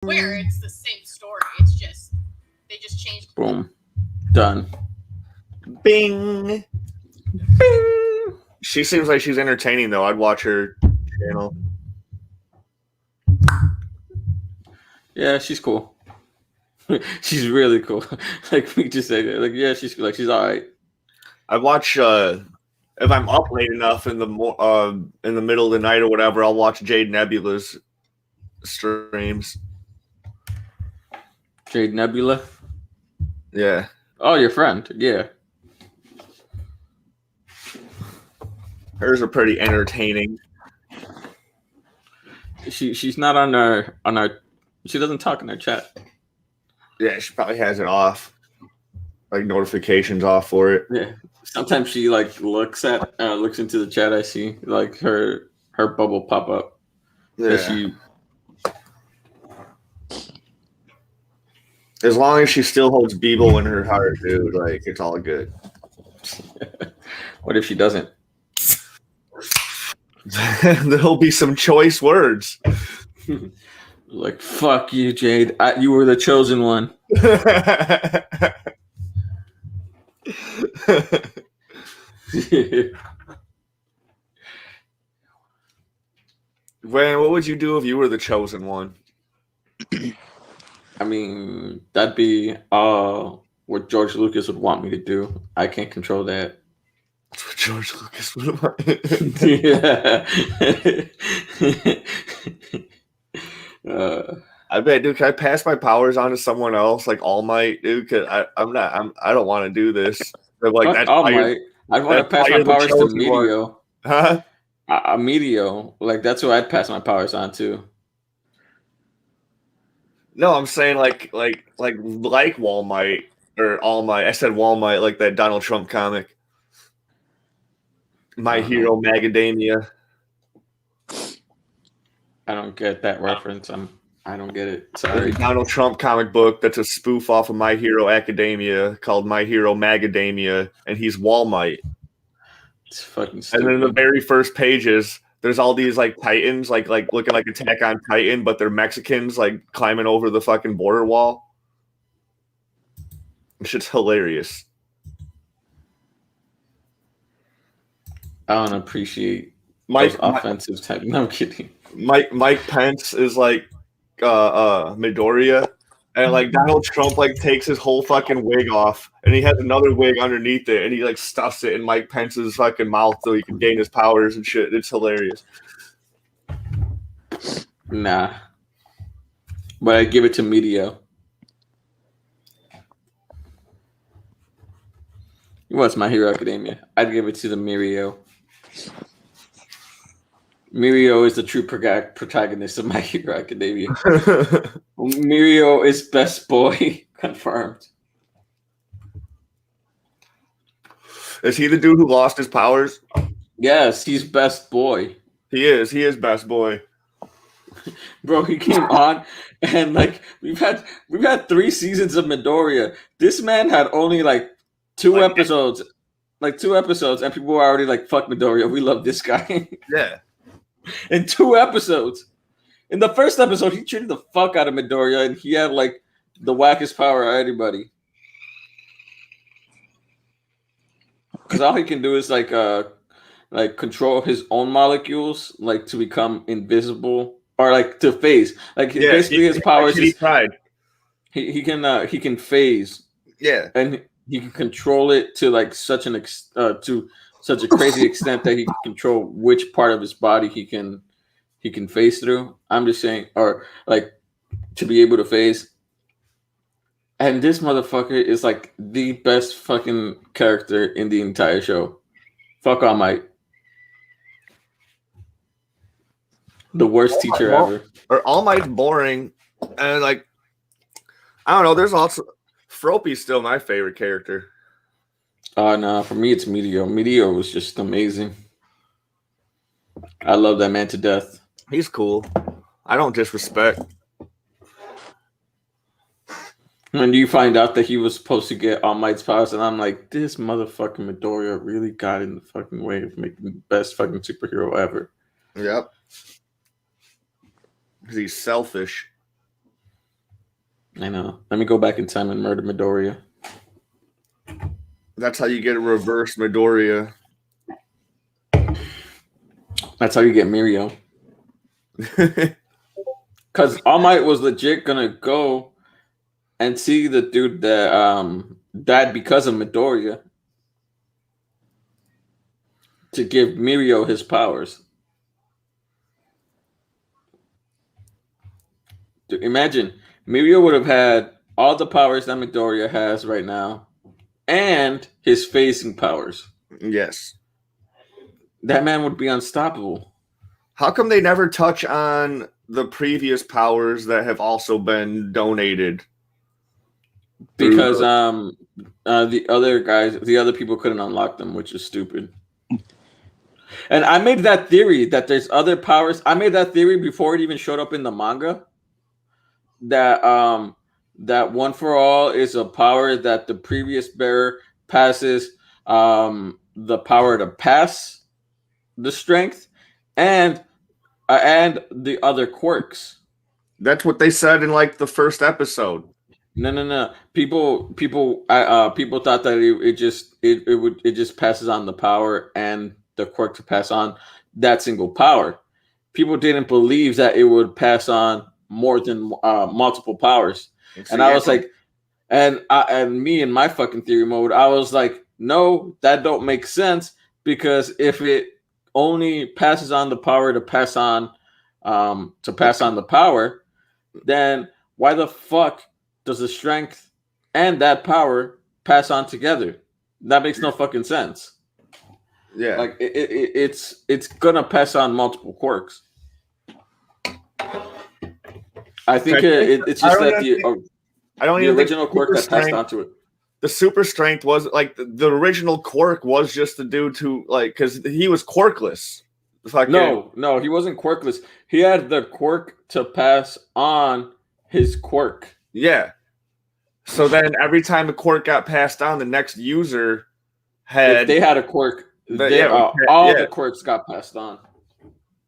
Where it's the same story. It's just they just changed. Boom. Done. Bing. Bing. She seems like she's entertaining, though. I'd watch her channel. Yeah, she's cool. She's really cool. Like we just say that. Like, yeah, she's all right. I watch if I'm up late enough in the middle of the night or whatever, I'll watch Jade Nebula's streams. Jade Nebula. Yeah. Oh, your friend. Yeah. Hers are pretty entertaining. She's not on our she doesn't talk in our chat. Yeah, she probably has it off. Like notifications off for it. Yeah. Sometimes she like looks into the chat. I see like her bubble pop up. Yeah. As long as she still holds Beeble in her heart, dude, like it's all good. What if she doesn't? There'll be some choice words. Like, fuck you, Jade. You were the chosen one. When, what would you do if you were the chosen one? I mean, that'd be what George Lucas would want me to do. I can't control that. That's what George Lucas would want. Yeah. I bet, dude. Can I pass my powers on to someone else, like All Might, dude? Cause I don't want to do this. But, like that's All Might. I'd want to pass my powers to Medio. Huh? Medio, like that's who I'd pass my powers on to. No, I'm saying like Wall Might or All Might. I said Wall Might, like that Donald Trump comic. My Hero Macadamia. I don't get that reference. I don't get it. Sorry. Donald Trump comic book that's a spoof off of My Hero Academia called My Hero Macadamia, and he's Wall Might. It's fucking stupid. And then in the very first pages, there's all these like Titans, like looking like Attack on Titan, but they're Mexicans, like climbing over the fucking border wall. Shit's hilarious. I don't appreciate those offensive type. No, I'm kidding. Mike Pence is like Midoriya, and like Donald Trump like takes his whole fucking wig off, and he has another wig underneath it, and he like stuffs it in Mike Pence's fucking mouth so he can gain his powers and shit. It's hilarious. Nah, but I give it to Medio. What's My Hero Academia? I'd give it to the Mirio. Mirio is the true protagonist of My Hero Academia. Mirio is best boy. Confirmed. Is he the dude who lost his powers? Yes, he's best boy. He is. He is best boy. Bro, he came on and like we've had 3 seasons of Midoriya. This man had only like 2 episodes. Like 2 episodes, and people were already like, fuck Midoriya, we love this guy. Yeah. In 2 episodes. In the first episode, he treated the fuck out of Midoriya, and he had like the wackest power of anybody. Because all he can do is like control his own molecules, like to become invisible or like to phase. Like basically his powers is he can phase. Yeah. And he can control it to like such a crazy extent that he can control which part of his body he can phase through. I'm just saying, or like to be able to phase. And this motherfucker is like the best fucking character in the entire show. Fuck All Might. The worst teacher ever. Or All Might's boring, and like I don't know. There's also Froppy's still my favorite character. No, for me it's Meteor. Meteor was just amazing. I love that man to death. He's cool. I don't disrespect. When you find out that he was supposed to get All Might's powers, and I'm like, this motherfucking Midoriya really got in the fucking way of making the best fucking superhero ever. Yep. Because he's selfish. I know. Let me go back in time and murder Midoriya. That's how you get a reverse Midoriya. That's how you get Mirio. Because All Might was legit gonna go and see the dude that died because of Midoriya to give Mirio his powers. Dude, imagine Mirio would have had all the powers that Midoriya has right now and his phasing powers. Yes. That man would be unstoppable. How come they never touch on the previous powers that have also been donated? Because the other people couldn't unlock them, which is stupid. And I made that theory that there's other powers. I made that theory before it even showed up in the manga. That One for All is a power that the previous bearer passes the power to pass the strength and the other quirks. That's what they said in like the first episode. No. People thought that it just passes on the power and the quirk to pass on that single power. People didn't believe that it would pass on more than multiple powers. And I was like, and me in my fucking theory mode, I was like, no, that don't make sense, because if it only passes on the power to pass on the power, then why the fuck does the strength and that power pass on together? That makes no fucking sense. Yeah, like it's gonna pass on multiple quirks. I think it's just that the original quirk that passed on to it. The super strength was like the original quirk was just the dude who, like, because he was quirkless. No, he wasn't quirkless. He had the quirk to pass on his quirk. Yeah. So then every time a quirk got passed on, the next user had. If they had a quirk, all the quirks got passed on.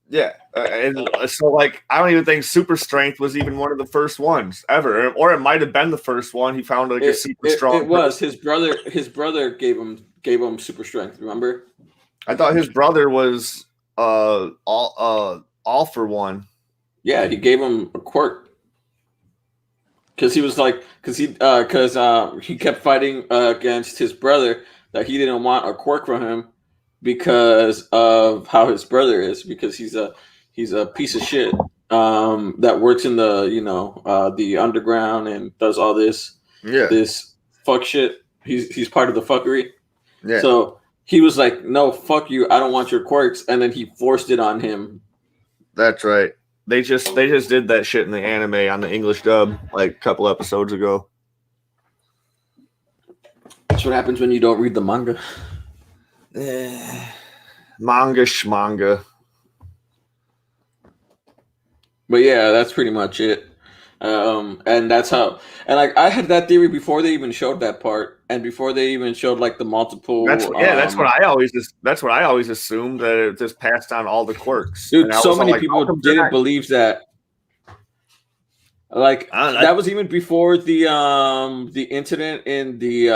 Yeah, and so like I don't even think super strength was even one of the first ones ever, or it might have been the first one. He found like a super strong. It was his brother. His brother gave him super strength. Remember? I thought his brother was all for one. Yeah, he gave him a quirk because he was like he kept fighting against his brother that he didn't want a quirk from him, because of how his brother is, because he's a piece of shit that works in the the underground and does all this fuck shit. He's part of the fuckery. Yeah. So he was like, no, fuck you, I don't want your quirks, and then he forced it on him. That's right. They just did that shit in the anime on the English dub like a couple episodes ago. That's what happens when you don't read the manga. Manga schmanga. But yeah, that's pretty much it. And that's how. And like I had that theory before they even showed that part, and before they even showed like the multiple. That's what I always assumed, that it just passed on all the quirks. Dude, so many people didn't believe that. Like that was even before the incident in the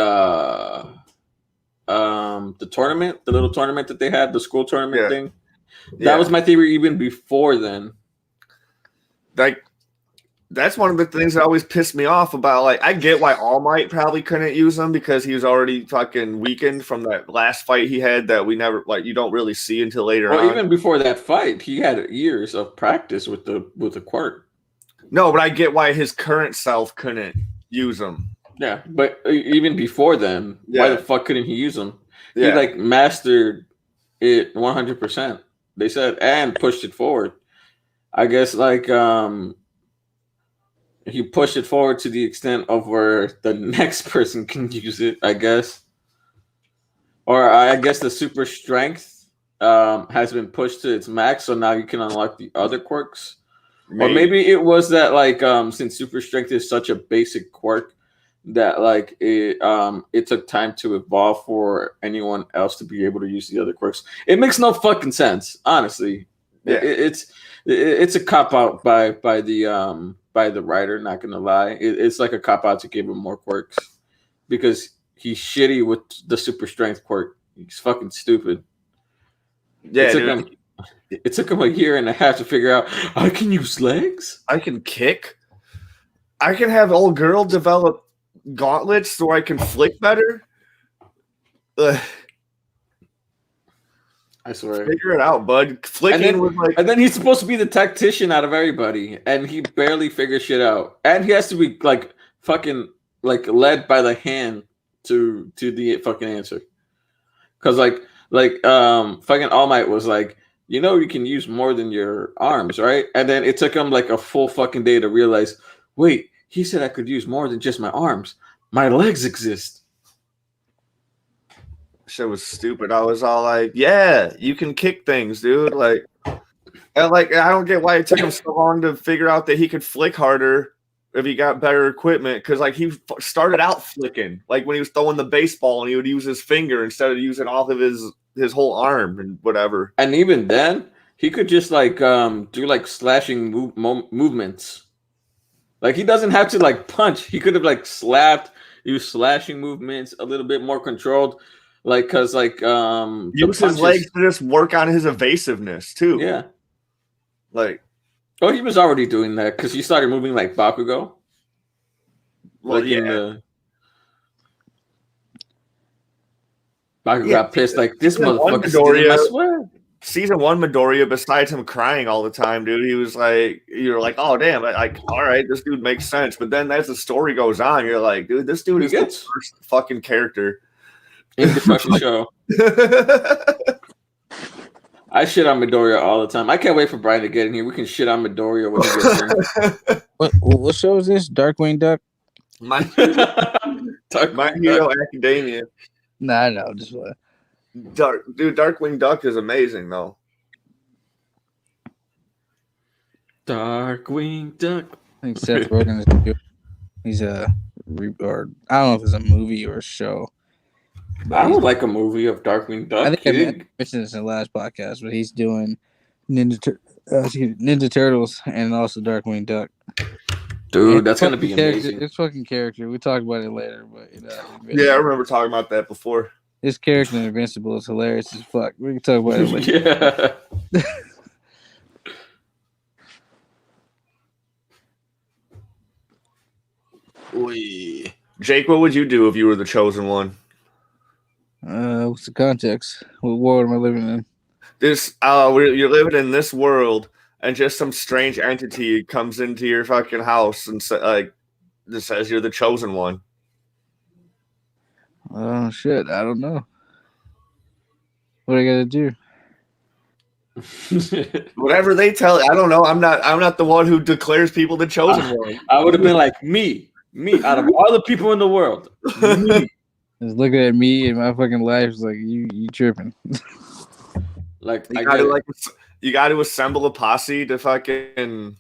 tournament, the little tournament that they had, the school tournament thing. That was my theory even before then. Like, that's one of the things that always pissed me off about, like, I get why All Might probably couldn't use him, because he was already fucking weakened from that last fight he had that we never, like, you don't really see until later on. Even before that fight, he had years of practice with the quirk. No, but I get why his current self couldn't use him. Yeah, but even before then, why the fuck couldn't he use them? He like mastered it 100%. They said, and pushed it forward. I guess like he pushed it forward to the extent of where the next person can use it, I guess. Or I guess the super strength has been pushed to its max, so now you can unlock the other quirks. Or maybe it was that like since super strength is such a basic quirk, that like it took time to evolve for anyone else to be able to use the other quirks. It makes no fucking sense, honestly. Yeah. It's a cop out by the by the writer. Not gonna lie, it's like a cop out to give him more quirks because he's shitty with the super strength quirk. He's fucking stupid. Yeah, It took him a year and a half to figure out I can use legs. I can kick. I can have old girl develop gauntlets so I can flick better. Ugh. I swear. Figure it out, bud. Flicking was like, and then he's supposed to be the tactician out of everybody, and he barely figures shit out. And he has to be like fucking like led by the hand to the fucking answer. Cause fucking All Might was like, you know, you can use more than your arms, right? And then it took him like a full fucking day to realize, wait, he said I could use more than just my arms. My legs exist. shit was stupid. I was all like, yeah, you can kick things, dude. Like, and like, I don't get why it took him so long to figure out that he could flick harder if he got better equipment. Because like he started out flicking, like when he was throwing the baseball and he would use his finger instead of using all of his whole arm and whatever. And even then, he could just like do like slashing movements. Like he doesn't have to like punch. He could have like slapped, use slashing movements a little bit more controlled. Like, cause like use his legs to just work on his evasiveness too. Yeah. Like, oh, he was already doing that because he started moving like Bakugo. well, like yeah. Bakugo got pissed like this Season one motherfucker stealing my Midoriya- sweat. Season 1 Midoriya, besides him crying all the time, dude, he was like, you're like, oh damn, like, all right, this dude makes sense. But then as the story goes on, you're like, dude, this dude is the first fucking character in the fucking show. I shit on Midoriya all the time. I can't wait for Brian to get in here. We can shit on Midoriya when he gets in. What show is this? Darkwing Duck? My Hero Academia. Nah, no, just what? Darkwing Duck is amazing though. Darkwing Duck. I think Seth Rogen is. He's or I don't know if it's a movie or a show. I would like a movie of Darkwing Duck. I think I mentioned this in the last podcast, but he's doing Ninja Turtles and also Darkwing Duck. Dude, that's gonna be amazing. It's fucking character. We talked about it later, but yeah, I remember talking about that before. His character in Invincible is hilarious as fuck. We can talk about it later. Yeah. Jake, what would you do if you were the chosen one? What's the context? What world am I living in? You're living in this world, and just some strange entity comes into your fucking house and just says you're the chosen one. Oh shit! I don't know. What I gotta do? Whatever they tell. I don't know. I'm not the one who declares people the chosen one. I would have been like me out of all the people in the world. Me. Just looking at me and my fucking life is like you tripping. Like you got to assemble a posse to fucking.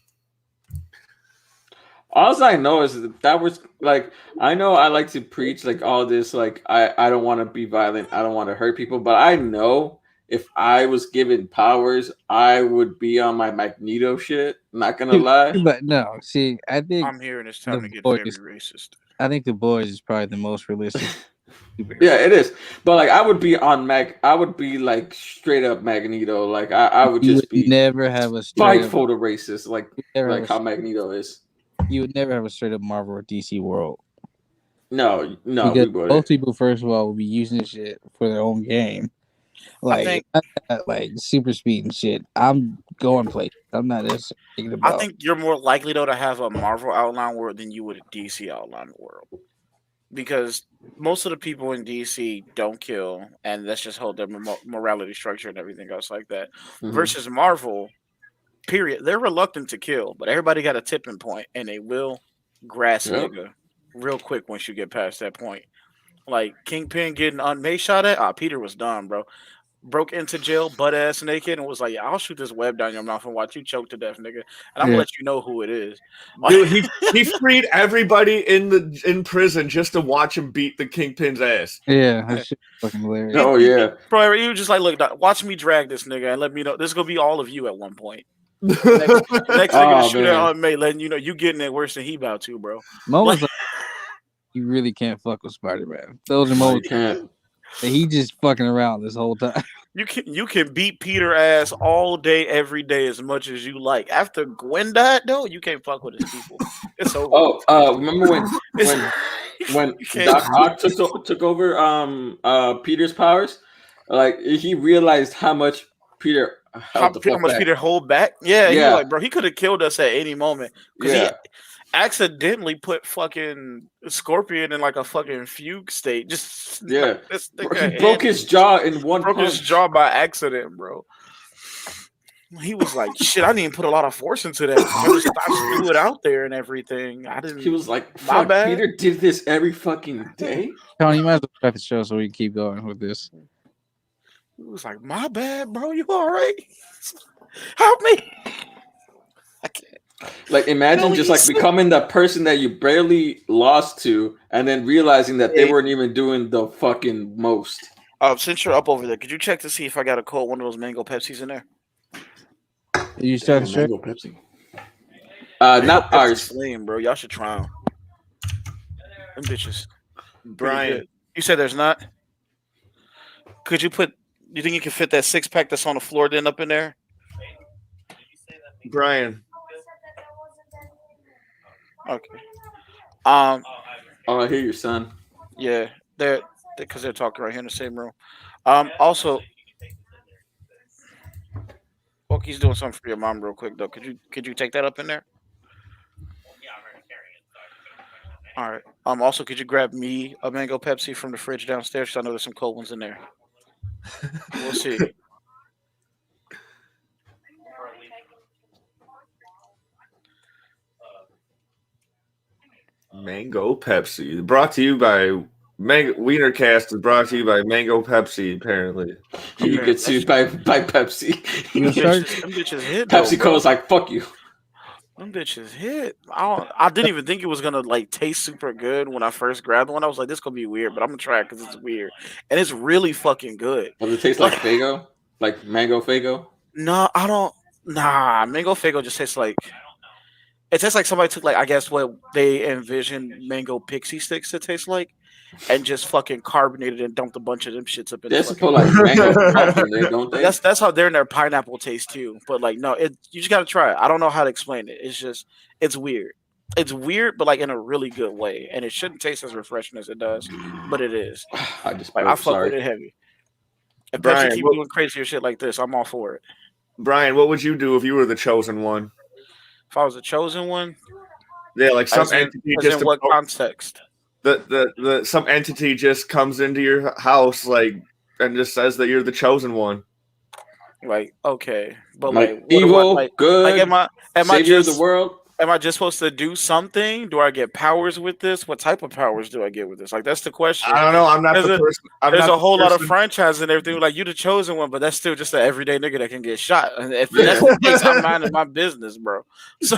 All I know is that was like, I know I like to preach like all this, like I don't want to be violent, I don't want to hurt people, but I know if I was given powers, I would be on my Magneto shit. Not gonna lie. But no, see, I think I'm hearing it's time to get very racist. I think The Boys is probably the most realistic. Yeah, it is. But like I would be on I would be like straight up Magneto. Like I would just be never have a spiteful to racist, like how Magneto is. You would never have a straight up Marvel or DC world. No, because both people, first of all, will be using this shit for their own game. Like super speed and shit. I'm going places. I'm not just thinking about. I think you're more likely though to have a Marvel outline world than you would a DC outline world, because most of the people in DC don't kill, and that's just hold their morality structure and everything else like that. Mm-hmm. Versus Marvel, period, they're reluctant to kill, but everybody got a tipping point, and they will grass nigga real quick once you get past that point. Like Kingpin getting unmade shot at. Peter was done, bro. Broke into jail, butt ass naked, and was like, "I'll shoot this web down your mouth and watch you choke to death, nigga." And I'm gonna let you know who it is. Dude, he freed everybody in prison just to watch him beat the Kingpin's ass. Yeah, that's fucking hilarious. Oh yeah, bro. You just like, look, watch me drag this nigga and let me know this is gonna be all of you at one point. Next nigga to shoot man. at Aunt May, letting you know you getting it worse than he about to, bro. Moments like you really can't fuck with Spider-Man. Those are No, you moments can't. that he just fucking around this whole time. You can beat Peter ass all day, every day, as much as you like. After Gwen died, though, you can't fuck with his people. It's over. Remember when You can't- Doc Ock took over Peter's powers? Like he realized how much Peter how much Peter hold back? Yeah, he was like, bro, he could have killed us at any moment because he accidentally put fucking Scorpion in like a fucking fugue state. Just he broke his jaw in one broke punch. his jaw by accident, bro. He was like, shit, I didn't put a lot of force into that. I threw it out there and everything. I didn't. He was like, My fuck, bad. Peter did this every fucking day? Tony, you might as well start the show so we can keep going with this. He was like, my bad, bro. You all right? Help me. I can't. Like, imagine just like becoming the person that you barely lost to and then realizing that they weren't even doing the fucking most. Since you're up over there, could you check to see if I got a cold one of those mango Pepsis in there? You start the show? Mango Pepsi. Not Pepsi ours. Slim, bro. Y'all should try them. Them bitches. Brian, You said there's not? Could you put... You think you can fit that 6-pack that's on the floor then up in there? Brian. Okay. Oh, I hear your son. Yeah, they're because they're talking right here in the same room. Also, Pokey's doing something for your mom real quick though. Could you take that up in there? All right. Also, could you grab me a mango Pepsi from the fridge downstairs? 'Cause I know there's some cold ones in there. We'll see. Mango Pepsi. Brought to you by Wiener Cast is brought to you by Mango Pepsi, apparently. You get sued by Pepsi. Them bitches hit. Pepsi Co's like, fuck you. Them bitches hit. I didn't even think it was gonna like taste super good when I first grabbed one. I was like, this gonna be weird, but I'm gonna try it because it's weird, and it's really fucking good. Does it taste like Fago? Like mango Fago? No, I don't. Nah, mango Fago just tastes like. It tastes like somebody took like I guess what they envisioned mango pixie sticks to taste like, and just fucking carbonated and dumped a bunch of them shits up in. They put like mango pulp in there, don't they? That's how they're in their pineapple taste too. But like no, you just gotta try it. I don't know how to explain it. It's weird. It's weird, but like in a really good way. And it shouldn't taste as refreshing as it does, but it is. I just I fuck with it heavy. If Pepsi keep doing crazier shit like this, I'm all for it. Brian, what would you do if you were the chosen one? If I was the chosen one, yeah, like some entity just in what context? The some entity just comes into your house like and just says that you're the chosen one. Like okay, but like evil, good, am I savior just of the world? Am I just supposed to do something? Do I get powers with this? What type of powers do I get with this? Like that's the question. I don't know. I'm not the person. There's a whole lot of franchises and everything. Like you the chosen one, but that's still just an everyday nigga that can get shot. And if that's the case, I'm minding my business, bro. So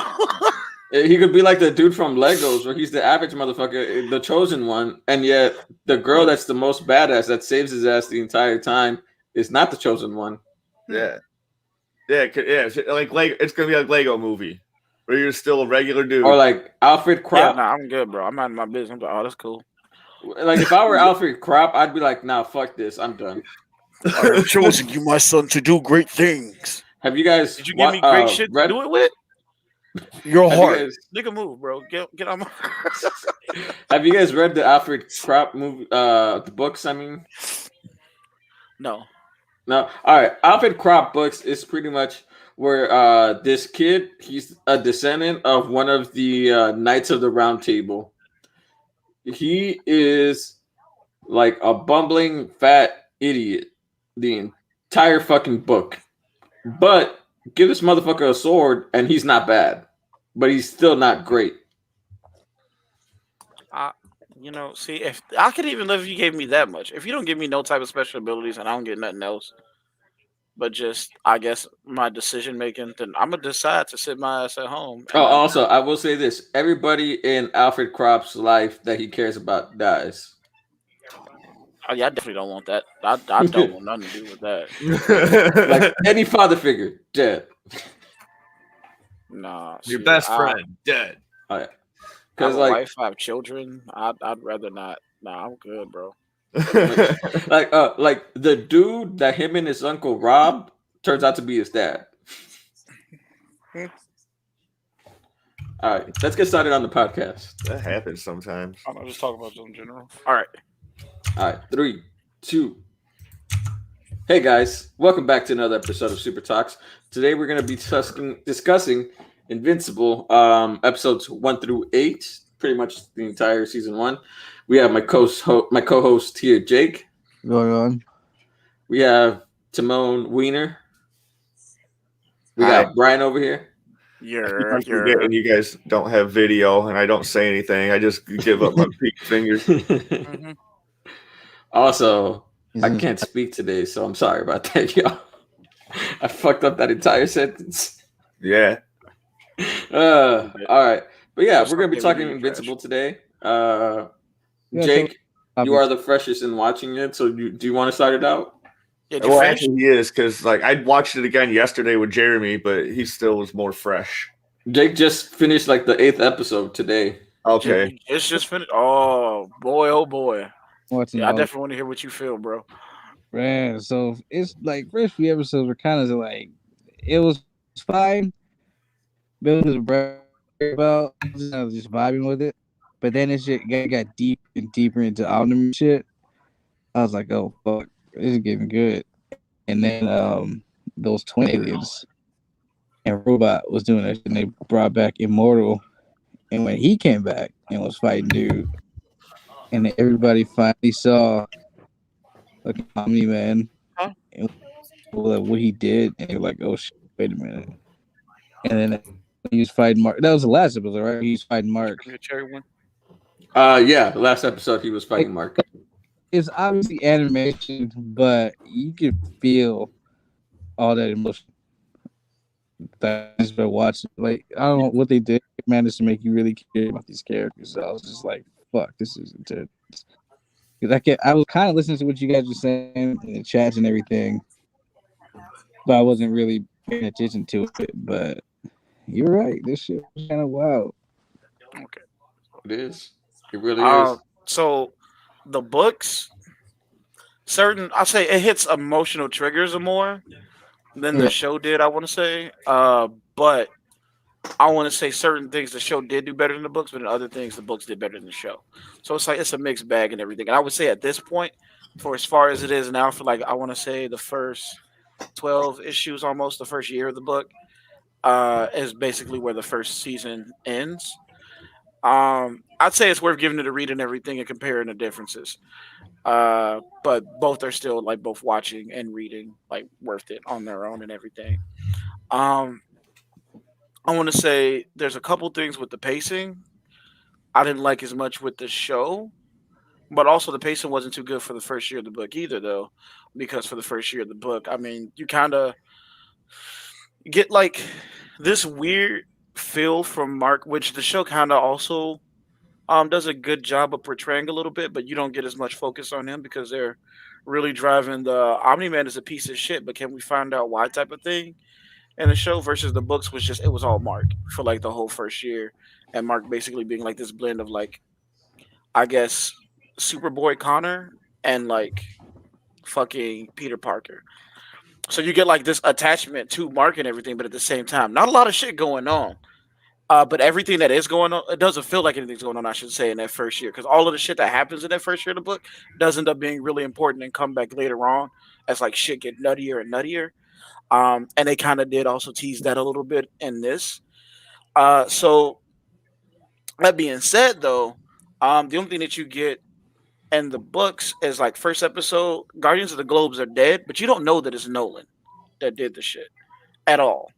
he could be like the dude from Legos, where he's the average motherfucker, the chosen one, and yet the girl that's the most badass that saves his ass the entire time is not the chosen one. Yeah. Like it's gonna be like Lego Movie. Or you're still a regular dude. Or like Alfred Crop. Yeah, I'm good, bro. I'm minding my business. I'm like, oh, that's cool. Like if I were Alfred Crop, I'd be like, nah, fuck this. I'm done. I have chosen you, my son, to do great things. Have you guys Did you give me great shit to do it with? Your heart. Nigga move, bro. Get on my Have you guys read the Alfred Crop movie the books, I mean? No. All right. Alfred Crop books is pretty much where this kid, he's a descendant of one of the Knights of the Round Table. He is like a bumbling fat idiot the entire fucking book. But give this motherfucker a sword and he's not bad. But he's still not great. See, if I could even live if you gave me that much. If you don't give me no type of special abilities and I don't get nothing else, but just, I guess, my decision making, then I'm going to decide to sit my ass at home. Also, I will say this. Everybody in Alfred Crop's life that he cares about dies. Oh, yeah, I definitely don't want that. I don't want nothing to do with that. Like any father figure, dead. Nah, Your shit. best friend dead. All right. I have Because a like wife, I have children. I'd rather not. Nah, I'm good, bro. like the dude that him and his uncle Rob turns out to be his dad. All right, let's get started on the podcast. That happens sometimes. I'm not just talking about in general. All right. All right, 3, 2. Hey guys, welcome back to another episode of Super Talks. Today we're going to be discussing Invincible, episodes 1 through 8, pretty much the entire season 1. We have my co-host here, Jake. Going on. We have Timon Weiner. We Hi. got Brian over here. I'm forgetting you guys don't have video, and I don't say anything. I just give up my pink fingers. Mhm. Also, He's I in- can't speak today, so I'm sorry about that, y'all. I fucked up that entire sentence. Yeah. All right. But yeah, That's we're going to be okay, we talking need Invincible trash. today. Yeah, Jake, so- you are the freshest in watching it, so do you want to start it out? Yeah, did you Well, finish? actually, he is because like I watched it again yesterday with Jeremy, but he still was more fresh. Jake just finished like the 8th episode today. Okay. It's just finished. Oh boy, oh boy. watching Yeah, I all- definitely want to hear what you feel, bro. Man, so it's like first few episodes were kind of like it was fine, but it was about I was just vibing with it. But then it shit got deep and deeper into Omniman shit. I was like, oh fuck, this is getting good. And then those twin aliens and Robot was doing that shit, and they brought back Immortal. And when he came back and was fighting dude, and then everybody finally saw like Omni-Man Huh? and what he did, and you're like, oh shit, wait a minute. And then he was fighting Mark. That was the last episode, right? He was fighting Mark. Give me a cherry one. Yeah, last episode he was fighting Mark. It's obviously animation, but you can feel all that emotion that I just been watching. Like, I don't know what they did, managed to make you really care about these characters. So I was just like, fuck, this is intense. Because I was kind of listening to what you guys were saying in the chats and everything, but I wasn't really paying attention to it. But you're right, this shit was kind of wild. Okay. It is. It really is. So the books, I'll say it hits emotional triggers more than Yeah. the show did. I want to say, but I want to say certain things the show did do better than the books, but in other things the books did better than the show. So it's like it's a mixed bag and everything. And I would say at this point, for as far as it is now, for like I want to say the first 12 issues, almost the first year of the book, is basically where the first season ends. I'd say it's worth giving it a read and everything and comparing the differences. But both are still like both watching and reading like worth it on their own and everything. Um, I want to say there's a couple things with the pacing I didn't like as much with the show, but also the pacing wasn't too good for the first year of the book either, though, because for the first year of the book, I mean, you kind of get like this weird feel from Mark, which the show kind of also does a good job of portraying a little bit, but you don't get as much focus on him because they're really driving the Omni Man is a piece of shit, but can we find out why type of thing? And the show versus the books was just it was all Mark for like the whole first year, and Mark basically being like this blend of like I guess Superboy Connor and like fucking Peter Parker. So you get like this attachment to Mark and everything, but at the same time, not a lot of shit going on. But everything that is going on, it doesn't feel like anything's going on, I should say, in that first year. Because all of the shit that happens in that first year of the book does end up being really important and come back later on as like shit get nuttier and nuttier. And they kind of did also tease that a little bit in this. So that being said, though, the only thing that you get in the books is like first episode, Guardians of the Globes are dead, but you don't know that it's Nolan that did the shit at all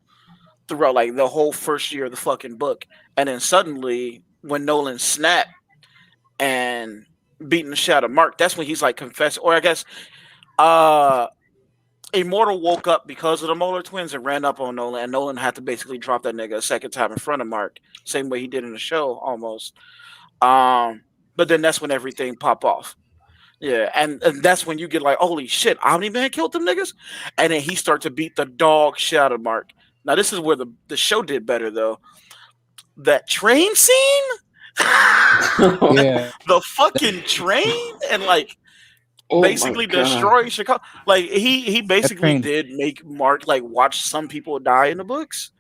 throughout like the whole first year of the fucking book. And then suddenly, when Nolan snapped and beating the shit out of Mark, that's when he's like confessing, or I guess Immortal woke up because of the Molar twins and ran up on Nolan, and Nolan had to basically drop that nigga a second time in front of Mark, same way he did in the show almost. But then that's when everything pop off. Yeah, and that's when you get like, holy shit, Omni Man killed them niggas, and then he starts to beat the dog shit out of Mark. Now this is where the show did better though. That train scene, Yeah, the fucking train, and like Oh my basically god. destroying Chicago. Like he that basically train. did make Mark like watch some people die in the books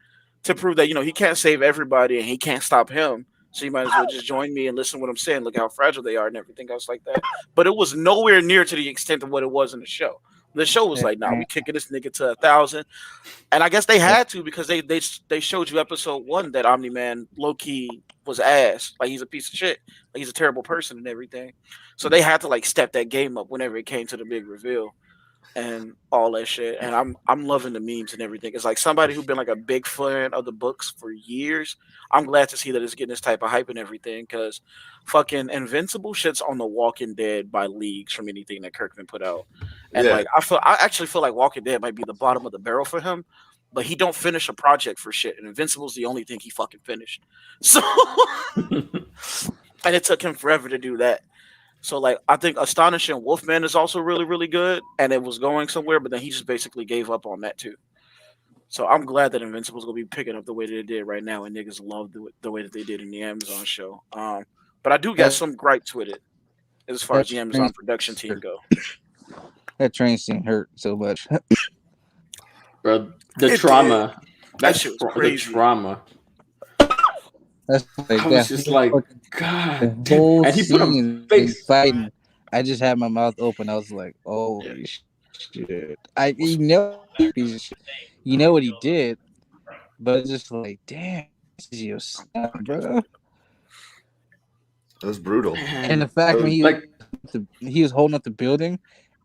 to prove that he can't save everybody and he can't stop him. So you might as well just join me and listen to what I'm saying. Look how fragile they are and everything else like that. But it was nowhere near to the extent of what it was in the show. The show was like, "Nah, we kicking this nigga to 1,000," and I guess they had to because they showed you episode 1 that Omni Man low key was ass, like he's a piece of shit, like he's a terrible person and everything. So they had to like step that game up whenever it came to the big reveal and all that shit. And I'm loving the memes and everything. It's like somebody who's been like a big fan of the books for years. I'm glad to see that it's getting this type of hype and everything because fucking Invincible shits on the Walking Dead by leagues from anything that Kirkman put out. And Yeah. like I actually feel like Walking Dead might be the bottom of the barrel for him. But he don't finish a project for shit, and Invincible's the only thing he fucking finished. So, and it took him forever to do that. So like I think Astonishing Wolfman is also really, really good and it was going somewhere, but then he just basically gave up on that too. So I'm glad that Invincible's gonna be picking up the way that it did right now and niggas love the way that they did in the Amazon show. But I do got That some gripes with it as far that as the Amazon train, production team go. that train scene hurt so much. Bro, the It trauma. That That's shit was the crazy. trauma. That's like I was that just whole like, fucking God the damn. whole And he put him scene they face. fighting. I just had my mouth open. I was like, holy shit! Piece of shit. You know what he did, but it's just like, damn, this is your son, bro. That was brutal. And the fact when Like, he was holding up the building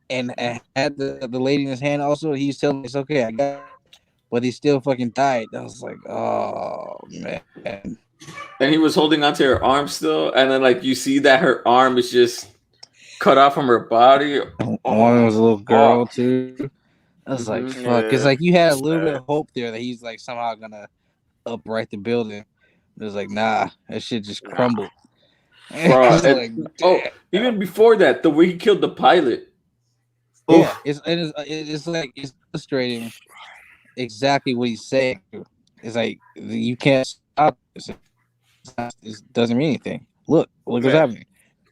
and had the lady in his hand also, he's telling me it's okay, I got it. But he still fucking died. I was like, oh man. and he was holding onto her arm still, and then like you see that her arm is just cut off from her body. One was a little girl too. I was like, Mhm. fuck. It's like you had a little Sad. bit of hope there that he's like somehow gonna upright the building. It was like, nah, that shit just crumbled. Bro, It's like, even before that, the way he killed the pilot. yeah, it's like it's illustrating exactly what he's saying. It's like you can't stop this. It doesn't mean anything. Look what's happening.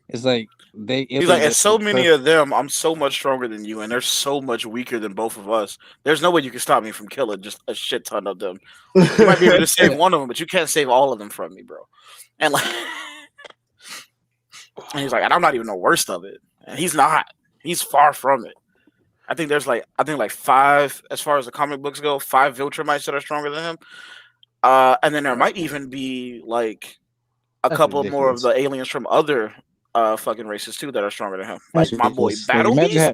It's like He's like, as so many of them, I'm so much stronger than you, and they're so much weaker than both of us. There's no way you can stop me from killing just a shit ton of them. You might be able to save one of them, but you can't save all of them from me, bro. And like, and he's like, and I'm not even the worst of it. And he's not. He's far from it. I think like 5, as far as the comic books go, 5 Viltrumites that are stronger than him. And then there might even be like a That's couple more of ridiculous. the aliens from other fucking races too that are stronger than him. Like That's my boy ridiculous. Battle Like, Beast.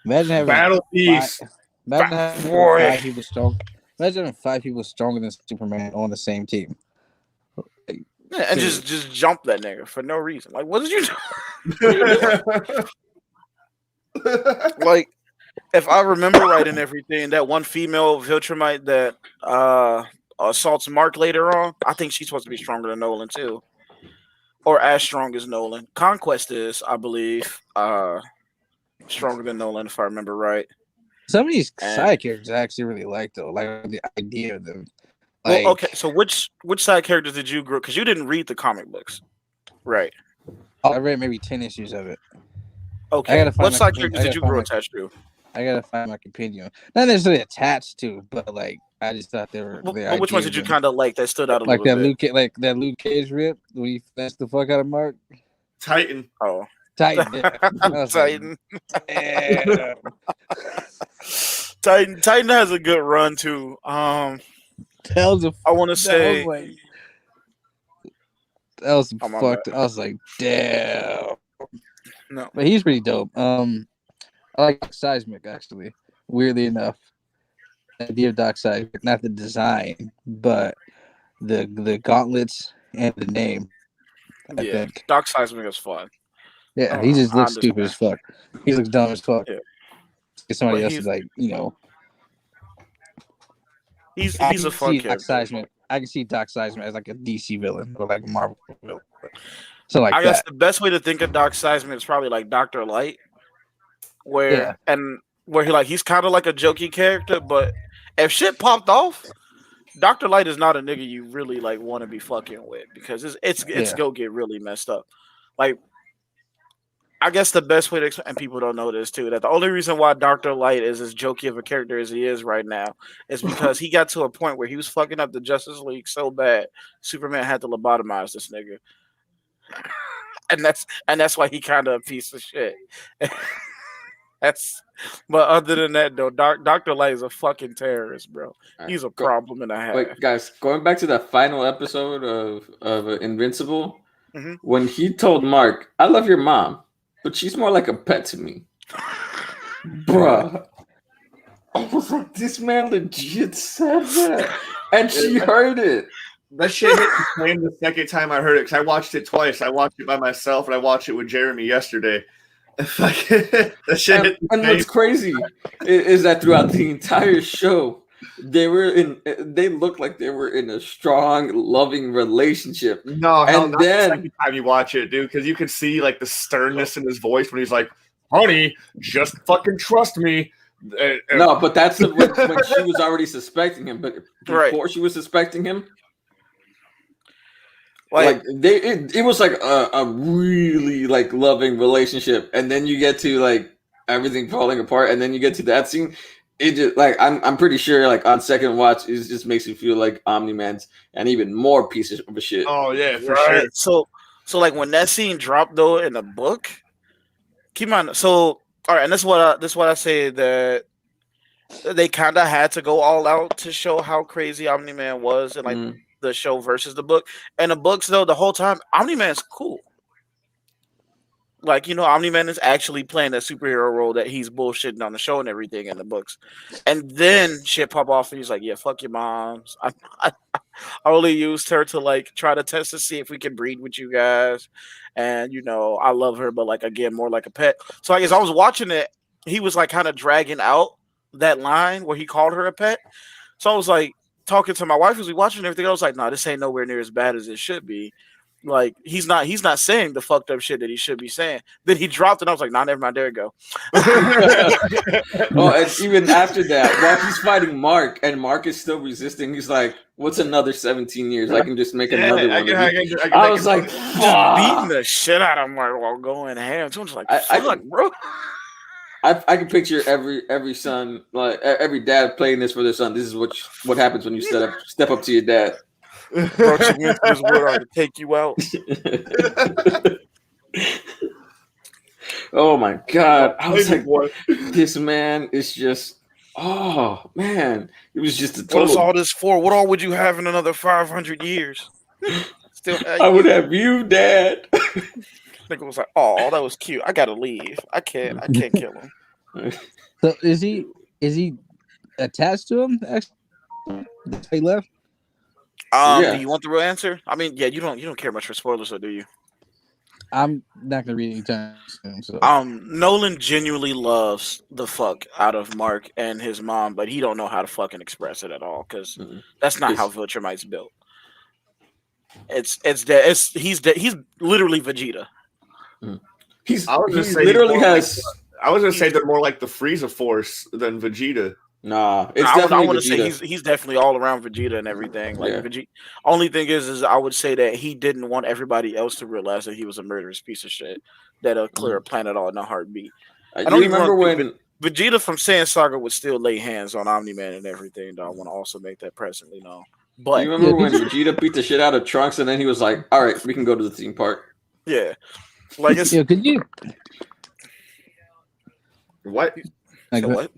imagine having Battle Beast. Imagine having Boy. 5 people strong. Imagine having 5 people stronger than Superman on the same team. Yeah, and just jump that nigga for no reason. Like, what did you do? Like, if I remember right and everything, that one female Viltrumite that assaults Mark later on, I think she's supposed to be stronger than Nolan too. Or as strong as Nolan. Conquest is, I believe, stronger than Nolan, if I remember right. Some of these And- side characters I actually really like though. Like the idea of them. Well, Like, okay, so which side characters did you grow? Because you didn't read the comic books, right? I read maybe 10 issues of it. Okay, gotta find what my side companion- characters I did gotta you find grow my- attached to? I gotta find my companion. Not necessarily attached to, but like I just thought they were. But the which idea ones of did you them. kind of like that stood out a like little that bit? Luke Cage rip when he fessed the fuck out of Mark Titan. Oh, Titan. Yeah. I was like, Titan. damn. Titan has a good run too. That was a. I want to That say was like. That was Oh, my fucked. I was like, damn. no. But he's pretty dope. I like Seismic actually. Weirdly enough, the idea of Doc Seismic, not the design, but the gauntlets and the name. I Yeah, think. Doc Seismic is fun. Yeah, he just I looks stupid as fuck. He looks dumb as fuck. Yeah. If somebody But else is like, He's I a can fun see Doc character. Seismic. I can see Doc Seismic as like a DC villain or like a Marvel villain. So like I guess that. the best way to think of Doc Seismic is probably like Dr. Light, where Yeah. he's kind of like a jokey character, but if shit popped off, Dr. Light is not a nigga you really like want to be fucking with because it's Yeah. go get really messed up. Like I guess the best way to explain, and people don't know this too, that the only reason why Dr. Light is as jokey of a character as he is right now is because he got to a point where he was fucking up the Justice League so bad, Superman had to lobotomize this nigga. And that's why he kind of a piece of shit. But other than that though, Dr. Light is a fucking terrorist, bro. All He's a right, problem and a half. wait, guys, going back to that final episode of Invincible, Mhm. when he told Mark, "I love your mom, but she's more like a pet to me," bruh. I was like, this man legit said that, and she heard it. That shit hit the same the second time I heard it because I watched it twice. I watched it by myself and I watched it with Jeremy yesterday. That shit hit the And same. what's crazy is that throughout the entire show, they looked like they were in a strong, loving relationship. No, hell, And not then- the second time you watch it, dude, because you can see like the sternness in his voice when he's like, "Honey, just fucking trust me." No, but that's when she was already suspecting him. But before Right. she was suspecting him, Like it was like a really like loving relationship, and then you get to like everything falling apart, and then you get to that scene. It just like I'm pretty sure like on second watch, it just makes you feel like Omni-Man's an even more piece of a shit. Oh yeah, for right. sure. So like when that scene dropped though in the book, keep in mind. So all right, and this is what I say that they kind of had to go all out to show how crazy Omni-Man was and like Mm. the show versus the book. And the books though, the whole time Omni-Man's cool. Like, you know, Omni-Man is actually playing that superhero role that he's bullshitting on the show and everything in the books. And then shit pop off and he's like, yeah, fuck your moms. I only used her to like try to test to see if we can breed with you guys. And, you know, I love her, but like, again, more like a pet. So I guess I was watching it. He was like kind of dragging out that line where he called her a pet. So I was like talking to my wife as we watching everything. I was like, no, this ain't nowhere near as bad as it should be. Like he's not saying the fucked up shit that he should be saying. Then he dropped it. I was like, nah, never mind. There we go. Oh, and even after that, while he's fighting Mark, and Mark is still resisting, he's like, "What's another 17 years? I can just make another one." I was like, Just "Fuck." beating the shit out of Mark while going ham. So I'm just like, fuck, bro. I can picture every son, like every dad playing this for their son. This is what happens when you step up to your dad. Bro, she went to this world to take you out. Oh my god! I was Crazy like, boy. this man is just. Oh man, it was just a What's total. all this for? What all would you have in another 500 years? Still, I would have you, Dad. nigga was like, oh, that was cute. I gotta leave. I can't kill him. So is he attached to him? Actually, that's why he left. Yeah. Do you want the real answer? I mean, yeah, you don't care much for spoilers, or do you? I'm not gonna read any time soon. So Nolan genuinely loves the fuck out of Mark and his mom, but he don't know how to fucking express it at all because Mhm. that's not how Viltrumite's built. He's literally Vegeta. He's I was he gonna say literally he's more has. I was gonna say they're more like the Frieza Force than Vegeta. Nah, it's I definitely want to say Vegeta. he's definitely all around Vegeta and everything. Like Yeah. Vegeta. Only thing is I would say that he didn't want everybody else to realize that he was a murderous piece of shit that'll clear a planet all in a heartbeat. I don't You even remember want when? Vegeta from Saiyan Saga would still lay hands on Omni-Man and everything. Though I want to also make that presently known. But You remember when Vegeta beat the shit out of Trunks, and then he was like, "All right, we can go to the theme park." yeah, like it's yeah, could you? What? so what?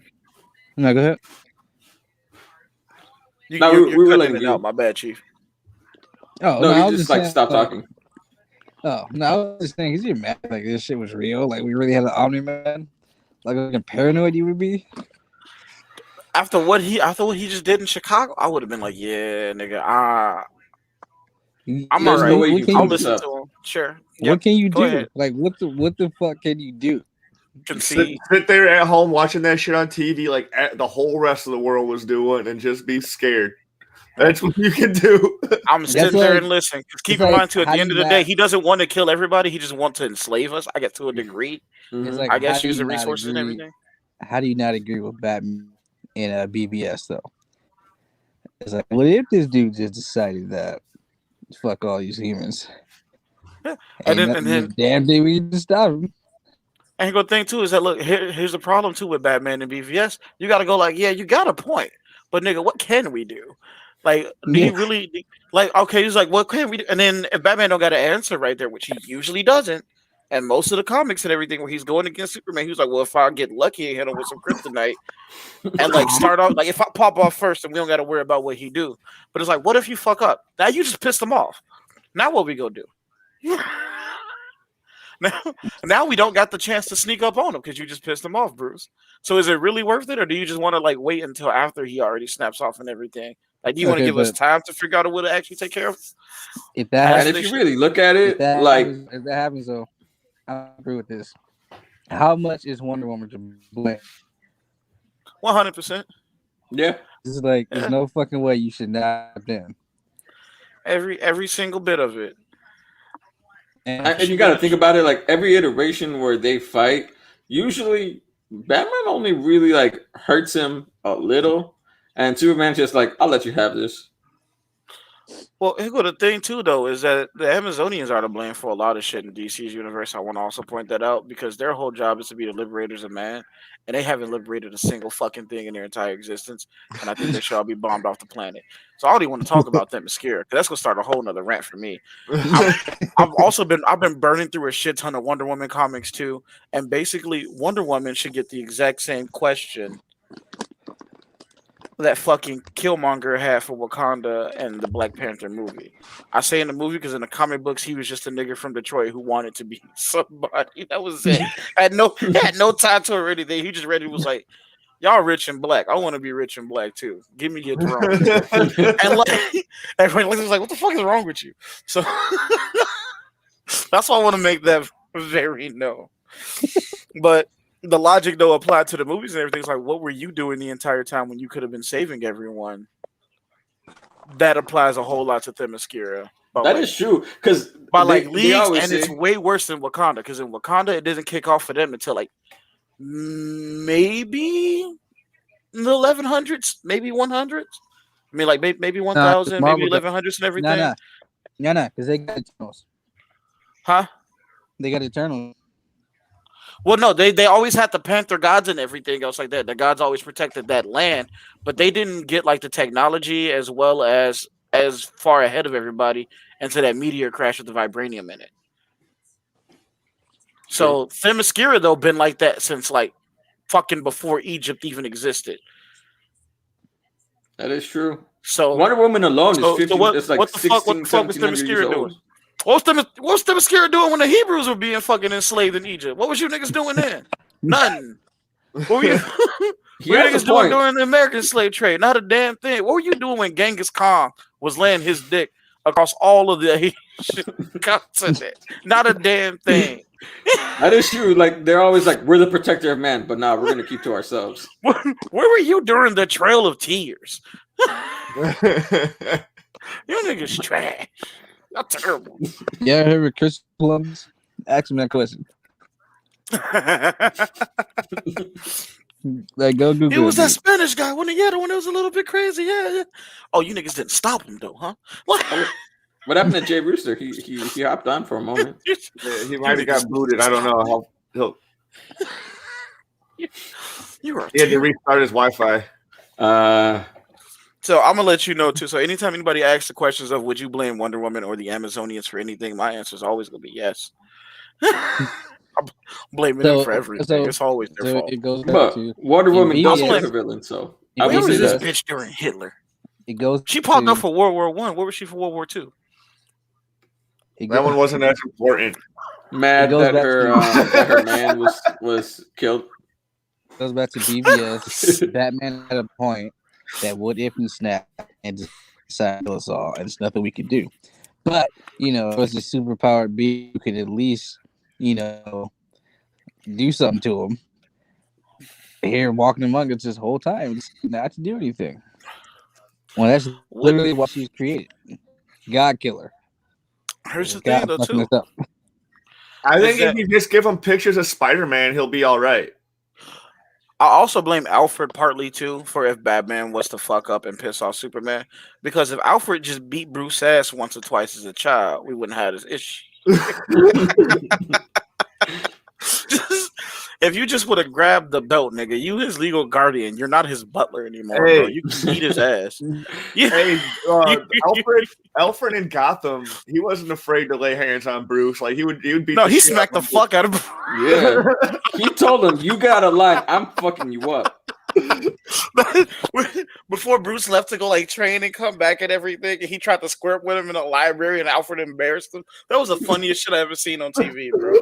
No, go ahead. No, You're we were cutting letting it you. out. My bad, Chief. Oh No, I you was just like saying, stop talking. Oh no, I was just saying, 'cause you mad like this shit was real? Like we really had an Omni-Man? Like looking paranoid you would be? After what he just did in Chicago, I would have been like, yeah, nigga, I'm There's alright. no way you What can can I'll keep you this listen up. to him. Sure. What can you go do? ahead. Like what the fuck can you do? Concede. Sit there at home watching that shit on TV like the whole rest of the world was doing and just be scared. That's what you can do. I'm That's sitting there like- and listen. 'Cause keep it's in like, mind too, at how the do end of you the day, not- he doesn't want to kill everybody. He just wants to enslave us. I guess to a degree. Mhm. It's like I guess how do use the you not resources and agree- everything. How do you not agree with Batman in BBS though? It's like, what if this dude just decided that fuck all these humans? And then damn thing we can stop him. And good thing too is that look, here's the problem too with Batman and BVS. You got to go like, yeah, you got a point, but nigga, what can we do? Like, do you really like? Okay, he's like, what can we do? And then if Batman don't got an answer right there, which he usually doesn't, and most of the comics and everything where he's going against Superman, he was like, well, if I get lucky and hit him with some kryptonite, and like start off like if I pop off first, and we don't got to worry about what he do. But it's like, what if you fuck up? Now you just pissed him off. Now what we gonna do? Now we don't got the chance to sneak up on him because you just pissed him off, Bruce. So is it really worth it, or do you just want to like wait until after he already snaps off and everything? Like, do you want to give us time to figure out a way to actually take care of it? If you really look at it, if that happens, though, I agree with this. How much is Wonder Woman to blame? 100%. Yeah, it's like there's no fucking way you should not have been. Every single bit of it. And you got to think about it. Like every iteration where they fight, usually Batman only really like hurts him a little, and Superman's just like, "I'll let you have this." Well, the thing too, though, is that the Amazonians are to blame for a lot of shit in DC's universe. I want to also point that out because their whole job is to be the liberators of man, and they haven't liberated a single fucking thing in their entire existence. And I think they should all be bombed off the planet. So I already want to talk about them Themyscira because that's gonna start a whole nother rant for me. I've been burning through a shit ton of Wonder Woman comics too, and basically Wonder Woman should get the exact same question that fucking Killmonger had for Wakanda and the Black Panther movie. I say in the movie because in the comic books he was just a nigga from Detroit who wanted to be somebody. That was it. Had no title or anything. He just read it was like, y'all rich and black. I want to be rich and black too. Give me your throne. And like everybody was like, what the fuck is wrong with you? So that's why I want to make that very known. But the logic though applied to the movies and everything is like, what were you doing the entire time when you could have been saving everyone? That applies a whole lot to Themyscira. That is true because by leagues, and it's way worse than Wakanda because in Wakanda it didn't kick off for them until like maybe in the 1100s, maybe 100s. I mean, like maybe 1000, maybe 1100s and everything. No, because they got Eternals. Huh? They got Eternals. Well, no, they always had the Panther gods and everything else like that. The gods always protected that land, but they didn't get like the technology as well as far ahead of everybody until that meteor crash with the vibranium in it. So Themyscira though been like that since like fucking before Egypt even existed. That is true. So Wonder Woman alone is 50. It's like what the fuck was Themyscira doing? What's Themyscira doing when the Hebrews were being fucking enslaved in Egypt? What was you niggas doing then? Nothing. What were you niggas doing during the American slave trade? Not a damn thing. What were you doing when Genghis Khan was laying his dick across all of the Asian continent? Not a damn thing. That is true. Like they're always like, we're the protector of man, but nah, we're gonna keep to ourselves. Where were you during the Trail of Tears? You niggas trash. That's terrible. Yeah, I heard Chris Columbus. Ask him that question. Like, go Google it. It was that Spanish guy when he had it when it was a little bit crazy. Yeah. Oh, you niggas didn't stop him though, huh? What happened to Jay Rooster? He hopped on for a moment. Yeah, he might have got booted. I don't know how. He had to restart his Wi-Fi. So I'm gonna let you know too. So anytime anybody asks the questions of would you blame Wonder Woman or the Amazonians for anything, my answer is always gonna be yes. I'm blaming them for everything. It's always their fault. It goes back to Wonder Woman does play a villain, so where was this bitch during Hitler? She popped up for World War I. Where was she for World War II? That one wasn't as important. Mad that her man was killed. It goes back to BVS. Batman had a point that what if he snapped and decided to kill us all, and there's nothing we could do. But it was a superpowered being who could at least, do something to him. Here walking among us this whole time, not to do anything. Well, that's literally what she's created. God killer. Here's the thing, though, too. I think if you just give him pictures of Spider-Man, he'll be all right. I also blame Alfred partly too for if Batman was to fuck up and piss off Superman. Because if Alfred just beat Bruce ass once or twice as a child, we wouldn't have this issue. Just, if you just would have grabbed the belt, nigga, you his legal guardian. You're not his butler anymore, bro. Hey. You can beat his ass. Yeah. Hey, Alfred in Gotham, he wasn't afraid to lay hands on Bruce. Like he would beat. No, the he shit smacked the out of fuck out of Bruce. Yeah, he told him, "You got a line. I'm fucking you up." Before Bruce left to go like train and come back and everything, and he tried to square up with him in the library, and Alfred embarrassed him. That was the funniest shit I ever seen on TV, bro.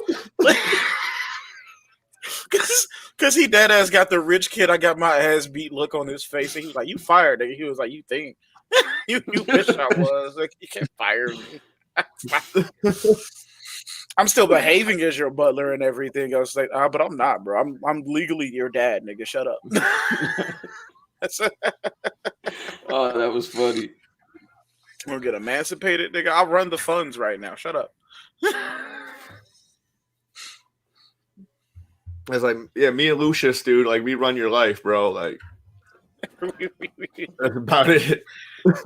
Because he dead ass got the rich kid, I got my ass beat look on his face, and he was like, "You fired, nigga." He was like, "You think you wish I was? Like, you can't fire me." I'm still behaving as your butler and everything. I was like, but I'm not, bro. I'm legally your dad, nigga. Shut up. Oh, that was funny. We'll get emancipated, nigga. I'll run the funds right now. Shut up. I was like, yeah, me and Lucius, dude, like we run your life, bro. Like that's about it. If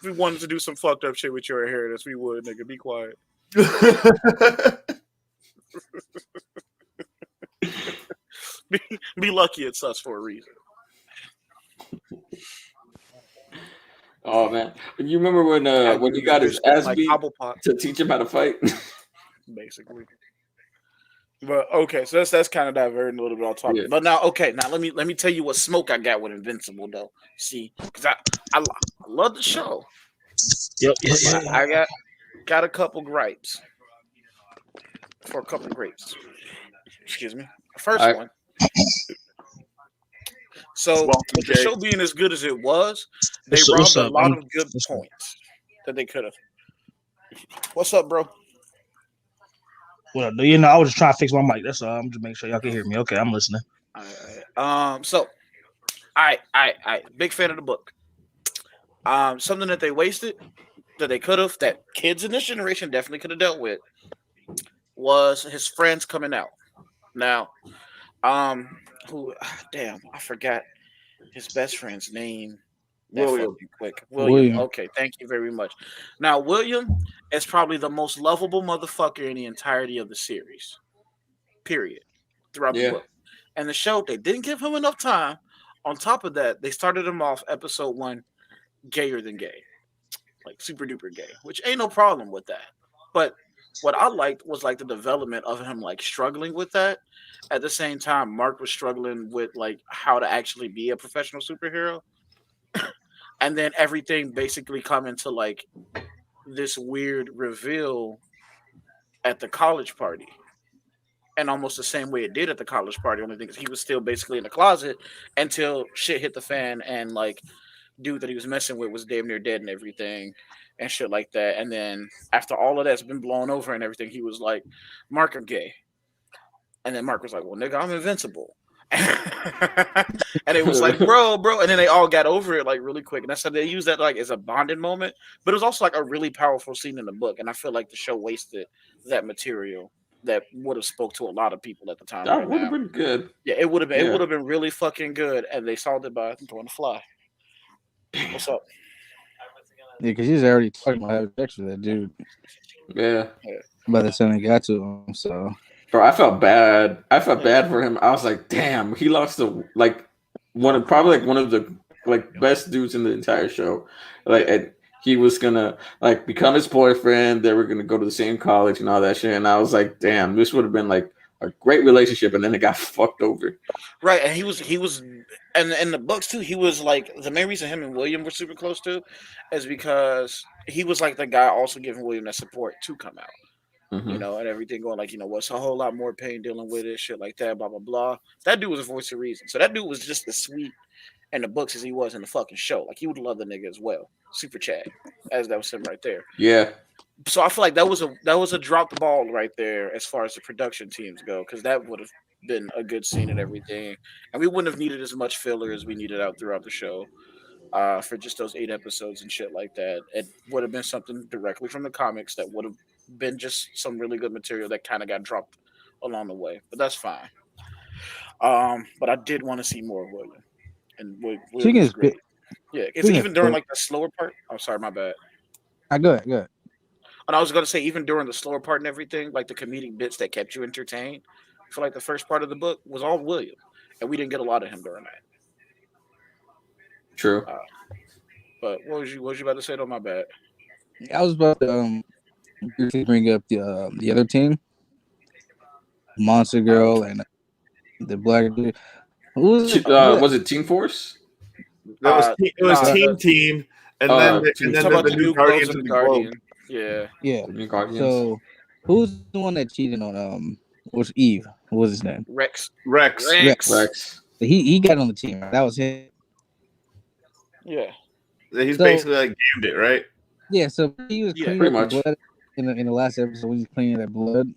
we wanted to do some fucked up shit with your inheritance, we would, nigga. Be quiet. be lucky it's us for a reason. Oh man, you remember when he got his ass beat to teach him how to fight? Basically. But okay, so that's kind of diverting a little bit. I'll talk. Yeah. But now, okay, now let me tell you what smoke I got with Invincible though. See, because I love the show. Yep. I got a couple gripes. For a couple grapes. Excuse me. First one. So with the show being as good as it was, they robbed a lot of good points that they could have. What's up, bro? Well, you know, I was just trying to fix my mic. That's all. I'm just making sure y'all can hear me. Okay, I'm listening. All right. So, all right. Big fan of the book. Something that they wasted, that they could have, that kids in this generation definitely could have dealt with, was his friends coming out. Now, damn, I forgot his best friend's name. William. William. Okay, thank you very much. Now, William is probably the most lovable motherfucker in the entirety of the series. Period. Throughout the book. And the show, they didn't give him enough time. On top of that, they started him off episode 1 gayer than gay. Like super duper gay, which ain't no problem with that. But what I liked was like the development of him like struggling with that. At the same time, Mark was struggling with like how to actually be a professional superhero. And then everything basically coming to like this weird reveal at the college party. And almost the same way it did at the college party, only thing is he was still basically in the closet until shit hit the fan and like dude that he was messing with was damn near dead and everything and shit like that. And then after all of that's been blown over and everything, he was like, "Mark, I'm gay." And then Mark was like, "Well, nigga, I'm invincible." And it was like, bro. And then they all got over it like really quick. And that's how they used that like as a bonding moment. But it was also like a really powerful scene in the book. And I feel like the show wasted that material that would have spoke to a lot of people at the time. That would have been good. Yeah, it would have been. Yeah. It would have been really fucking good. And they solved it by throwing the fly. What's up? Yeah, because he's already talking about having sex with that dude. Yeah. By the time he got to him, so. Bro, I felt bad. I felt bad for him. I was like, damn, he lost the one of the best dudes in the entire show. Like, and he was gonna like become his boyfriend. They were gonna go to the same college and all that shit. And I was like, damn, this would have been like a great relationship. And then it got fucked over. Right, and he was, and in the books too. He was like the main reason him and William were super close to, is because he was like the guy also giving William that support to come out. Mm-hmm. You know, and everything going like, you know, what's a whole lot more pain dealing with it, shit like that, blah, blah, blah. That dude was a voice of reason. So that dude was just as sweet in the books as he was in the fucking show. Like, he would love the nigga as well. Super Chad, as that was him right there. Yeah. So I feel like that was a drop the ball right there as far as the production teams go, because that would have been a good scene and everything. And we wouldn't have needed as much filler as we needed out throughout the show. For just those 8 episodes and shit like that. It would have been something directly from the comics that would have been just some really good material that kind of got dropped along the way. But that's fine. But I did want to see more of William, and William Chicken was is great. big. Yeah, because Chicken is even during cool. like the slower part. Oh, sorry, my bad. Good, good. And I was gonna say even during the slower part and everything, like the comedic bits that kept you entertained, for like the first part of the book was all William, and we didn't get a lot of him during that. True. Uh, but what was you about to say? Oh, my bad. I was about to briefly bring up the other team, Monster Girl and the Black dude. Who was it? Was it Team Force? That was it was Nah, Team, and then Team talk the about the new new globes Guardians of of the the Globe. Guardian. Yeah. Yeah. The New Guardians. So who's the one that cheated on was Eve? What was his name? Rex. Rex. Rex. He got on the team. Right? That was him. Yeah. He's So- basically like Gambit, right? Yeah, so he was Yeah, cleaning pretty up the much. blood in the last episode when he's cleaning that blood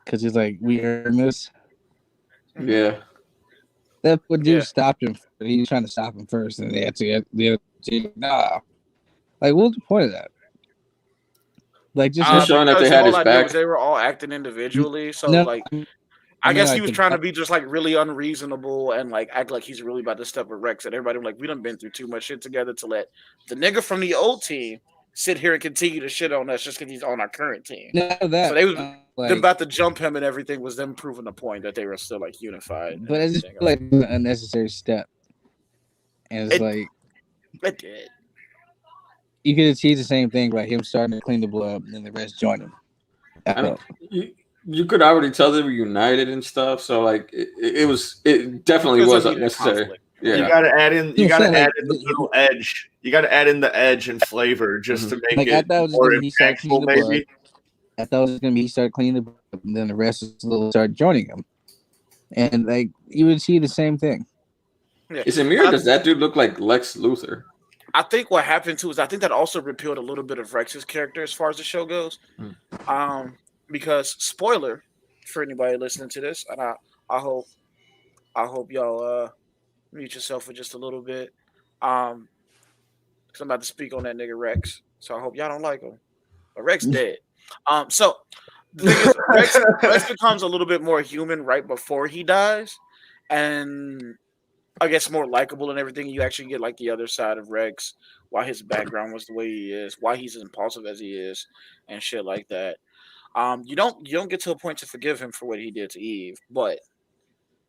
because he's like, we earned this. Yeah. That dude Yeah. stopped him. He was trying to stop him first, and they had to get the other team. Nah, like what's the point of that? Like just Just showing that because they the had whole his idea back. was they were all acting individually. So no, like, I guess he was trying to be just like really unreasonable and like act like he's really about to step with Rex, and everybody was like, we done been through too much shit together to let the nigga from the old team sit here and continue to shit on us just because he's on our current team. none of that. So they was like, them about to jump him and everything was them proving the point that they were still like unified. but it's just like an unnecessary step, and it's like it did. you could achieve the same thing by him starting to clean the blood and then the rest join him. I mean, you could already tell they were united and stuff. So like it definitely Because was of needed unnecessary. conflict. Yeah. You gotta add in Yeah, so, like, the little edge. You gotta add in the edge and flavor just to make like I it thought it was more gonna be he started cleaning impactful, the blood. maybe. I thought it was gonna be he started cleaning the blood, and then the rest will start joining him, and like you would see the same thing. Yeah. Is it me or does that dude look like Lex Luthor? I think what happened too is I think that also repealed a little bit of Rex's character as far as the show goes. Because spoiler for anybody listening to this, and I hope y'all mute yourself for just a little bit. Because I'm about to speak on that nigga Rex. So I hope y'all don't like him. But Rex dead. So the thing is Rex becomes a little bit more human right before he dies. And I guess more likable and everything. You actually get like the other side of Rex, why his background was the way he is, why he's as impulsive as he is, and shit like that. You don't get to a point to forgive him for what he did to Eve, but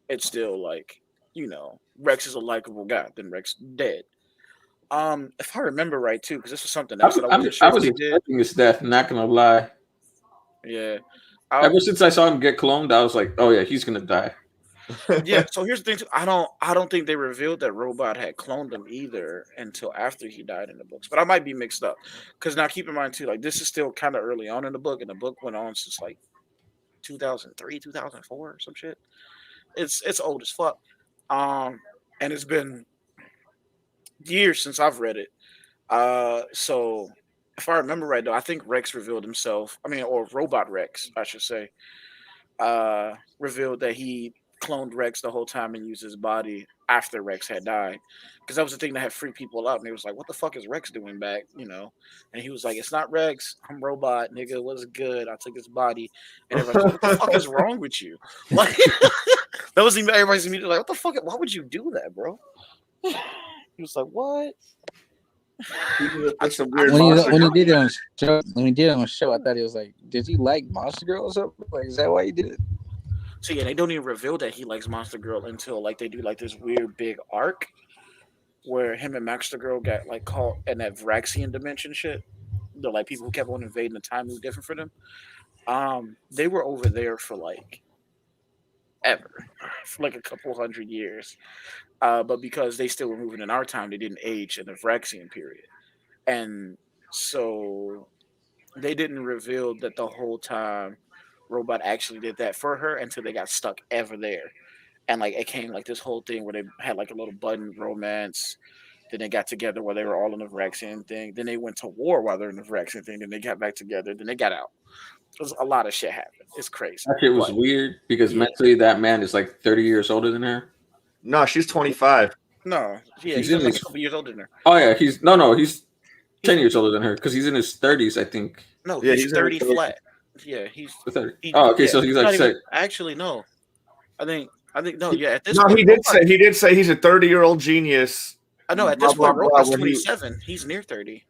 it's still like, Rex is a likable guy. Then Rex dead. If I remember right too, because this was something else that I wasn't sure I was if he did. expecting his death. Not gonna lie. Yeah. Ever since I saw him get cloned, I was like, oh yeah, he's gonna die. Yeah, so here's the thing too. I don't think they revealed that Robot had cloned him either until after he died in the books. But I might be mixed up. Because now keep in mind too, like this is still kind of early on in the book, and the book went on since like 2003, 2004, or some shit. It's old as fuck. And it's been years since I've read it. So if I remember right though, I think Rex revealed himself. I mean, or Robot Rex, I should say, revealed that he cloned Rex the whole time and used his body after Rex had died, because that was the thing that had freaked people out. And they was like, "What the fuck is Rex doing back?" And he was like, "It's not Rex. I'm Robot, nigga. What's good? I took his body." And everybody's like, "What the fuck is wrong with you?" Like that was everybody's immediately like, "What the fuck? Why would you do that, bro?" He was like, "What?" That's a weird When monster. he did it on the show, I thought he was like, did he like Monster Girl or something? Like, is that why he did it? So yeah, they don't even reveal that he likes Monster Girl until like they do like this weird big arc where him and Monster Girl got like caught in that Vraxian dimension shit. The like people who kept on invading the time was different for them. They were over there for like ever, for like a couple hundred years. But because they still were moving in our time, they didn't age in the Vraxian period. And so they didn't reveal that the whole time Robot actually did that for her until they got stuck ever there. And like it came like this whole thing where they had like a little button romance. Then they got together while they were all in the Vraxian thing. Then they went to war while they're in the Vraxian thing. Then they got back together. Then they got out. There's a lot of shit happened. It's crazy. That shit was But weird because mentally that man is like 30 years older than her. No, she's 25. no, yeah, He's he's in like his- a couple years older than her. Oh yeah, he's 10 years older than her because he's in his 30s, I think. No, Yeah, he's he's in 30 his 30s. flat. Yeah, he's 30. he- Oh, okay, yeah, so he's not like even- say, actually no. I think I think no, yeah. At this No, point, he did say he's a 30-year-old genius. I know at Blah, this point, blah, blah, Robot's when he- 27. He's near 30.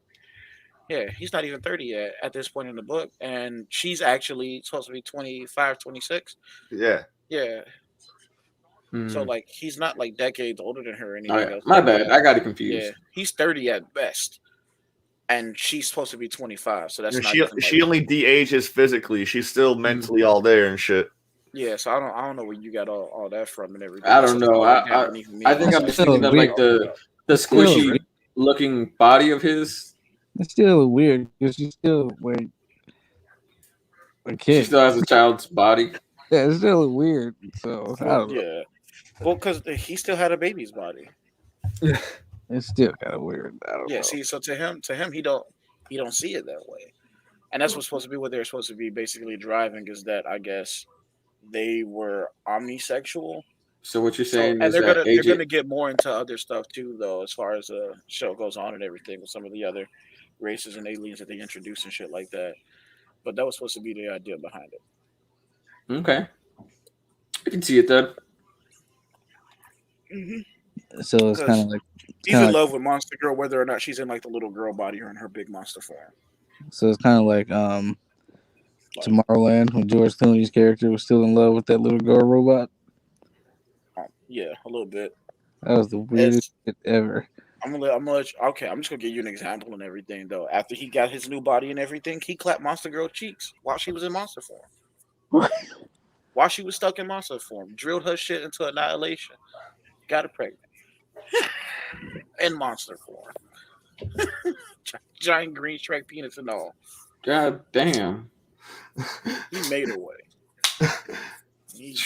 Yeah, he's not even 30 yet at this point in the book, and she's actually supposed to be 25, 26. Yeah. Yeah, so Hmm. like he's not like decades older than her or Oh anything yeah, else my like bad. that. I got it Yeah, confused. he's 30 at best, and she's supposed to be 25. So that's not She even like, she only de-ages physically. She's still mentally all there and shit. yeah. So I don't know where you got all that from and everything. I That's don't just know. all that happened even me. I think I'm It's just still thinking of weird. like the Still squishy weird. looking body of his. It's still weird because she's still a She kid. still has a child's body. Yeah, it's still weird. So I Well, don't know. yeah. Well, because he still had a baby's body. It's still kind of weird. I don't Yeah. know. See, so to him, he don't see it that way, and that's what's supposed to be what they're supposed to be basically driving is that I guess they were omnisexual. So what you're So saying and is that they're AJ. gonna get more into other stuff too, though, as far as the show goes on and everything with some of the other races and aliens that they introduce and shit like that. But that was supposed to be the idea behind it. Okay, I can see it then. So it's kind Because of like he's in like love with Monster Girl, whether or not she's in like the little girl body or in her big monster form. so it's kind of like Tomorrowland when George Clooney's character was still in love with that little girl robot. Yeah, a little bit. That was the weirdest It's, shit ever. okay, I'm just gonna give you an example and everything though. After he got his new body and everything, he clapped Monster Girl cheeks while she was in monster form. What? While she was stuck in monster form, drilled her shit into annihilation, got her pregnant in monster form. Giant green Shrek penis and all. God damn. He made her way. He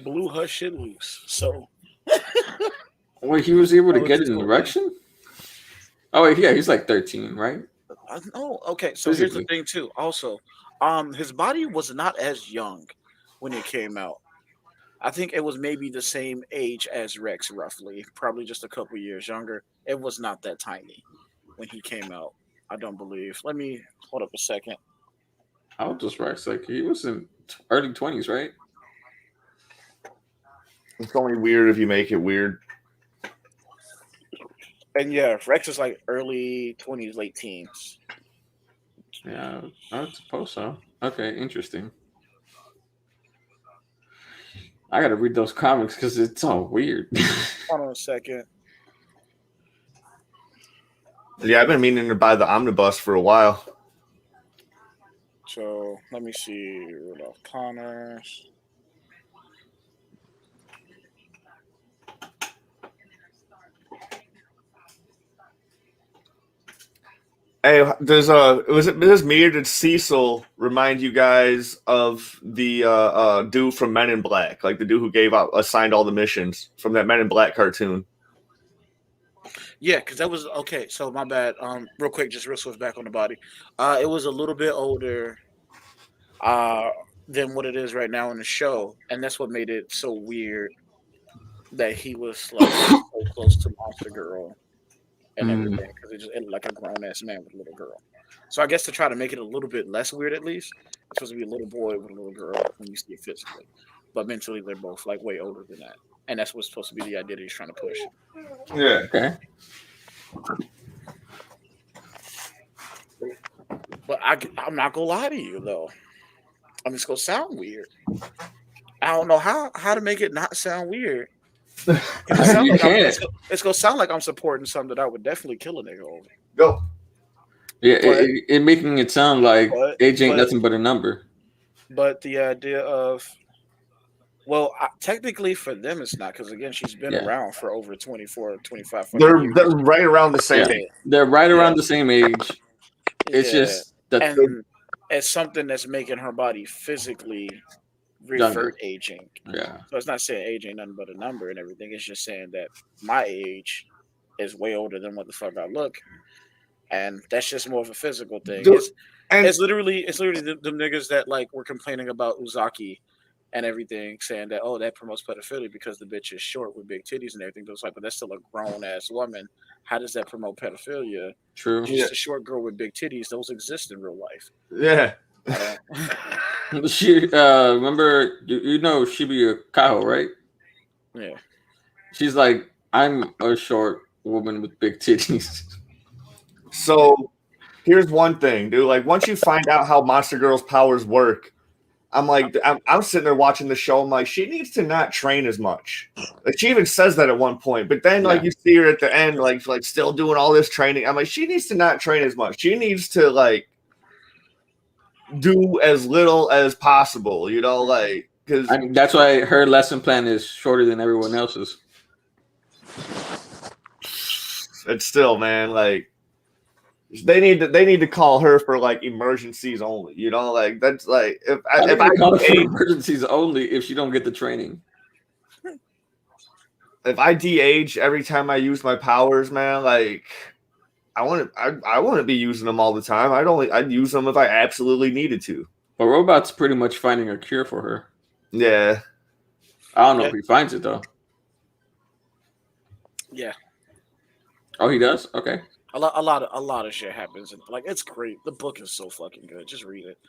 blew her shit loose. So Wait, he was able to Oh, get it's an cool, erection? Oh wait, yeah, he's like 13, right? oh, okay. So here's the Physically. thing too. Also, his body was not as young when it came out. I think it was maybe the same age as Rex, roughly, probably just a couple years younger. It was not that tiny when he came out. I don't believe. Let me hold up a second. How old was Rex? Like he was in early 20s, right? It's only weird if you make it weird. And yeah, Rex is like early 20s, late teens. Yeah, I would suppose so. Okay, interesting. I gotta read those comics because it's all weird. Hold on a second. Yeah, I've been meaning to buy the omnibus for a while. So let me see. Rudolph Connors. Hey, was it me or did Cecil remind you guys of the dude from Men in Black, like the dude who assigned all the missions from that Men in Black cartoon? Yeah, because that was okay. So my bad. Real quick, just real swift back on the body. It was a little bit older than what it is right now in the show, and that's what made it so weird that he was like so close to Monster Girl and everything because it just ended like a grown ass man with a little girl. So I guess to try to make it a little bit less weird, at least it's supposed to be a little boy with a little girl when you see it physically, but mentally they're both like way older than that, and that's what's supposed to be the idea that he's trying to push. Yeah. Okay. But I'm not gonna lie to you though. I mean, it's gonna sound weird. I don't know how to make it not sound weird. You can't. It's gonna sound like I'm supporting something that I would definitely kill a nigga over. Go. Yeah, But- it making it sound like age ain't but- nothing but a number. But the idea of, well, technically for them it's not, because again, she's been Yeah. around for over 24, 25 They're years. right around the same Yeah. age. They're right Yeah. around the same age. It's Yeah. just that And it's something that's making her body physically revert aging. yeah. So it's not saying age ain't nothing but a number and everything. It's just saying that my age is way older than what the fuck I look, and that's just more of a physical thing. Dude, It's literally the niggas that like were complaining about Uzaki and everything, saying that that promotes pedophilia because the bitch is short with big titties and everything. Those like, but that's still a grown ass woman. How does that promote pedophilia? True. Just a short girl with big titties. Those exist in real life. Yeah. I don't- She remember you know Shibuya Kaho, right? Yeah. She's like, I'm a short woman with big titties. So here's one thing, dude. Like once you find out how Monster Girl's powers work, I'm sitting there watching the show. I'm like, she needs to not train as much. Like she even says that at one point. But then like Yeah. you see her at the end, like still doing all this training. I'm like, she needs to not train as much. She needs to like do as little as possible, you know, like because I mean, that's why her lesson plan is shorter than everyone else's. it's still, man, like they need to call her for like emergencies only, you know, like that's like if I call it for de-age, emergencies only if she don't get the training. if I de-age every time I use my powers, man, like I wouldn't be using them all the time. I'd use them if I absolutely needed to. But Robot's pretty much finding a cure for her. Yeah. I don't know if he finds it though. Yeah. Oh, he does? Okay. A lot of shit happens, and like it's great. The book is so fucking good. Just read it.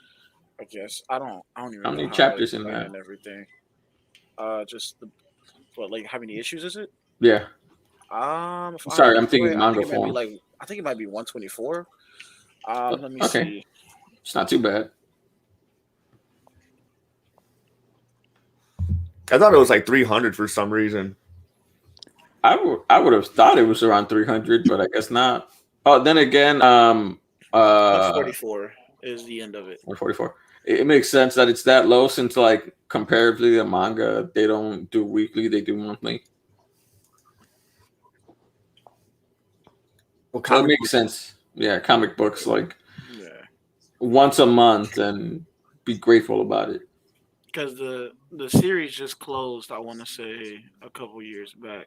I guess I don't even How know many how chapters to in explain that? and everything. Just the what, like how many issues is it? Yeah. If Sorry, I I'm thinking I manga think it might be form. like I think it might be 124. Let me Okay. see. It's not too bad. I thought it was like 300 for some reason. I would have thought it was around 300, but I guess not. Oh, then again, 144 is the end of it. 144. It makes sense that it's that low since, like, comparatively to manga, they don't do weekly; they do monthly. Well, So it makes sense. Yeah, comic books like Yeah. once a month, and be grateful about it. Because the series just closed, I want to say a couple years back.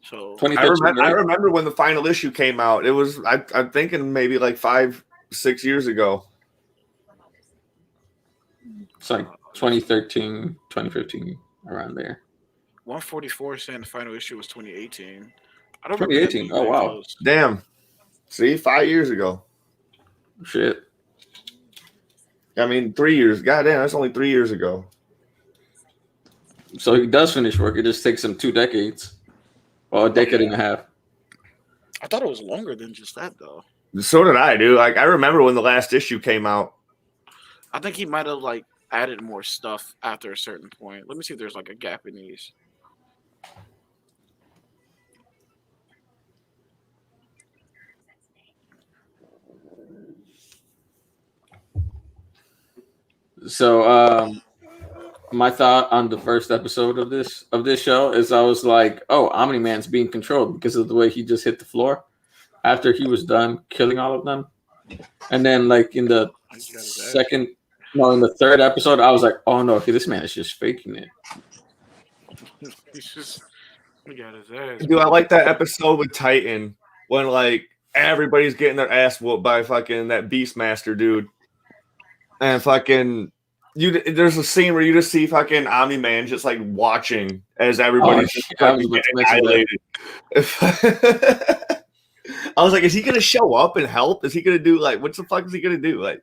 So 2013, I right? remember when the final issue came out. It was I'm thinking maybe like 5-6 years ago. It's like 2013, 2015, around there. 144 saying the final issue was 2018. I don't remember that 2018. being Oh that wow, close. Damn. See, 5 years ago. shit. I mean, 3 years. Goddamn, that's only 3 years ago. So he does finish work. It just takes him 2 decades, or a decade and a half. I thought it was longer than just that though. So did I, dude. Like I remember when the last issue came out. I think he might have like added more stuff after a certain point. Let me see if there's like a gap in these. So my thought on the first episode of this show is I was like, oh, Omni Man's being controlled because of the way he just hit the floor after he was done killing all of them. And then like in the third episode, I was like, oh no, okay, this man is just faking it. He's just he got his ass. Dude, I like that episode with Titan when like everybody's getting their ass whooped by fucking that Beastmaster dude. And fucking there's a scene where you just see fucking Omni-Man just like watching as everybody's just fucking getting annihilated. I was like, is he gonna show up and help? Is he gonna do like what the fuck is he gonna do? Like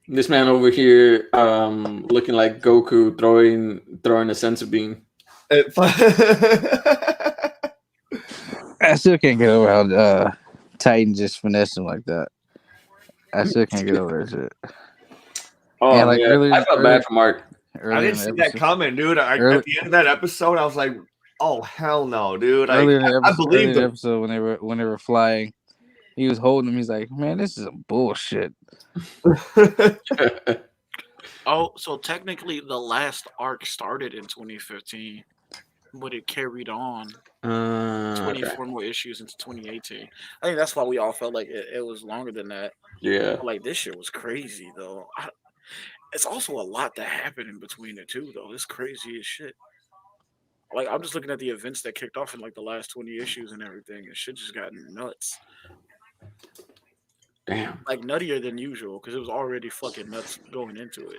this man over here looking like Goku throwing a senzu bean. I still can't get over how Titan just finessed him like that. I still can't get over that shit. Oh, and like yeah. I felt bad for Mark. I didn't see that coming, dude. At the end of that episode, I was like, "Oh hell no, dude!" Earlier in the episode, I believe the episode when they were flying, he was holding him. He's like, "Man, this is some bullshit." Oh, so technically, the last arc started in 2015, but it carried on 24 more issues into 2018. I think that's why we all felt like it was longer than that. Yeah, like this shit was crazy though. It's also a lot that happened in between the two though. It's crazy as shit. Like I'm just looking at the events that kicked off in like the last 20 issues and everything, and shit just got nuts. Damn. Like nuttier than usual because it was already fucking nuts going into it.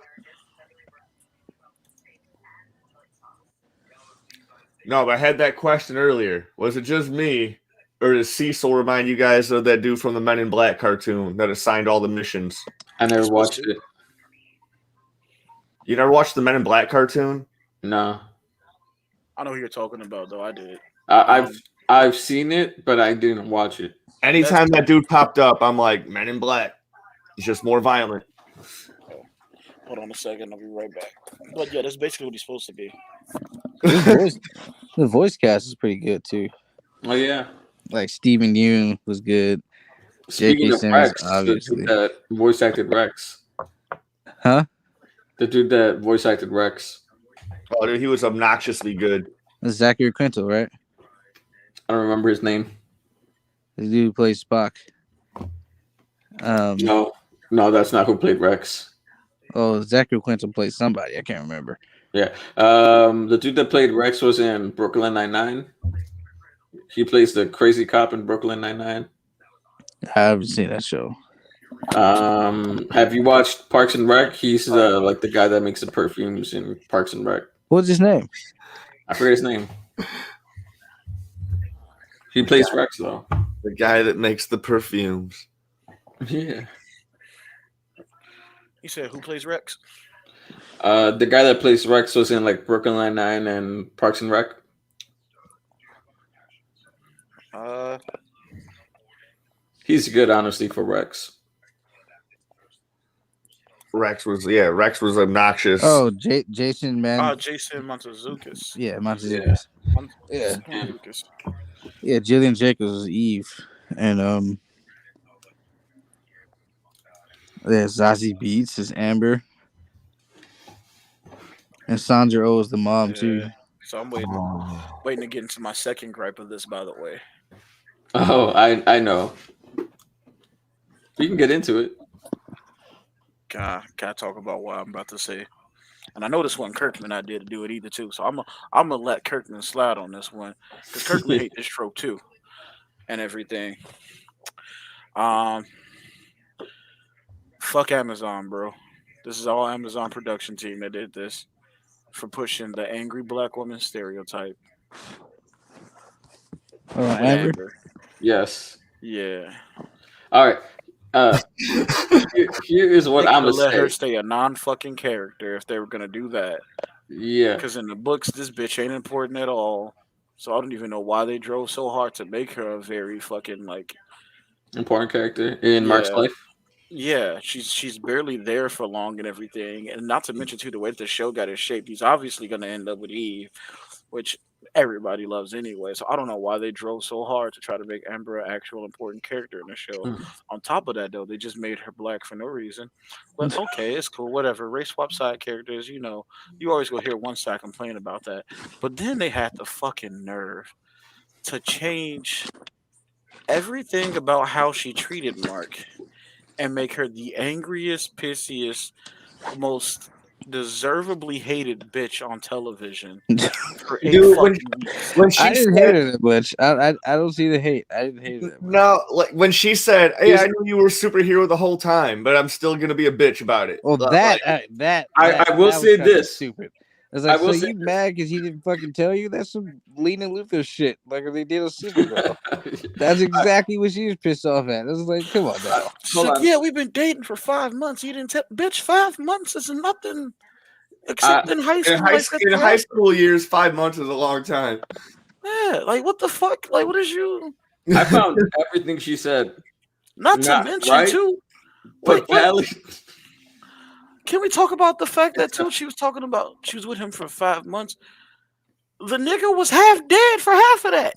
No, but I had that question earlier. Was it just me, or does Cecil remind you guys of that dude from the Men in Black cartoon that assigned all the missions? I never watched it. You never watched the Men in Black cartoon? No. I know who you're talking about, though. I did. I've seen it, but I didn't watch it. Anytime that dude popped up, I'm like, Men in Black. He's just more violent. Hold on a second. I'll be right back. But yeah, that's basically what he's supposed to be. The voice cast is pretty good too. Oh yeah. Like Stephen Yeun was good. Speaking J.K. of Simmons, Rex, obviously. that voice acted Rex. Huh? The dude that voice acted Rex. Oh, dude, he was obnoxiously good. That's Zachary Quinto, right? I don't remember his name. The dude who plays Spock. No, that's not who played Rex. Oh, Zachary Quinto played somebody. I can't remember. Yeah. The dude that played Rex was in Brooklyn Nine-Nine. He plays the crazy cop in Brooklyn Nine-Nine. I haven't seen that show. Have you watched Parks and Rec? He's like the guy that makes the perfumes in Parks and Rec. What's his name? I forget his name. He plays Rex though. The guy that makes the perfumes. Yeah. You said who plays Rex? The guy that plays Rex was in like Brooklyn Nine-Nine and Parks and Rec. He's good, honestly, for Rex. Rex was obnoxious. Oh, Jason man. Jason Mantzoukas. Yeah, Mantzoukas. Yeah. Mantzoukas. Yeah, Jillian Jacobs was Eve, and there's Zazie Beetz is Amber, and Sandra Oh is the mom too. So I'm waiting to get into my second gripe of this. By the way. Oh, I know. We can get into it. Can I talk about what I'm about to say? And I know this wasn't Kirkman I did to do it either too. So I'm gonna let Kirkman slide on this one because Kirkman hate this trope too, and everything. Fuck Amazon, bro. This is all Amazon production team that did this for pushing the angry black woman stereotype. Oh, Amber. Yes. Yeah. All right. Here is what I'm gonna let say. her stay a non-fucking character if they were gonna do that. Yeah. Because in the books, this bitch ain't important at all. So I don't even know why they drove so hard to make her a very fucking like important character in Mark's life. Yeah, she's barely there for long and everything, and not to mention too the way that the show got his shape. He's obviously gonna end up with Eve, which everybody loves anyway. So I don't know why they drove so hard to try to make Amber an actual important character in the show. On top of that, though, they just made her black for no reason. But okay, it's cool, whatever. Race swap side characters, you know, you always go hear one side complain about that. But then they had the fucking nerve to change everything about how she treated Mark and make her the angriest, pissiest, most deservedly hated bitch on television for Dude, when she I didn't said, hate her that much. I don't see the hate. I didn't hate her that much. No, like when she said, "Hey, I knew you were a superhero the whole time, but I'm still gonna be a bitch about it." Well, I will say this. Stupid. It's like, so you mad because he didn't fucking tell you? That's some Lena Luthor shit. Like they did a Supergirl. That's exactly what she was pissed off at. It was like, come on now. So, yeah, we've been dating for 5 months. You didn't tell, bitch. 5 months is nothing. Except in high school. In high school years, 5 months is a long time. Yeah, like what the fuck? Like what is you? I found everything she said. Not to mention right, too. but valid. Can we talk about the fact that too? She was talking about she was with him for 5 months. The nigga was half dead for half of that.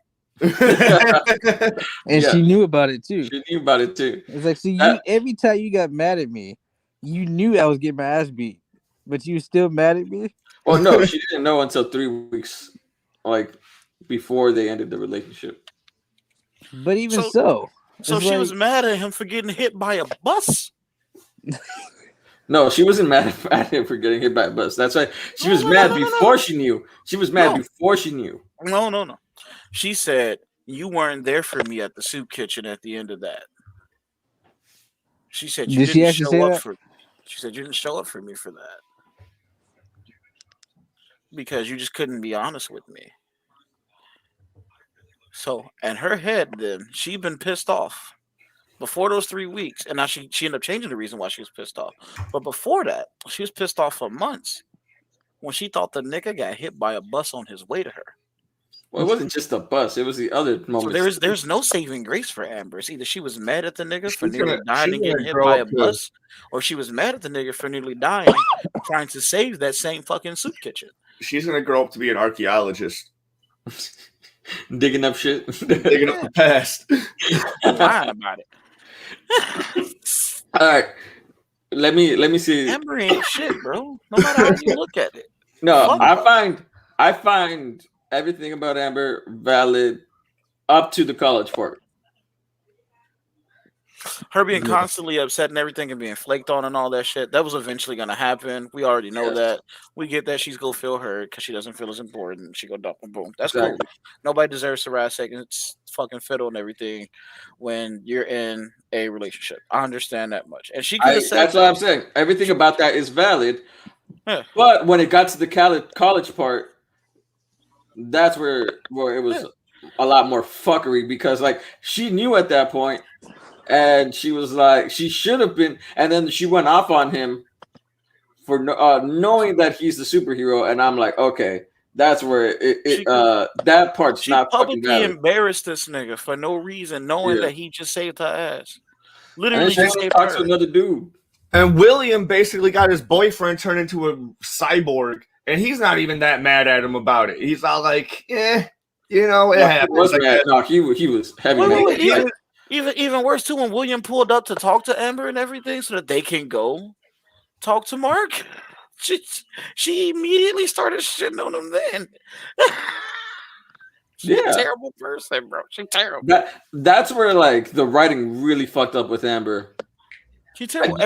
And she knew about it too. She knew about it too. It's like, see, every time you got mad at me, you knew I was getting my ass beat, but you still mad at me. Well, no, she didn't know until 3 weeks, like before they ended the relationship. But even so she was mad at him for getting hit by a bus. No, she wasn't mad at him for getting hit by a bus. That's right. She was mad before she knew. She was mad before she knew. No. She said, you weren't there for me at the soup kitchen at the end of that. She said, you didn't show up for me. She said, you didn't show up for me for that. Because you just couldn't be honest with me. So, in her head, then, she'd been pissed off. Before those 3 weeks, and now she ended up changing the reason why she was pissed off. But before that, she was pissed off for months. when she thought the nigga got hit by a bus on his way to her. Well, it wasn't just a bus; it was the other So moments. there's no saving grace for Amber. It's either she was mad at the nigga for She's nearly gonna dying and getting hit grow by a up too. bus, or she was mad at the nigga for nearly dying trying to save that same fucking soup kitchen. She's gonna grow up to be an archaeologist, Digging up shit. digging up the past. Lying about it. All right, let me see. Amber ain't shit, bro. No matter how you look at it. No, Fuck I find everything about Amber valid up to the college part. Her being constantly upset and everything and being flaked on and all that shit, that was eventually going to happen. We already know that. We get that she's going to feel hurt because she doesn't feel as important. She go dump and boom. That's cool. Nobody deserves to ride seconds fucking fiddle and everything when you're in a relationship. I understand that much. And she could have said that's what I'm saying. Everything about that is valid. Yeah. But when it got to the college part, that's where it was a lot more fuckery because like she knew at that point. And she was like, she should have been, and then she went off on him for knowing that he's the superhero. And I'm like, okay, that's where that part's not fucking publicly embarrassed this nigga for no reason, knowing that he just saved her ass. Literally, just saved her. To another dude. And William basically got his boyfriend turned into a cyborg, and he's not even that mad at him about it. He's all like, it happens. No, he was heavy. Even worse too, when William pulled up to talk to Amber and everything so that they can go talk to Mark, she immediately started shitting on him then. She's a terrible person, bro. She's terrible. That's where like the writing really fucked up with Amber. She's terrible.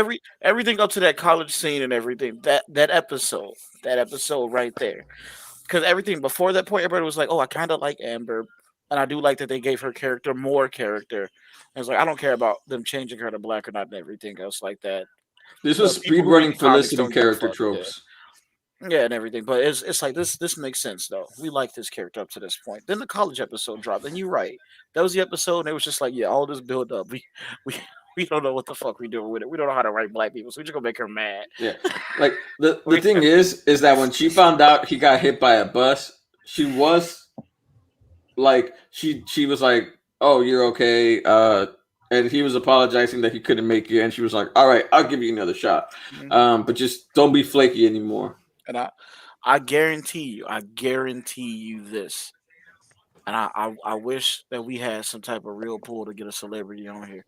Everything up to that college scene and everything, that episode right there. Because everything before that point, everybody was like, oh, I kind of like Amber. And I do like that they gave her character more character. And it's like, I don't care about them changing her to black or not and everything else like that. This was speedrunning Felicity character tropes. Yeah, and everything. But it's like, this makes sense, though. We like this character up to this point. Then the college episode dropped. And you're right. That was the episode. And it was just like, yeah, all this build up. We don't know what the fuck we doing with it. We don't know how to write black people. So we're just going to make her mad. Yeah. Like, the thing is that when she found out he got hit by a bus, she was... Like she was like, "Oh, you're okay," and he was apologizing that he couldn't make it, and she was like, "All right, I'll give you another shot, but just don't be flaky anymore." And I guarantee you this, and I wish that we had some type of real pull to get a celebrity on here.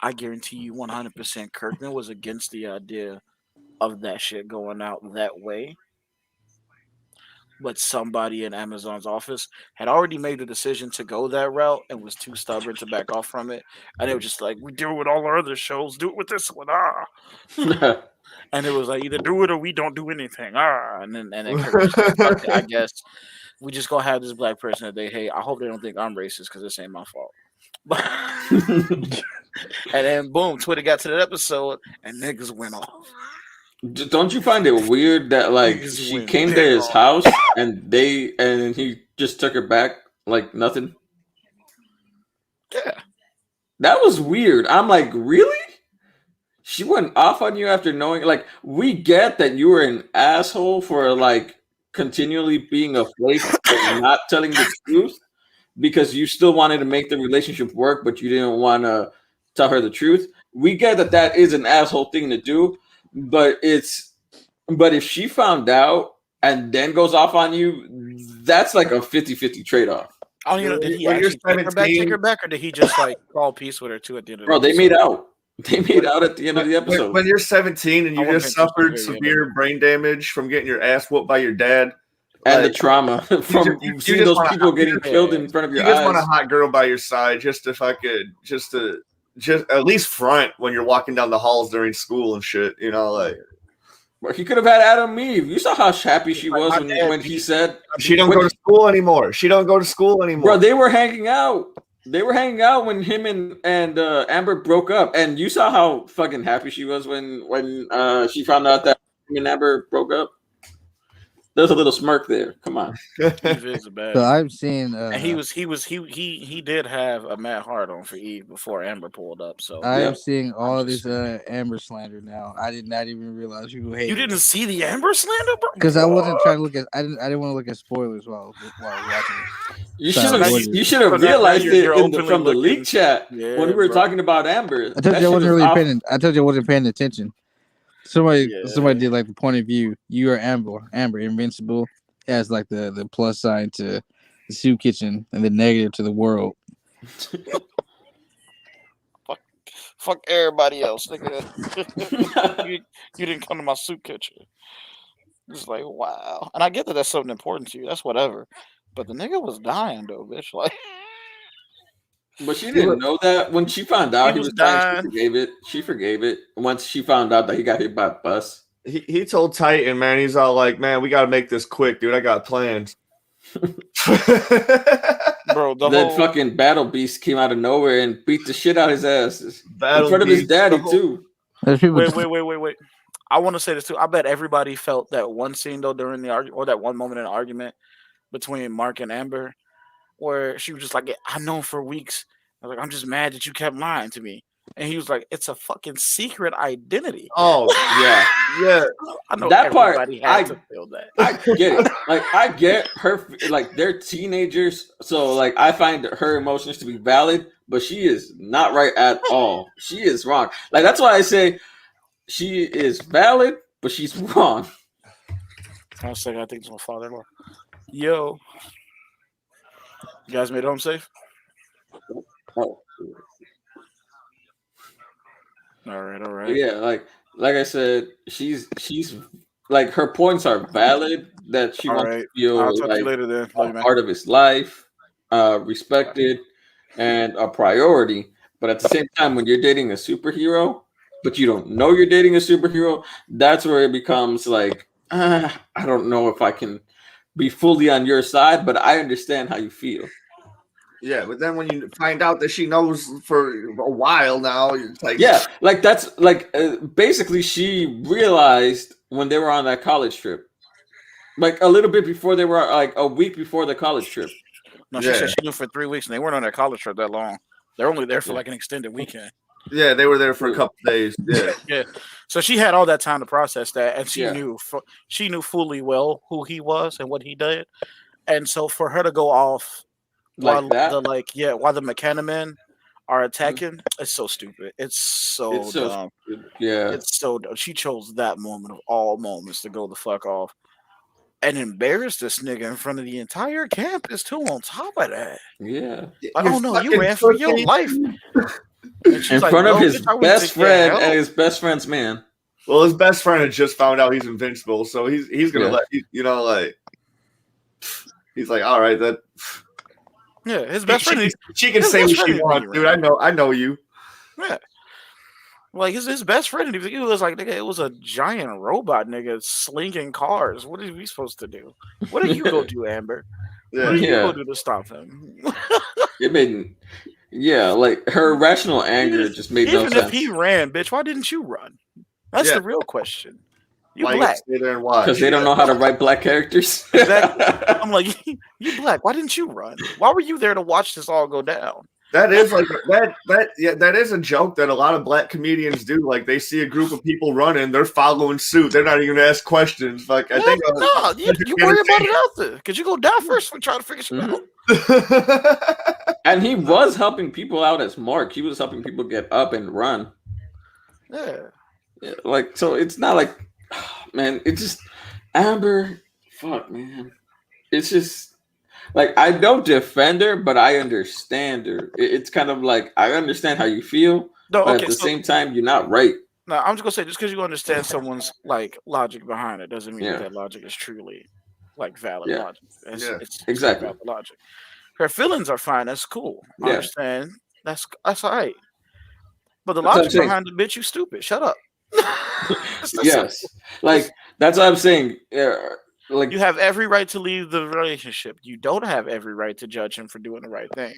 I guarantee you 100% Kirkman was against the idea of that shit going out that way. But somebody in Amazon's office had already made the decision to go that route and was too stubborn to back off from it. And they were just like, we do it with all our other shows, do it with this one, And it was like, either do it or we don't do anything, And then like, I guess we just gonna have this black person that they hate. I hope they don't think I'm racist because this ain't my fault. And then boom, Twitter got to that episode and niggas went off. Don't you find it weird that like she came to his house and he just took her back like nothing? Yeah. That was weird. I'm like, really? She went off on you after knowing, like, we get that you were an asshole for like continually being a flake and not telling the truth because you still wanted to make the relationship work, but you didn't want to tell her the truth. We get that is an asshole thing to do. But if she found out and then goes off on you, that's like a 50-50 trade-off. Oh, did he actually take her back, or did he just like call peace with her too at the end of the episode? They made out. They made out at the end of the episode. When you're 17 and you just suffered severe brain damage from getting your ass whooked by your dad. And the trauma from seeing those people getting killed in front of your eyes. You just want a hot girl by your side just to at least front when you're walking down the halls during school and shit, like. Well, he could have had Adam Eve. You saw how happy she was when he said she don't go to school anymore. Bro, they were hanging out. When him and Amber broke up, and you saw how fucking happy she was when she found out that him and Amber broke up. There's a little smirk there. Come on. Eve is a bad. So I'm seeing. And he did have a Matt Hard on for Eve before Amber pulled up. So I Yeah. am seeing all just this Amber slander now. I did not even realize people hate you didn't see the Amber slander, bro? because I wasn't trying to look at. I didn't want to look at spoilers while I was watching it. You So should now have you- you should have so now realized you're it openly from the looking- leak chat Yeah, when we were bro. talking about Amber. I told That you I shit wasn't was really off. paying. I told you I wasn't paying attention. Somebody Yeah. did like the point of view. You are Amber Invincible as like the plus sign to the soup kitchen and the negative to the world. Fuck everybody else, nigga. you didn't come to my soup kitchen. It's like, wow. And I get that that's something important to you. That's whatever. But the nigga was dying though, bitch. Like, But she didn't know that when she found out He he was was dying. dying. She forgave it. She forgave it once she found out that he got hit by a bus. He told Titan, man, he's all like, man, we got to make this quick, dude. I got plans. bro, the Then whole fucking Battle Beast came out of nowhere and beat the shit out of his ass in Battle front of his Beast, daddy the whole- too. There's people. wait. I want to say this too. I bet everybody felt that one scene though during the argument, or that one moment in the argument between Mark and Amber, where she was just like, "I know for weeks. I was like, I'm just mad that you kept lying to me." And he was like, "It's a fucking secret identity." Oh, Yeah, yeah. I know That part, everybody had to feel that. I get it. Like I get her. Like they're teenagers, so like I find her emotions to be valid, but she is not right at all. She is wrong. Like that's why I say she is valid, but she's wrong. I was like, I think it's my father-in-law. Yo, you guys made it home safe? Oh. All right. But yeah, like I said, she's like her points are valid that she All wants right. to feel I'll talk to you like later then. Love you, man. part of his life, respected, and a priority. But at the same time, when you're dating a superhero, but you don't know you're dating a superhero, that's where it becomes like, I don't know if I can be fully on your side, but I understand how you feel. Yeah, but then when you find out that she knows for a while now, it's like, Yeah, like that's like basically she realized when they were on that college trip, like a little bit before they were like a week before the college trip. No, she said she knew for 3 weeks, and they weren't on their college trip that long. They're only there for Yeah. like an extended weekend. yeah, they were there for a couple days. Yeah, Yeah, so she had all that time to process that, and she Yeah. knew fully well who he was and what he did, and so for her to go off Like while that? while the McKenna men are attacking, it's so stupid. It's so It's so dumb. Yeah. It's so dumb. She chose that moment of all moments to go the fuck off and embarrass this nigga in front of the entire campus too. On top of that, Yeah. like, You're oh no, you fucking ran for your pussy. life. And she's In like, front of "No, his bitch, I wouldn't best take your friend help." and his best friend's man. Well, his best friend had just found out he's invincible, so he's gonna Yeah. let like he's like, all right, that Yeah, his best friend. she can his say best what she friend wants, didn't dude. even I know you. Yeah. Like his best friend, he was like, nigga, it was a giant robot, nigga, slinking cars. What are we supposed to do? What do you go do, Amber? What Yeah, do you Yeah. go do to stop him? It made like her irrational anger just made no Even if sense. he ran, bitch, why didn't you run? That's Yeah. the real question. You why black. you stay there and watch? Because they don't know how to write black characters. Exactly. I'm like, you black. Why didn't you run? Why were you there to watch this all go down? That is like that is a joke that a lot of black comedians do. Like they see a group of people running, they're following suit. They're not even gonna ask questions. Like I think No, you worry about it out there because you go down first when trying to figure shit out. And he was helping people out as Mark. He was helping people get up and run. Yeah. Yeah, like, so it's not like, man, it's just Amber. Fuck, man. It's just like I don't defend her, but I understand her. It's kind of like I understand how you feel, No, but okay. at the So, same time, you're not right. no, I'm just gonna say just because you understand someone's like logic behind it doesn't mean Yeah. that logic is truly like valid Yeah. logic. Yeah, It's exactly. valid logic. Her feelings are fine. That's cool. I Yeah. understand. That's all right. But the That's what I'm logic saying. behind the bitch, you stupid. Shut up. It's that Yes, simple. like that's what I'm saying. Like, You have every right to leave the relationship. You don't have every right to judge him for doing the right thing.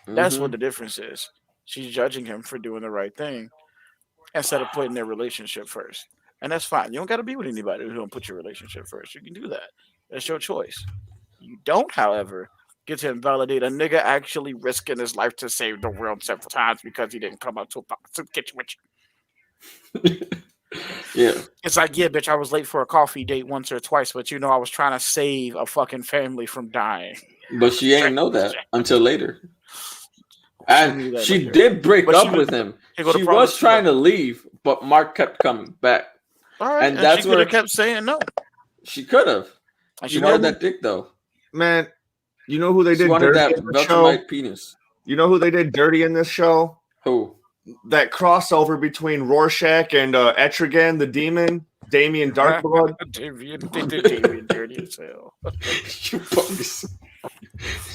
That's what the difference is. She's judging him for doing the right thing instead of putting their relationship first. and that's fine. You don't got to be with anybody who don't put your relationship first. You can do that. That's your choice. You don't, however, get to invalidate a nigga actually risking his life to save the world several times because he didn't come out to a fucking soup kitchen with you. Yeah. It's like, yeah, bitch, I was late for a coffee date once or twice, but I was trying to save a fucking family from dying. But she ain't know that until later. knew And that she later. did break But she up was- with him. Here go the She problem, was trying to leave, but Mark kept coming back. All right, and and that's she could where- have kept saying no. She could have. And She she wanted didn't. that dick though. Man, you know who they She did wanted dirty that in the show? Beltramite penis. You know who they did dirty in this show? Who? That crossover between Rorschach and Etrigan, the demon, Damien Darkblood. They did Damien dirty as hell. You bogus.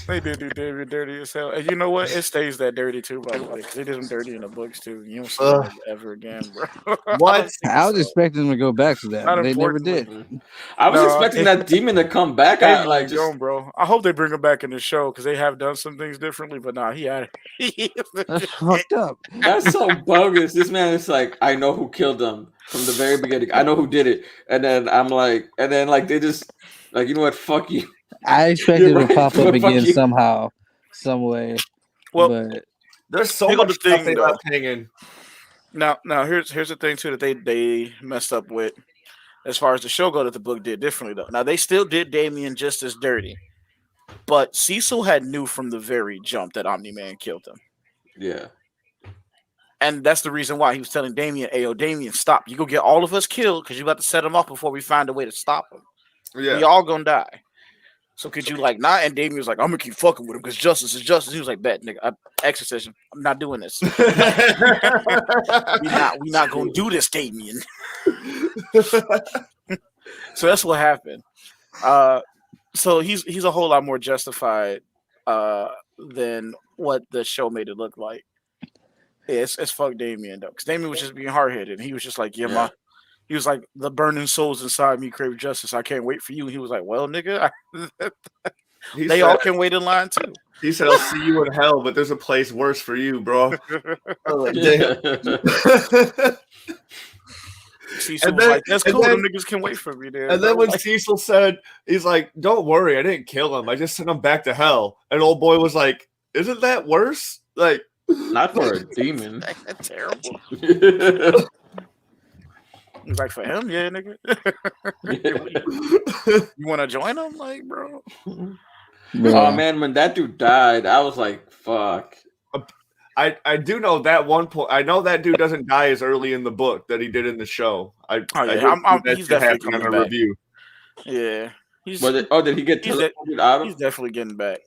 They did do Damien dirty as hell. And you know what? It stays that dirty too, by the way. 'Cause they did him dirty in the books too. You don't see him ever again, bro. What? I was expecting them to go back to that, Not but they never importantly. did. I was No, expecting that demon to come back. They I like like just bro. I hope they bring him back in the show because they have done some things differently. But nah, he had That's fucked up. that's so bogus. This man is like, I know who killed them from the very beginning. I know who did it. And then I'm like, they just like, you know what? Fuck you. I expected You're it to right, pop but up fuck again you. somehow, some way. Well, but There's so Here go much the stuff thing, they though. left hanging. now here's the thing too that they messed up with as far as the show go that the book did differently though. Now they still did Damien just as dirty, but Cecil had knew from the very jump that Omni-Man killed him. Yeah. And that's the reason why he was telling Damien, "Hey, yo, Damien, stop. You go get all of us killed because you got to set him off before we find a way to stop him. Yeah. We all gonna die. So could you like not?" And Damien was like, "I'm gonna keep fucking with him because justice is justice." He was like, "Bet, nigga, exorcism. I'm not doing this. we not gonna do this, Damien." So that's what happened. So he's a whole lot more justified than what the show made it look like. Yeah, it's fuck Damien though, because Damien was just being hard headed. He was just like, Yeah. he was like, the burning souls inside me crave justice. I can't wait for you. And he was like, well, nigga, He they said, all can wait in line too. he said, I'll see you in hell, but there's a place worse for you, bro. I was like, damn. Cecil And was then- like, that's and cool. then- Them niggas can wait for me there. And then bro. when Like, Cecil said, he's like, don't worry, I didn't kill him. I just sent him back to hell. And old boy was like, isn't that worse? Like, Not for a demon. that's terrible. He's like, for him, yeah, nigga. You want to join him? Like, bro. Oh man, when that dude died, I was like, fuck. I do know that one point. I know that dude doesn't die as early in the book that he did in the show. I yeah, did I'm- see that he's shit definitely happen in coming a back. review. Yeah. He's Did he get he's de- teleported out he's of? definitely getting back.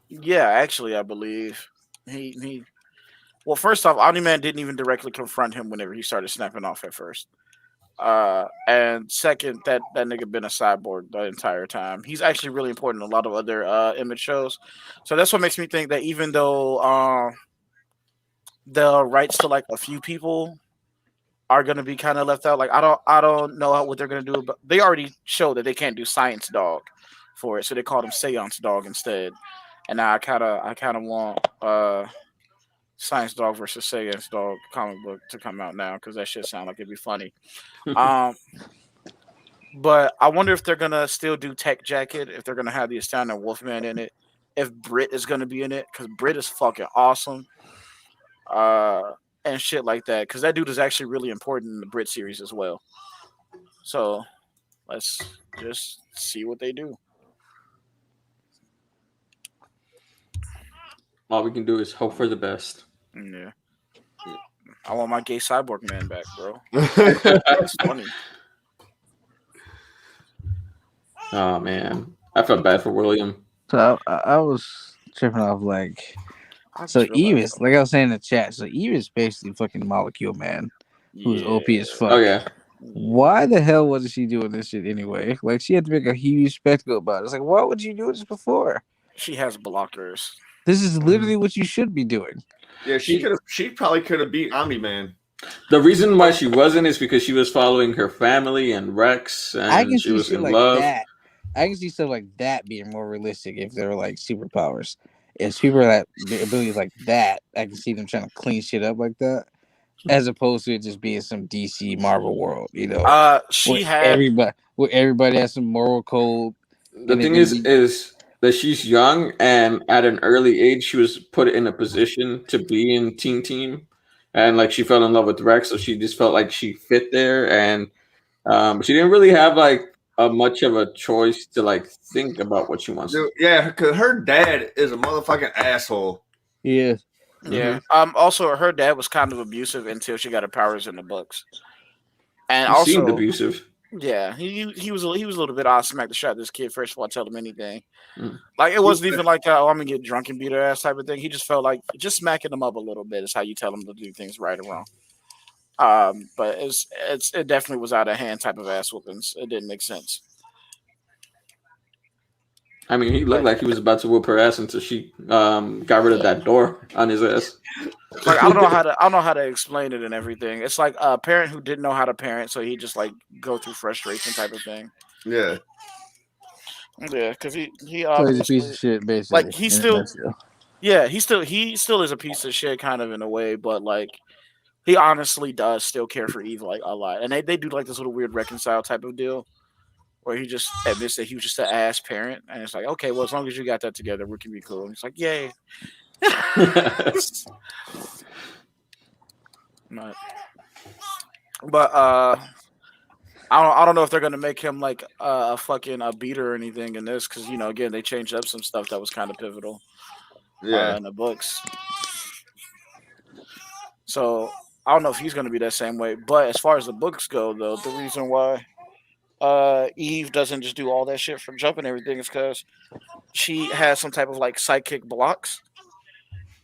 Yeah, actually, I believe he. Well, first off, Omni-Man didn't even directly confront him whenever he started snapping off at first. And second, that nigga been a cyborg the entire time. He's actually really important in a lot of other Image shows. So that's what makes me think that even though the rights to like a few people are gonna be kind of left out, like I don't know what they're gonna do. But they already showed that they can't do Science Dog for it, so they called him Seance Dog instead. And now I kind of want Science Dog versus Seance Dog comic book to come out now because that shit sound like it'd be funny. But I wonder if they're gonna still do Tech Jacket, if they're gonna have the Astounding Wolfman in it, if Brit is gonna be in it, because Brit is fucking awesome. And shit like that, because that dude is actually really important in the Brit series as well. So let's just see what they do. All we can do is hope for the best. Yeah. I want my gay cyborg man back, bro. That's funny. Oh man, I felt bad for William. So I was tripping off like. So Eve is like I was saying in the chat. So Eve is basically fucking Molecule Man, who's OP as fuck. Oh yeah, Why the hell wasn't she doing this shit anyway? Like she had to make a huge spectacle about it. It's like, why would you do this before? She has blockers. This is literally what you should be doing. Yeah, she probably could have beat Omni-Man. the reason why she wasn't is because she was following her family and Rex, I can and she see was shit in like love. that. I can see stuff like that being more realistic if they were like superpowers. If people that abilities like that, I can see them trying to clean shit up like that. as opposed to it just being some DC Marvel world, She had where everybody has some moral code, The and they're thing gonna be is that she's young, and at an early age, she was put in a position to be in Teen Team, and like she fell in love with Rex, so she just felt like she fit there, and she didn't really have like a much of a choice to like think about what she wants to Dude, yeah, because her dad is a motherfucking asshole. yeah. Yeah. Also, her dad was kind of abusive until she got her powers in the books, and He seemed also, abusive. yeah, he was a little bit odd smack to shot this kid first before I tell him anything. Mm. Like it wasn't even like oh, I'm gonna get drunk and beat her ass type of thing. He just felt like just smacking him up a little bit is how you tell him to do things right or wrong. But it definitely was out of hand type of ass whoopings. It didn't make sense. I mean, he looked like he was about to whoop her ass until she got rid of that door on his ass. Like I don't know how to explain it and everything. It's like a parent who didn't know how to parent, so he just like go through frustration type of thing. Yeah. Yeah, because he So he's a obviously piece of shit, basically. like he's in a still nutshell. yeah he still is a piece of shit kind of in a way, but like he honestly does still care for Eve like a lot, and they do like this little weird reconcile type of deal where he just admits that he was just an ass parent, and it's like okay, well as long as you got that together, we can be cool. And it's like yay. But I don't know if they're gonna make him like a fucking a beater or anything in this because again they changed up some stuff that was kind of pivotal Yeah. in the books. So I don't know if he's gonna be that same way. But as far as the books go, though, the reason why Eve doesn't just do all that shit from Jump and everything is because she has some type of like psychic blocks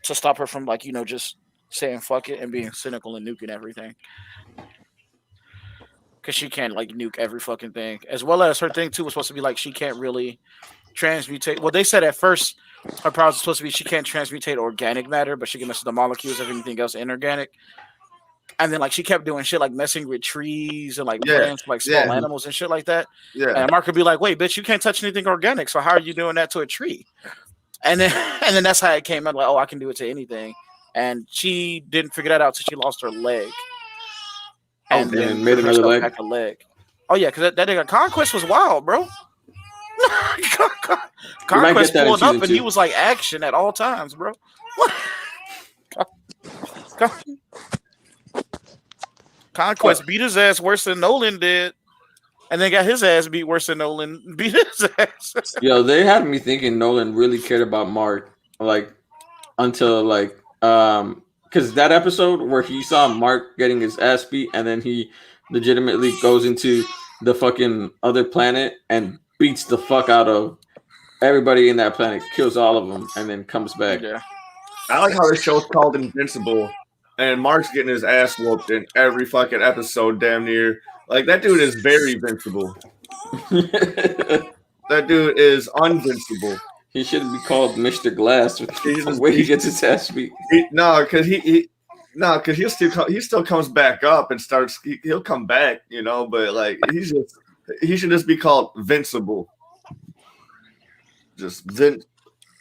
to stop her from like just saying fuck it and being cynical and nuking everything. Because she can't like nuke every fucking thing, as well as her thing too was supposed to be like she can't really transmutate. Well, they said at first her powers are supposed to be she can't transmutate organic matter, but she can mess with the molecules of anything else inorganic. And then like she kept doing shit like messing with trees and like plants, like small animals and shit like that. Yeah. And Mark could be like, "Wait, bitch, you can't touch anything organic. So how are you doing that to a tree?" And then that's how it came out. Like, oh, I can do it to anything. And she didn't figure that out until she lost her leg. And then made another leg. Back a leg. Oh yeah, because that nigga Conquest was wild, bro. Conquest pulled up and he was like action at all times, bro. Conquest beat his ass worse than Nolan did, and then got his ass beat worse than Nolan beat his ass. Yo, they had me thinking Nolan really cared about Mark, like until like because that episode where he saw Mark getting his ass beat, and then he legitimately goes into the fucking other planet and beats the fuck out of everybody in that planet, kills all of them, and then comes back. Yeah. I like how this show's called Invincible, and Mark's getting his ass whooped in every fucking episode, damn near. Like, that dude is very invincible. That dude is unvincible. He should be called Mr. Glass with the way he gets his ass beat. Because he still comes back up and starts. He'll come back, But like he should just be called Vincible. Just Vin.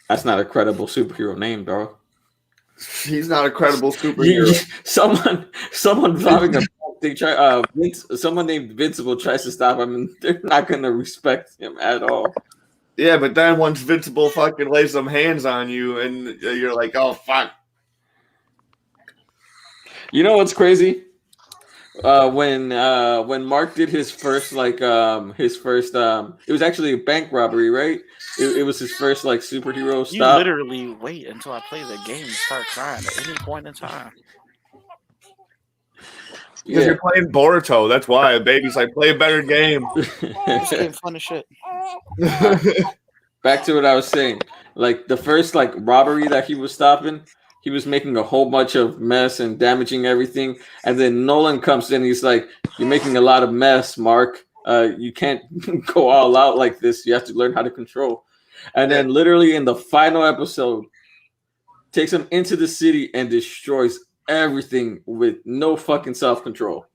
That's not a credible superhero name, dog. He's not a credible superhero. Someone robbing a bank. They try. Someone named Invincible tries to stop him, and they're not gonna respect him at all. Yeah, but then once Invincible fucking lays some hands on you, and you're like, oh fuck. You know what's crazy? When Mark did his first it was actually a bank robbery, right? It was his first like superhero You stop. literally wait until I play the game and start crying at any point in time. Because you're playing Boruto, that's why. Baby's like, play a better game. This game fun as shit. Back to what I was saying. Like the first like robbery that he was stopping, he was making a whole bunch of mess and damaging everything. And then Nolan comes in, he's like, "You're making a lot of mess, Mark. You can't go all out like this. You have to learn how to control." And then literally in the final episode, takes him into the city and destroys everything with no fucking self-control.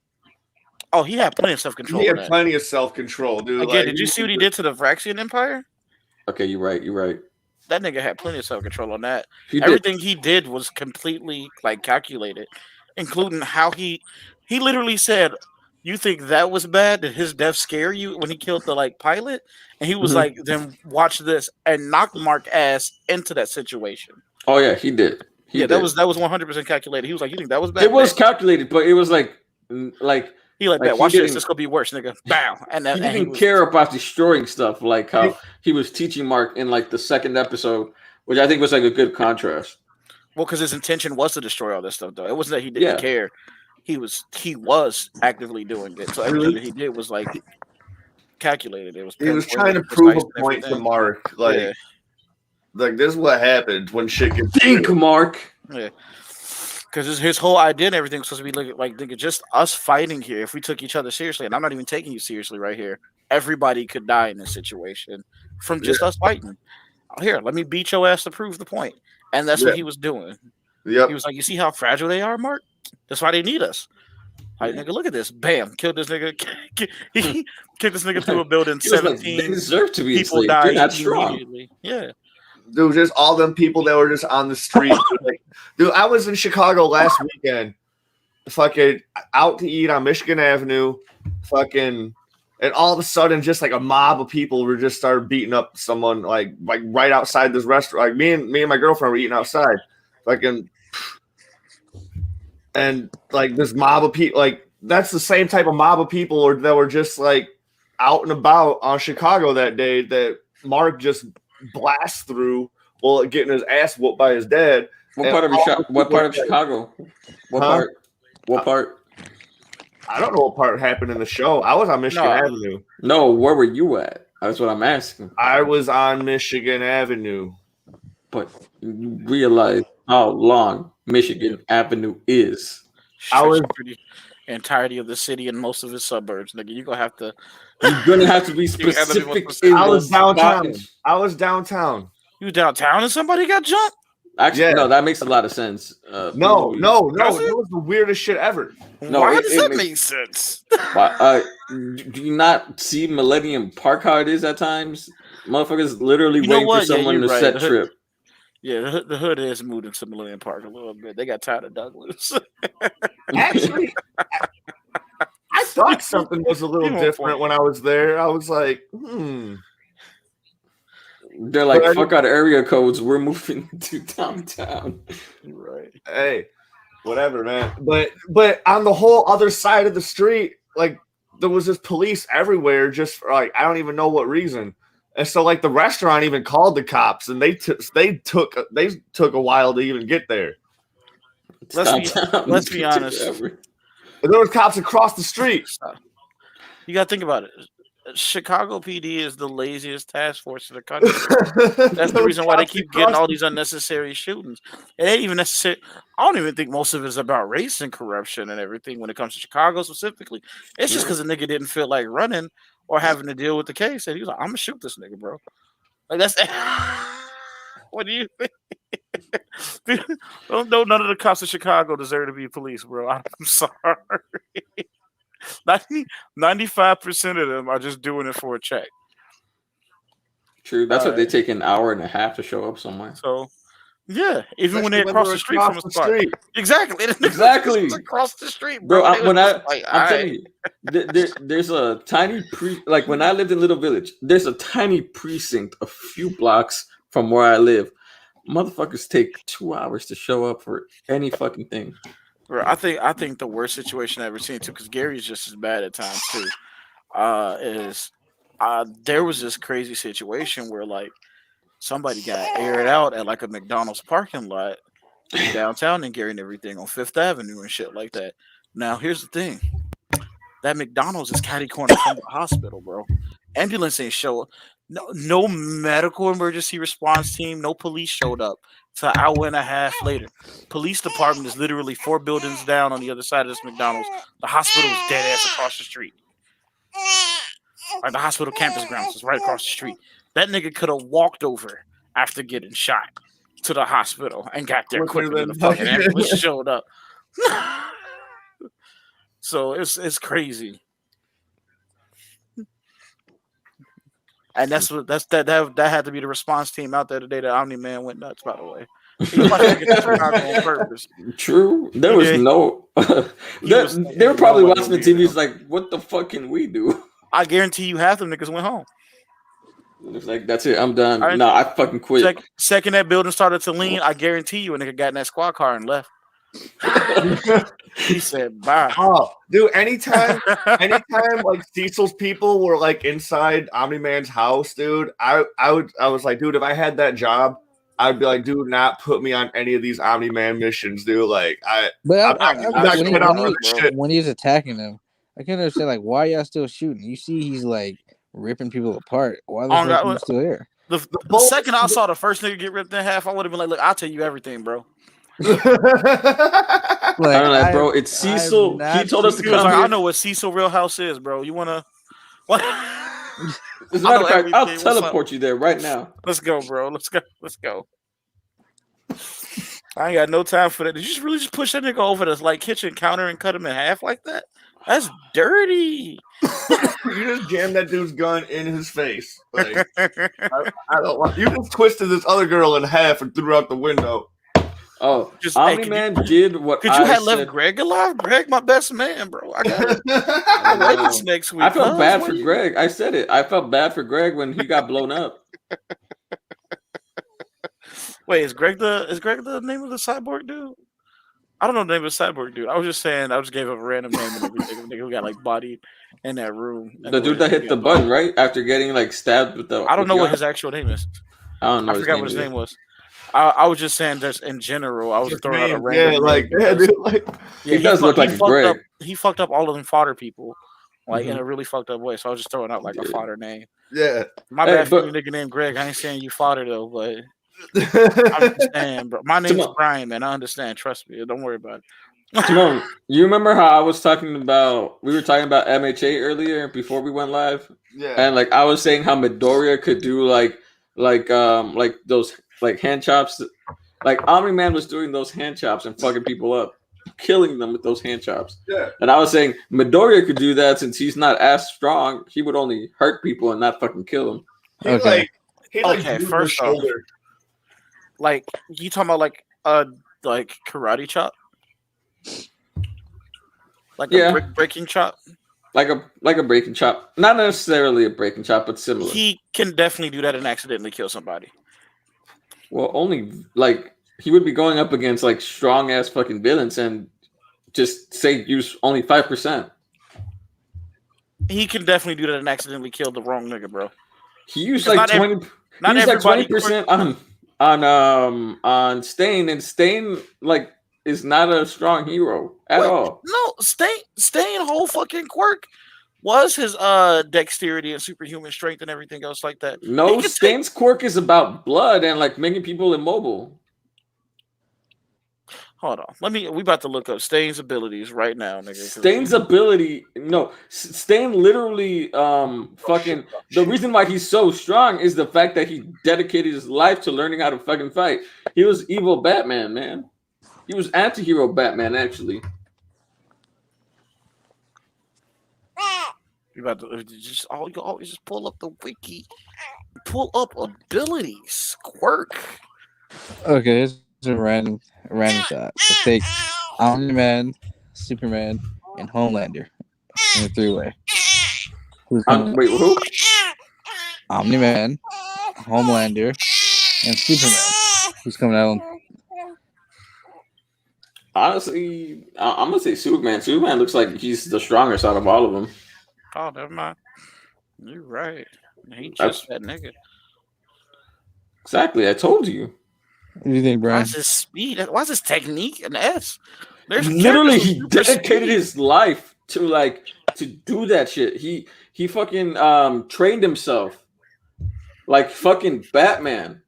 Oh, he had plenty of self-control. He had plenty of self-control, dude. Again, did you see what he did to the Vraxian Empire? Okay, you're right. That nigga had plenty of self-control on that. He Everything he did was completely like calculated including how he literally said, "You think that was bad? Did his death scare you when he killed the pilot?" And he was Mhm. like, "Then watch this," and knocked Mark ass into that situation. Oh yeah, he did. He did. That was 100% calculated. He was like, "You think that was bad?" It was Bet. calculated, but it was like He like, like "Bet, he watch this. didn't This gonna be worse, nigga." Bow. And he and didn't was care about destroying stuff like how he was teaching Mark in like the second episode, which I think was like a good contrast. well, because his intention was to destroy all this stuff, though. It wasn't that he didn't Yeah. care. He was actively doing it. So everything that he did was like calculated. It was He was pinpointed, trying to prove precise, a and point to everything. Mark. Like, Yeah. like this is what happens when shit gets Think, real. Mark. Yeah. Because his whole idea and everything was supposed to be like nigga, just us fighting here. If we took each other seriously, and I'm not even taking you seriously right here, everybody could die in this situation from just us fighting. Here, let me beat your ass to prove the point. And that's what he was doing. Yep. He was like, "You see how fragile they are, Mark? That's why they need us." Like, nigga, look at this. Bam. Killed this nigga. He kicked this nigga through a building. He was like, 17 they deserve to be people enslaved. They're died not strong. immediately. Yeah. Dude, just all them people that were just on the street. Like, dude, I was in Chicago last weekend, fucking out to eat on Michigan Avenue, fucking, and all of a sudden, just like a mob of people were just started beating up someone like right outside this restaurant. Like me and my girlfriend were eating outside, fucking, and like this mob of people, like that's the same type of mob of people that were just like out and about on Chicago that day that Mark just blast through while getting his ass whooped by his dad. What part of Chicago? What Huh? part? What part? I don't know what part happened in the show. I was on Michigan No. Avenue. No, where were you at? That's what I'm asking. I was on Michigan Avenue. But you realize how long Michigan Avenue is. I was- Stretched through the entirety of the city and most of its suburbs, nigga. You're gonna have to. You're gonna have to be You gotta be more specific. specific. in I the was downtown. spotting. I was downtown. You downtown and somebody got jumped? Actually, Yeah. no, that makes a lot of sense. No. Does it? That was the weirdest shit ever. No, Why it- does it that makes- make sense? Do you not see Millennium Park how it is at times? Motherfuckers literally You know waiting what? for Yeah, someone you're to right. set The hood- trip. Yeah, the hood is moved into Millennium Park a little bit. They got tired of Douglas. Actually, I thought something was a little You know, different when I was there. I was like, They're like, But I- fuck out area codes. We're moving to downtown. Right. hey, whatever, man. But on the whole other side of the street, like there was just police everywhere, just for, like I don't even know what reason. And so like the restaurant even called the cops, and they took a while to even get there. Let's be honest. And there was cops across the street. You got to think about it. Chicago PD is the laziest task force in the country. That's the reason why they keep getting all these unnecessary shootings. It ain't even necessary. I don't even think most of it is about race and corruption and everything when it comes to Chicago specifically. It's just because the nigga didn't feel like running or having to deal with the case. And he was like, I'm going to shoot this nigga, bro. Like, that's. What do you think? None of the cops in Chicago deserve to be police, bro. I'm sorry. 95% of them are just doing it for a check. True. That's what they take an hour and a half to show up somewhere. So, yeah, even when they across the street from a spot. Exactly. Exactly. Across the street, Bro, bro. I'm telling you, there's a tiny like when I lived in Little Village, there's a tiny precinct a few blocks from where I live. Motherfuckers take 2 hours to show up for any fucking thing. Bro, I think the worst situation I've ever seen too, because Gary's just as bad at times too. There was this crazy situation where like somebody got aired out at like a McDonald's parking lot in downtown in Gary and everything on Fifth Avenue and shit like that. Now here's the thing: that McDonald's is catty corner from the hospital, bro. Ambulance ain't show up. No medical emergency response team, no police showed up. It's an hour and a half later. Police department is literally 4 buildings down on the other side of this McDonald's. The hospital is dead ass across the street. Like the hospital campus grounds is right across the street. That nigga could have walked over after getting shot to the hospital and got there quicker than the fucking ambulance showed up. So it's crazy. And that had to be the response team out there today. The Omni Man went nuts, by the way. He must have taken Chicago on purpose. True. There was no They were probably watching the TVs like, what the fuck can we do? I guarantee you half them niggas went home. It's like, that's it, I'm done. Nah, I fucking quit. Second that building started to lean, I guarantee you a nigga got in that squad car and left. He said, bye. Oh, dude, anytime like Cecil's people were like inside Omni-Man's house, dude, I was like, dude, if I had that job, I'd be like, dude, not put me on any of these Omni-Man missions, dude. Like, when he was attacking them, I can't understand, like, why y'all still shooting? You see, he's like ripping people apart. Why the fuck are you still here? The second I saw the first nigga get ripped in half, I would have been like, look, I'll tell you everything, bro. Like, bro, it's Cecil. He told us to come here. I know what Cecil Real House is, bro. You wanna? What? As a matter of fact, I'll teleport you there right now. Let's go, bro. Let's go. I ain't got no time for that. Did you really just push that nigga over the like kitchen counter and cut him in half like that? That's dirty. You just jammed that dude's gun in his face. Like, I don't want. You just twisted this other girl in half and threw her out the window. Oh, Omni-Man did what could you have left Greg alive? Greg, my best man, bro. I got it. Next week. I felt bad for Greg. I said it. I felt bad for Greg when he got blown up. Wait, is Greg the name of the cyborg dude? I don't know the name of the cyborg dude. I was just saying. I just gave up a random name and everything. Nigga who got like bodied in that room. The dude that hit the button, right after getting like stabbed with the. I don't know what his actual name is. I don't know. I forgot what his name was. I was just saying, just in general, I was throwing out a random. He does look like Greg. He fucked up all of them fodder people, like in a really fucked up way. So I was just throwing out like a fodder name. Yeah, my bad for a nigga named Greg. I ain't saying you fodder though, but I understand, bro. My name's Brian, man. I understand. Trust me. Don't worry about it. Timon, you remember how I was talking about? We were talking about MHA earlier before we went live. Yeah, and like I was saying how Midoriya could do like those. Like hand chops, like Omni-Man was doing those hand chops and fucking people up, killing them with those hand chops. Yeah. And I was saying Midoriya could do that since he's not as strong. He would only hurt people and not fucking kill them. Okay, first off, like you talking about like karate chop, like a breaking chop, like a breaking chop, not necessarily a breaking chop, but similar. He can definitely do that and accidentally kill somebody. Well, only like he would be going up against like strong ass fucking villains and just say use only 5%. He can definitely do that and accidentally kill the wrong nigga, bro. He used like 20. He used like 20% on Stain, and Stain like is not a strong hero at all. No, Stain whole fucking quirk was his dexterity and superhuman strength and everything else like that. No, Stain's quirk is about blood and like making people immobile. Hold on. We about to look up Stain's abilities right now, nigga. Stain's ability, no, Stain literally fucking the reason why he's so strong is the fact that he dedicated his life to learning how to fucking fight. He was evil Batman, man. He was anti-hero Batman, actually. You about to just you always just pull up the wiki, pull up abilities, quirk. Okay, it's a random shot. So take Omni-Man, Superman, and Homelander in a 3-way. Wait, who? Omni-Man, Homelander, and Superman. Who's coming out? Honestly, I'm gonna say Superman. Superman looks like he's the strongest out of all of them. Oh, never mind. You're right. He just that nigga. Exactly. I told you. What do you think, Brian? Why's his speed? Why's his technique an S? Literally, he dedicated his life to do that shit. He fucking trained himself like fucking Batman.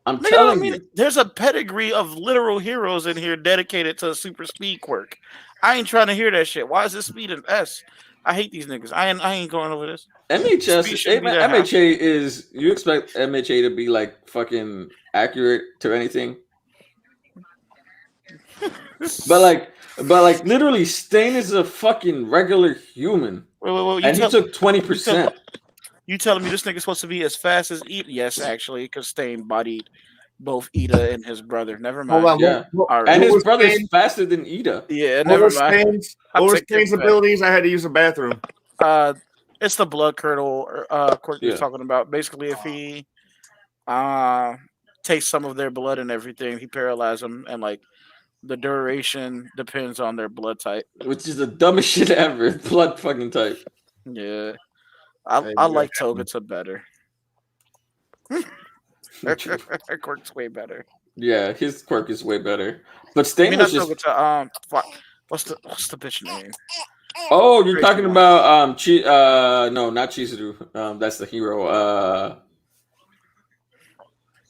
I'm telling you. There's a pedigree of literal heroes in here dedicated to super speed quirk. I ain't trying to hear that shit. Why is this speed an S? I hate these niggas. I ain't going over this. MHA is, you expect MHA to be like fucking accurate to anything? but like literally Stain is a fucking regular human. Wait, and he took 20%. You telling me this nigga's supposed to be as fast as Yes, actually, because Stain bodied both Ida and his brother. Never Hold mind. on. Yeah. All right. And What his was brother's Stain's- faster than Ida. Yeah, what never was mind. Stain's? I'll What was take it Stain's back. abilities? I had to use the bathroom. It's the blood curdle quirk he's Yeah. talking about. Basically, if he takes some of their blood and everything, he paralyzes them, and like the duration depends on their blood type. Which is the dumbest shit ever. Blood fucking type. Yeah, Hey, I you like got Togata better. Quirk's way better. Yeah, his quirk is way better. But I Stain mean, was not just. Togata. Fuck. What's the bitch name? Oh, you're Crazy talking one. about no, not Chizuru. That's the hero.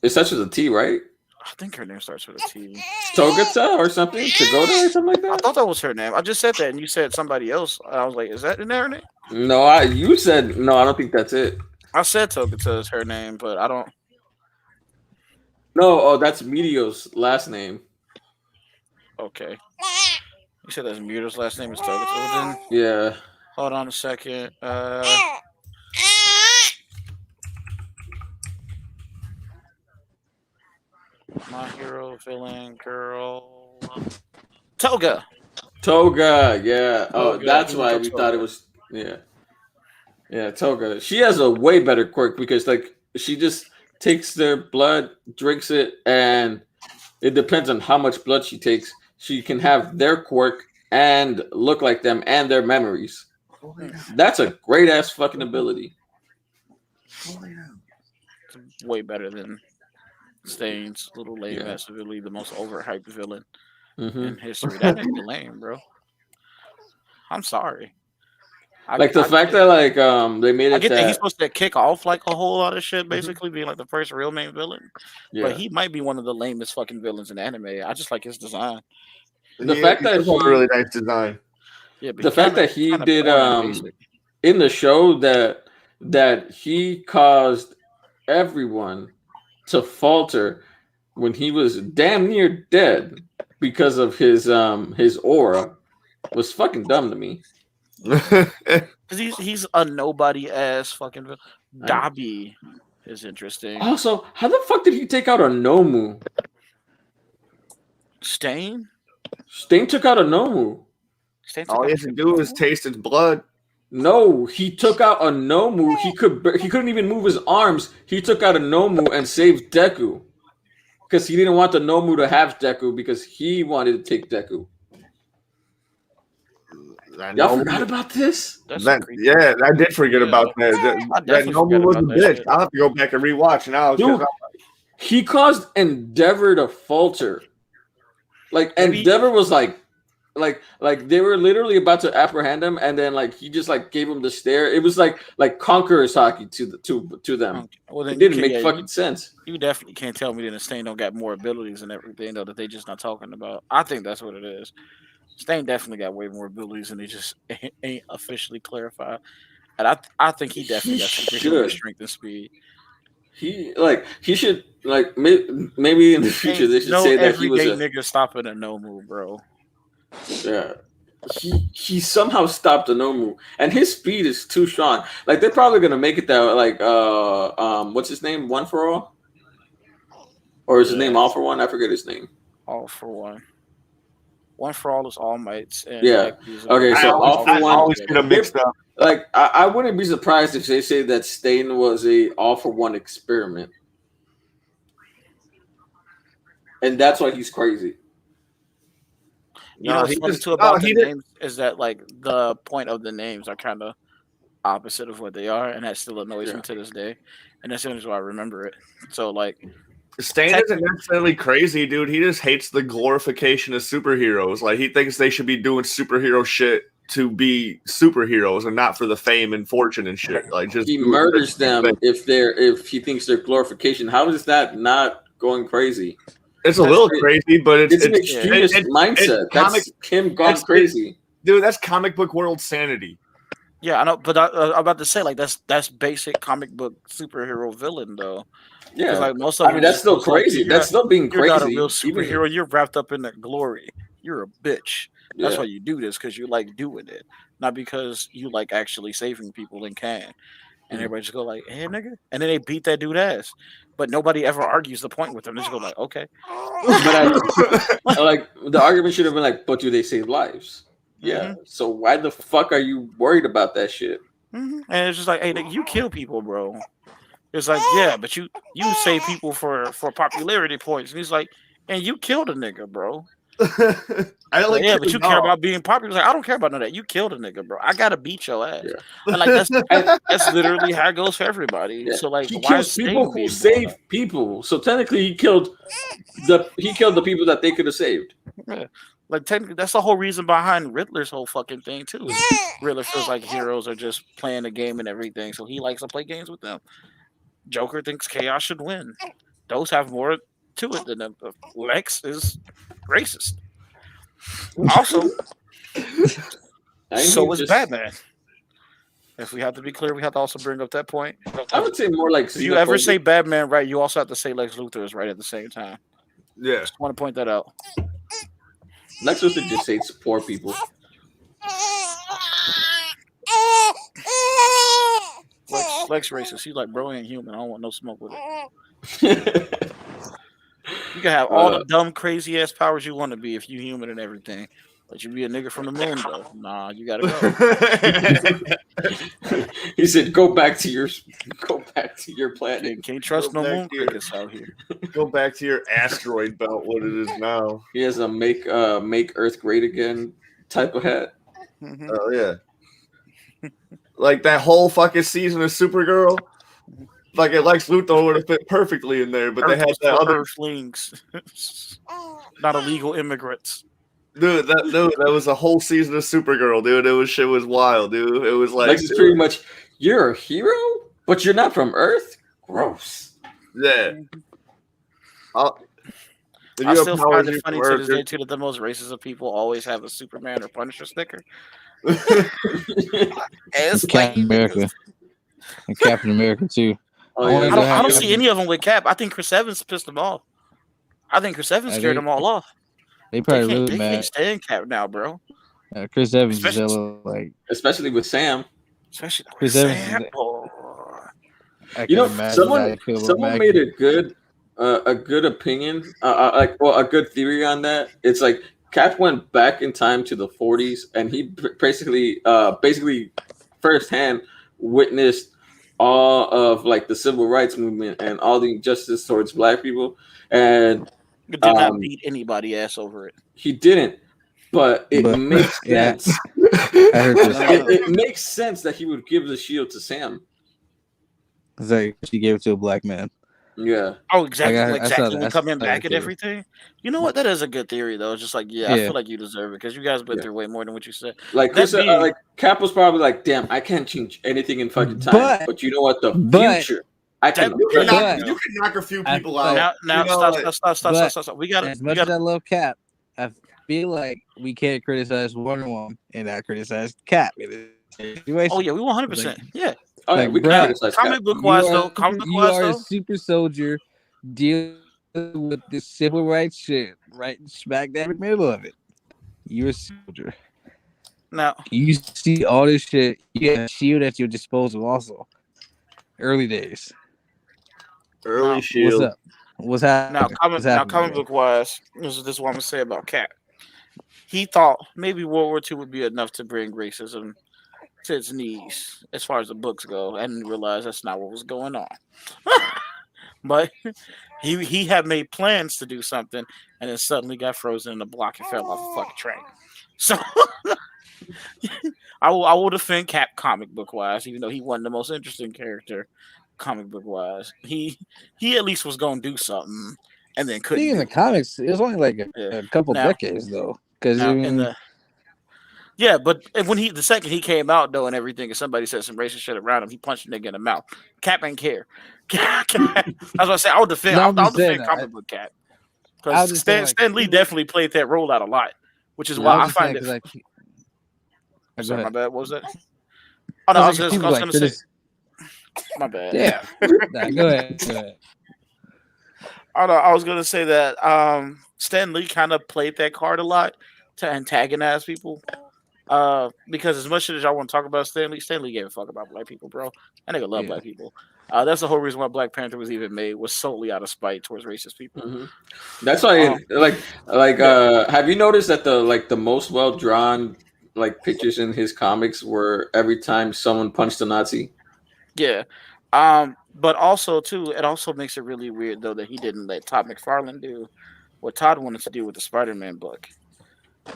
It starts with a T, right? I think her name starts with a T. Togata or something? Togoda or something like I that? thought that was her name. I just said that, and you said somebody else. I was like, is that in her name? No, you said no. I don't think that's it. I said Togata is her name, but I don't. No, oh, that's Meteo's last name. Okay. You said that's Muta's last name is Togata. Well, then, Yeah. hold on a second. My hero villain girl. Toga. Toga, yeah. Oh, Toga, that's why Himiko we Toga. thought it was. Yeah. Yeah, Toga. She has a way better quirk because, like, she just takes their blood, drinks it, and it depends on how much blood she takes. She can have their quirk and look like them and their memories. That's a great ass fucking ability. It's way better than Stain's little lame Yeah. ass ability, the most overhyped villain Hmm in history. That nigga lame, bro. I'm sorry. Like the fact that like they made I it get that he's that supposed to kick off like a whole lot of shit, basically being like the first real main villain. yeah. But he might be one of the lamest fucking villains in anime. I just like his design. The fact that does have a he- really nice design. Yeah, but the fact that he did boring and basic. in the show that he caused everyone to falter when he was damn near dead because of his aura was fucking dumb to me. Because he's a nobody ass fucking villain. Dabi is interesting. Also, how the fuck did he take out a Nomu? Stain? Stain took out a Nomu. Stain All he has to do is taste its blood. No, he took out a Nomu. He couldn't even move his arms. He took out a Nomu and saved Deku. Because he didn't want the Nomu to have Deku because he wanted to take Deku. Y'all forgot about this? Yeah, I did forget about that. I That definitely Nomu forgot was a about that bitch. shit. I'll have to go back and rewatch now. Dude, he caused Endeavor to falter. Like Maybe- Endeavor was like they were literally about to apprehend him, and then like he just like gave him the stare. It was like conqueror's hockey to them. Well, It then didn't make fucking sense. You definitely can't tell me that Stain don't got more abilities and everything though that they just not talking about. I think that's what it is. Stain definitely got way more abilities and they just ain't officially clarified. And I think he definitely got superhuman should. strength and speed. He should like maybe in the future they should no say that he was everyday nigga stopping a Nomu, bro. yeah. He somehow stopped a Nomu, and his speed is too strong. Like they're probably gonna make it that like what's his name? One for all, or is his name All for One? I forget his name. All for One. One for All is All Mights. And Yeah. Okay, so All for One. always get them mixed up. Like I wouldn't be surprised if they say that Stain was a All for One experiment, and that's why he's crazy. You know what's funny too about the names is that like the point of the names are kind of opposite of what they are, and that still annoys me to this day. And that's the only reason why I remember it. So like, Stain isn't necessarily crazy, dude. He just hates the glorification of superheroes. Like he thinks they should be doing superhero shit to be superheroes and not for the fame and fortune and shit. Like just he murders them if he thinks they're glorification. How is that not going crazy? It's a little crazy, but it's an extremist mindset. That's him gone crazy, dude. That's comic book world sanity. Yeah, I know, but I'm about to say like that's basic comic book superhero villain though. Yeah, like most of I mean that's still crazy. That's still being crazy. You're not a real superhero. You're wrapped up in that glory. You're a bitch. That's why you do this because you like doing it, not because you like actually saving people and can. and everybody just go like, "Hey, nigga," and then they beat that dude ass. But nobody ever argues the point with them. They just go like, "Okay." But like the argument should have been like, but do they save lives? Yeah. Mhm. So why the fuck are you worried about that shit? And it's just like, "Hey, nigga, you kill people, bro." It's like, yeah, but you save people for popularity points. And he's like, and you killed a nigga, bro. I Like, like yeah, but you care dog. about being popular. He's like, I don't care about none of that. You killed a nigga, bro. I gotta beat your ass. Yeah. And like that's literally how it goes for everybody. Yeah. So like, He why kills is people Sting who being save people. So technically, he killed the people that they could have saved. yeah. Like technically, that's the whole reason behind Riddler's whole fucking thing too. Is Riddler feels like heroes are just playing a game and everything, so he likes to play games with them. Joker thinks Chaos should win. Those have more to it than them. Lex is racist. Also, so is Batman. If we have to be clear, we have to also bring up that point. I would say more like. If you ever say Batman right, you also have to say Lex Luthor is right at the same time. Yeah. Just want to point that out. Lex Luthor just hates poor people. Lex racist. He's like, bro, ain't human. I don't want no smoke with it. You can have all the dumb, crazy ass powers you want to be if you human and everything. But you be a nigga from the moon though. Nah, you gotta go. He said, "Go back to your planet. You can't trust no moon crickets out here. Go back to your asteroid belt. What it is now. He has a make Earth great again type of hat. Mm-hmm. Oh yeah. Like that whole fucking season of Supergirl. Like Lex Luthor would have fit perfectly in there, but they had that other Earthlings, not illegal immigrants. Dude, that was a whole season of Supergirl, dude. Shit was wild, dude. It was like Lex is pretty much, you're a hero, but you're not from Earth. Gross. Yeah. I still find it funny to this day too that the most racist of people always have a Superman or Punisher sticker. Captain America and Captain America too. Oh, yeah. I don't see any of them with Cap. I think Chris Evans pissed them off. I think Chris Evans scared them all off. They probably really can't stand Cap now, bro. Chris Evans is like, especially with Sam. Especially Chris Sam. You know, someone made a good opinion, a good theory on that. It's like Cap went back in time to the 40s, and he basically firsthand witnessed all of like the civil rights movement and all the injustice towards black people, and did not beat anybody ass over it. He didn't, but it makes sense. I heard this. It makes sense that he would give the shield to Sam. It's like she gave it to a black man. Yeah. Oh, exactly. Exactly. When coming back and everything. You know what? That is a good theory, though. It's just like, I feel like you deserve it because you guys went through way more than what you said. Like Chris, like Cap was probably like, "Damn, I can't change anything in fucking time." But you know what? The future, I can. You can knock a few people out. Now, stop. We got as much as I love Cap, I feel like we can't criticize Wonder Woman and not criticize Cap. Oh yeah, we 100%. Yeah. Oh, yeah, we can criticize comic book wise though. You are a super soldier dealing with this civil rights shit, right smack dab in the middle of it. You're a soldier. Now you see all this shit. You have a shield at your disposal. Also, early days. Early shield. What's up? What's happening? Now, comic book wise, this is what I'm gonna say about Cap. He thought maybe World War II would be enough to bring racism to its knees, as far as the books go, and realized that's not what was going on. But he had made plans to do something, and then suddenly got frozen in the block and fell off a fucking train. So I will defend Cap comic book wise, even though he wasn't the most interesting character comic book wise. He at least was gonna do something, and then couldn't. In the comics, it was only like a couple decades though, because but when the second he came out though and everything, and somebody said some racist shit around him, he punched a nigga in the mouth. Cap ain't care. I was gonna say I'll defend comic book Cap because Stan Lee definitely played that role out a lot, which is why I find it. Sorry, my bad. What was that? Oh no, I was gonna say. My bad. Yeah. Go ahead. I was gonna say that Stan Lee kind of played that card a lot to antagonize people, Because as much shit as y'all want to talk about Stanley gave a fuck about black people, bro. That nigga love Yeah. black people. That's the whole reason why Black Panther was even made, was solely out of spite towards racist people. That's why, Yeah. have you noticed that the most well drawn like pictures in his comics were every time someone punched a Nazi? Yeah. But also too, it also makes it really weird though that he didn't let Todd McFarlane do what Todd wanted to do with the Spider-Man book.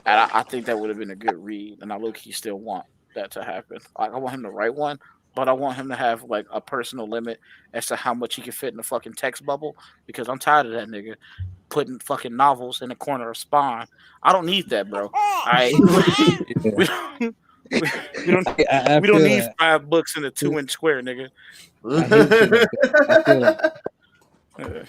And I think that would have been a good read, and I look he still want that to happen. Like I want him to write one, but I want him to have like a personal limit as to how much he can fit in the fucking text bubble, because I'm tired of that nigga putting fucking novels in the corner of Spawn. I don't need that, bro. Alright. we don't we don't I we don't feel need that. 5 books in a 2-inch square, nigga. I hear what you're saying. I feel that.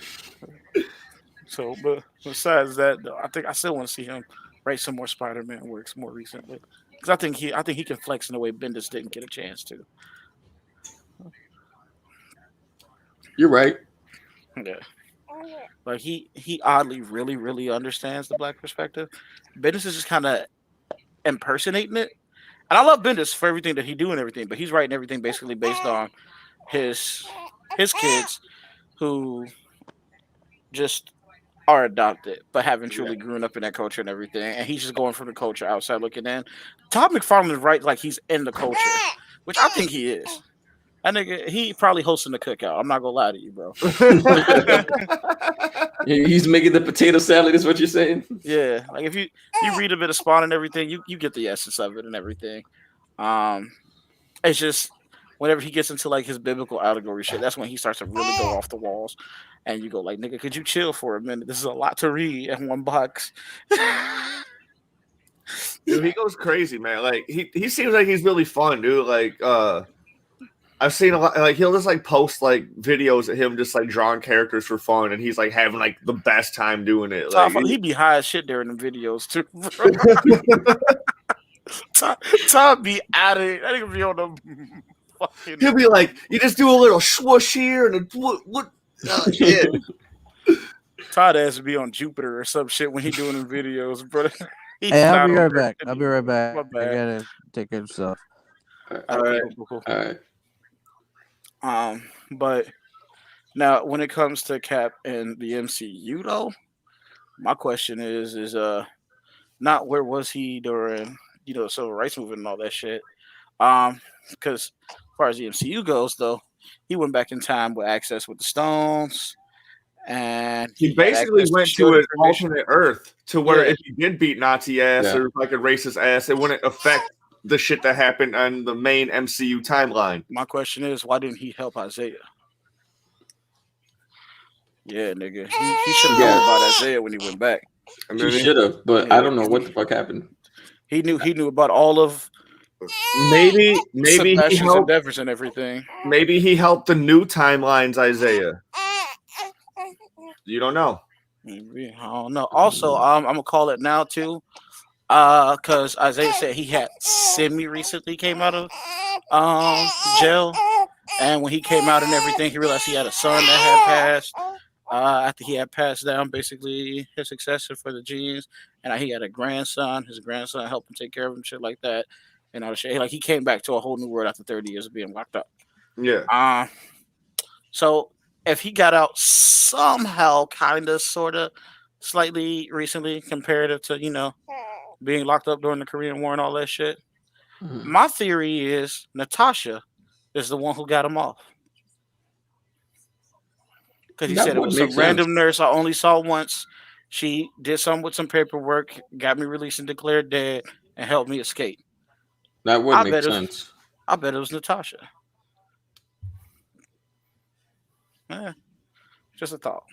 So, but besides that, though, I think I still want to see him write some more Spider-Man works more recently, because I think he can flex in a way Bendis didn't get a chance to. You're right. Yeah, like he oddly really understands the black perspective. Bendis is just kind of impersonating it, and I love Bendis for everything that he do and everything, but he's writing everything basically based on his kids who just are adopted, but haven't truly grown up in that culture and everything. And he's just going from the culture outside looking in. Todd McFarlane writes like he's in the culture, which I think he is. That nigga, he probably hosting the cookout. I'm not gonna lie to you, bro. He's making the potato salad, is what you're saying? Yeah, like if you read a bit of Spawn and everything, you get the essence of it and everything. It's just whenever he gets into like his biblical allegory shit, that's when he starts to really go off the walls. And you go like, nigga, could you chill for a minute? This is a lot to read in one box. Dude, he goes crazy, man. Like he seems like he's really fun, dude. Like I've seen a lot. Like he'll just like post like videos of him just like drawing characters for fun, and he's like having like the best time doing it. Like He'd be high as shit during the videos too. Todd be at it. That nigga be on the fucking. He'll be like, you just do a little swoosh here and what? Yeah. Todd has to be on Jupiter or some shit when he doing the videos, bro. Hey, I'll be right back. I'll be right back. My I bad. gotta take care of stuff. All right. Cool. All right. But now when it comes to Cap and the MCU though, my question is not where was he during the civil rights movement and all that shit. Because as far as the MCU goes though, he went back in time with access with the Stones. And he basically went to an alternate Earth to where if he did beat Nazi ass or like a racist ass, it wouldn't affect the shit that happened on the main MCU timeline. My question is, why didn't he help Isaiah? Yeah, nigga. He should have known about Isaiah when he went back. He should have, but I don't know what the fuck happened. He knew about all of maybe he helped endeavors and everything. Maybe he helped the new timelines, Isaiah. You don't know. I don't know. Also, I'm gonna call it now too, because Isaiah said he had semi recently came out of jail, and when he came out and everything, he realized he had a son that had passed. After he had passed down basically his successor for the genes, and he had a grandson. His grandson helped him take care of him, shit like that, and all the shit. Like he came back to a whole new world after 30 years of being locked up. Yeah. So if he got out somehow, kind of, sort of, slightly recently, comparative to being locked up during the Korean War and all that shit, my theory is Natasha is the one who got him off. Because he said it was some random nurse I only saw once. She did something with some paperwork, got me released and declared dead, and helped me escape. That would make sense. I bet it was Natasha. Just a thought.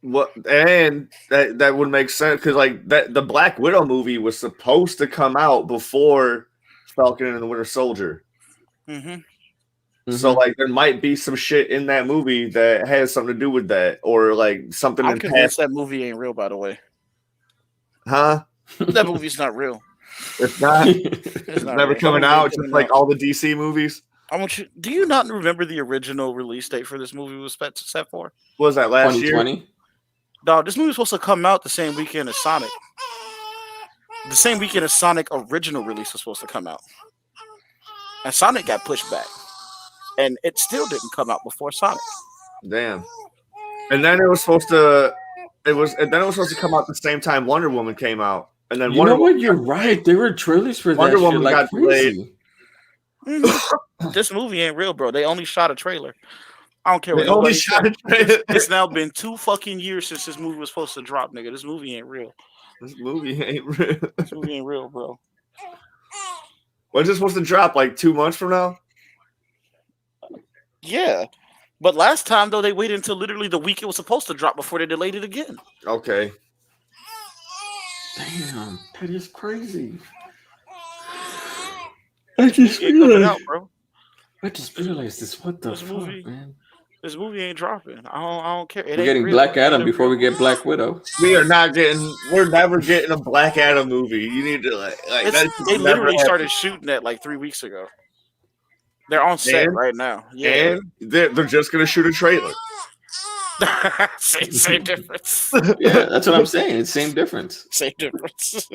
What and that would make sense because like the Black Widow movie was supposed to come out before Falcon and the Winter Soldier. So like there might be some shit in that movie that has something to do with that, or like something. I'm convinced that movie ain't real, by the way. Huh? That movie's not real. It's not. It's never coming out. Just like all the DC movies. I want you. Do you not remember the original release date for this movie was set for? What was that last 2020? year? Dog, this movie was supposed to come out the same weekend as Sonic. the same weekend as Sonic original release was supposed to come out, and Sonic got pushed back, and it still didn't come out before Sonic. Damn. And then it was supposed to. And then it was supposed to come out the same time Wonder Woman came out, and then You know what? You're right. There were trailers for Wonder that Woman shit like got crazy. This movie ain't real, bro. They only shot a trailer. I don't care what They only nobody shot said. a trailer. It's now been 2 fucking years since this movie was supposed to drop, nigga. This movie ain't real. This movie ain't real. This movie ain't real, bro. When's it supposed to drop? Like 2 months from now? Yeah. But last time, though, they waited until literally the week it was supposed to drop before they delayed it again. Okay. Damn, that is crazy. It coming out, bro. I just realized this. What the This fuck, movie- man? This movie ain't dropping. I don't care. It We're ain't getting real. Black Adam It ain't before we real. get Black Widow. We're never getting a Black Adam movie. You need to They literally started shooting that like 3 weeks ago. They're on set And- right now. Yeah. And they're just gonna shoot a trailer. same difference. Yeah, that's what I'm saying. It's same difference. Same difference.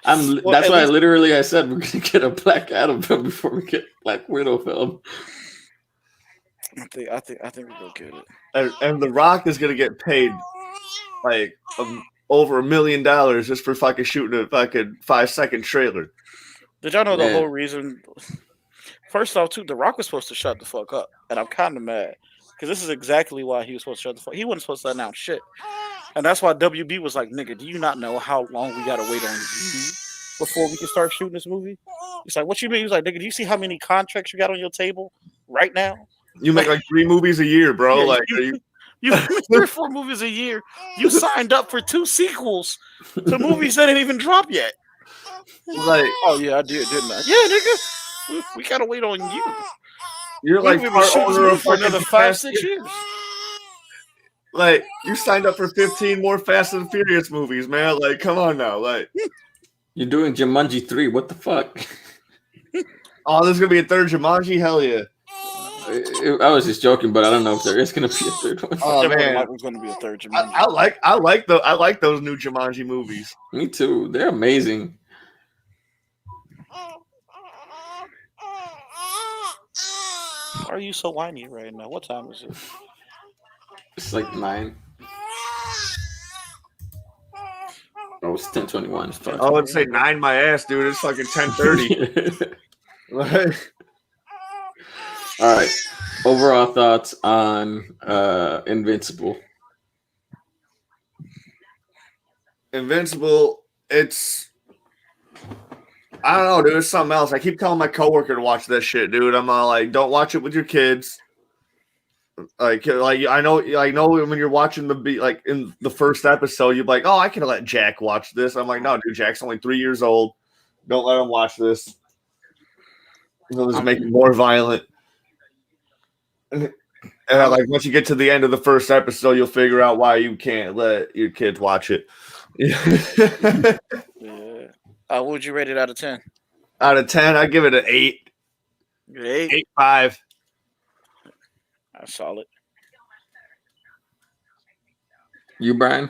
That's Well, at why least- I said we're gonna get a Black Adam film before we get Black Widow film. I think we'll get it. And The Rock is gonna get paid like over $1 million just for fucking shooting a fucking 5-second trailer. Did y'all know the Yeah. whole reason? First off, too, The Rock was supposed to shut the fuck up, and I'm kind of mad because this is exactly why he was supposed to shut the fuck. He wasn't supposed to announce shit, and that's why WB was like, "Nigga, do you not know how long we gotta wait on you before we can start shooting this movie?" He's like, "What you mean?" He's like, "Nigga, do you see how many contracts you got on your table right now? You make like 3 movies a year, bro. Yeah, Like, are you, You make 3 or 4 movies a year. You signed up for 2 sequels to movies that ain't even dropped yet." like Oh yeah, I did, didn't I? Yeah, nigga, we gotta wait on you. you're like We've been part shooting this owner movie of for fucking another Fast 5-6 years. Like, you signed up for 15 more Fast and Furious movies, man. Like, come on now. Like, You're doing Jumanji 3. What the fuck? oh, there's gonna be a third Jumanji? Hell yeah. I was just joking, but I don't know if there is gonna be a third one. Oh There more than man, likely going to be a third Jumanji. I like those new Jumanji movies. Me too. They're amazing. Why are you so whiny right now? What time is it? It's like 9. Oh, it's 10:21. Fuck. I would say 9 my ass, dude. It's fucking 10:30. Like, All right. Overall thoughts on Invincible. Invincible, it's I don't know, dude. It's something else. I keep telling my coworker to watch that shit, dude. I'm all like, don't watch it with your kids. Like I know when you're watching like in the first episode, you're like, oh, I can let Jack watch this. I'm like, no, dude, Jack's only 3 years old. Don't let him watch this. It'll just make it more violent. And like once you get to the end of the first episode, you'll figure out why you can't let your kids watch it. Yeah. What would you rate it out of 10? Out of 10, I give it an 8. 8. 8.5. That's solid. You, Brian?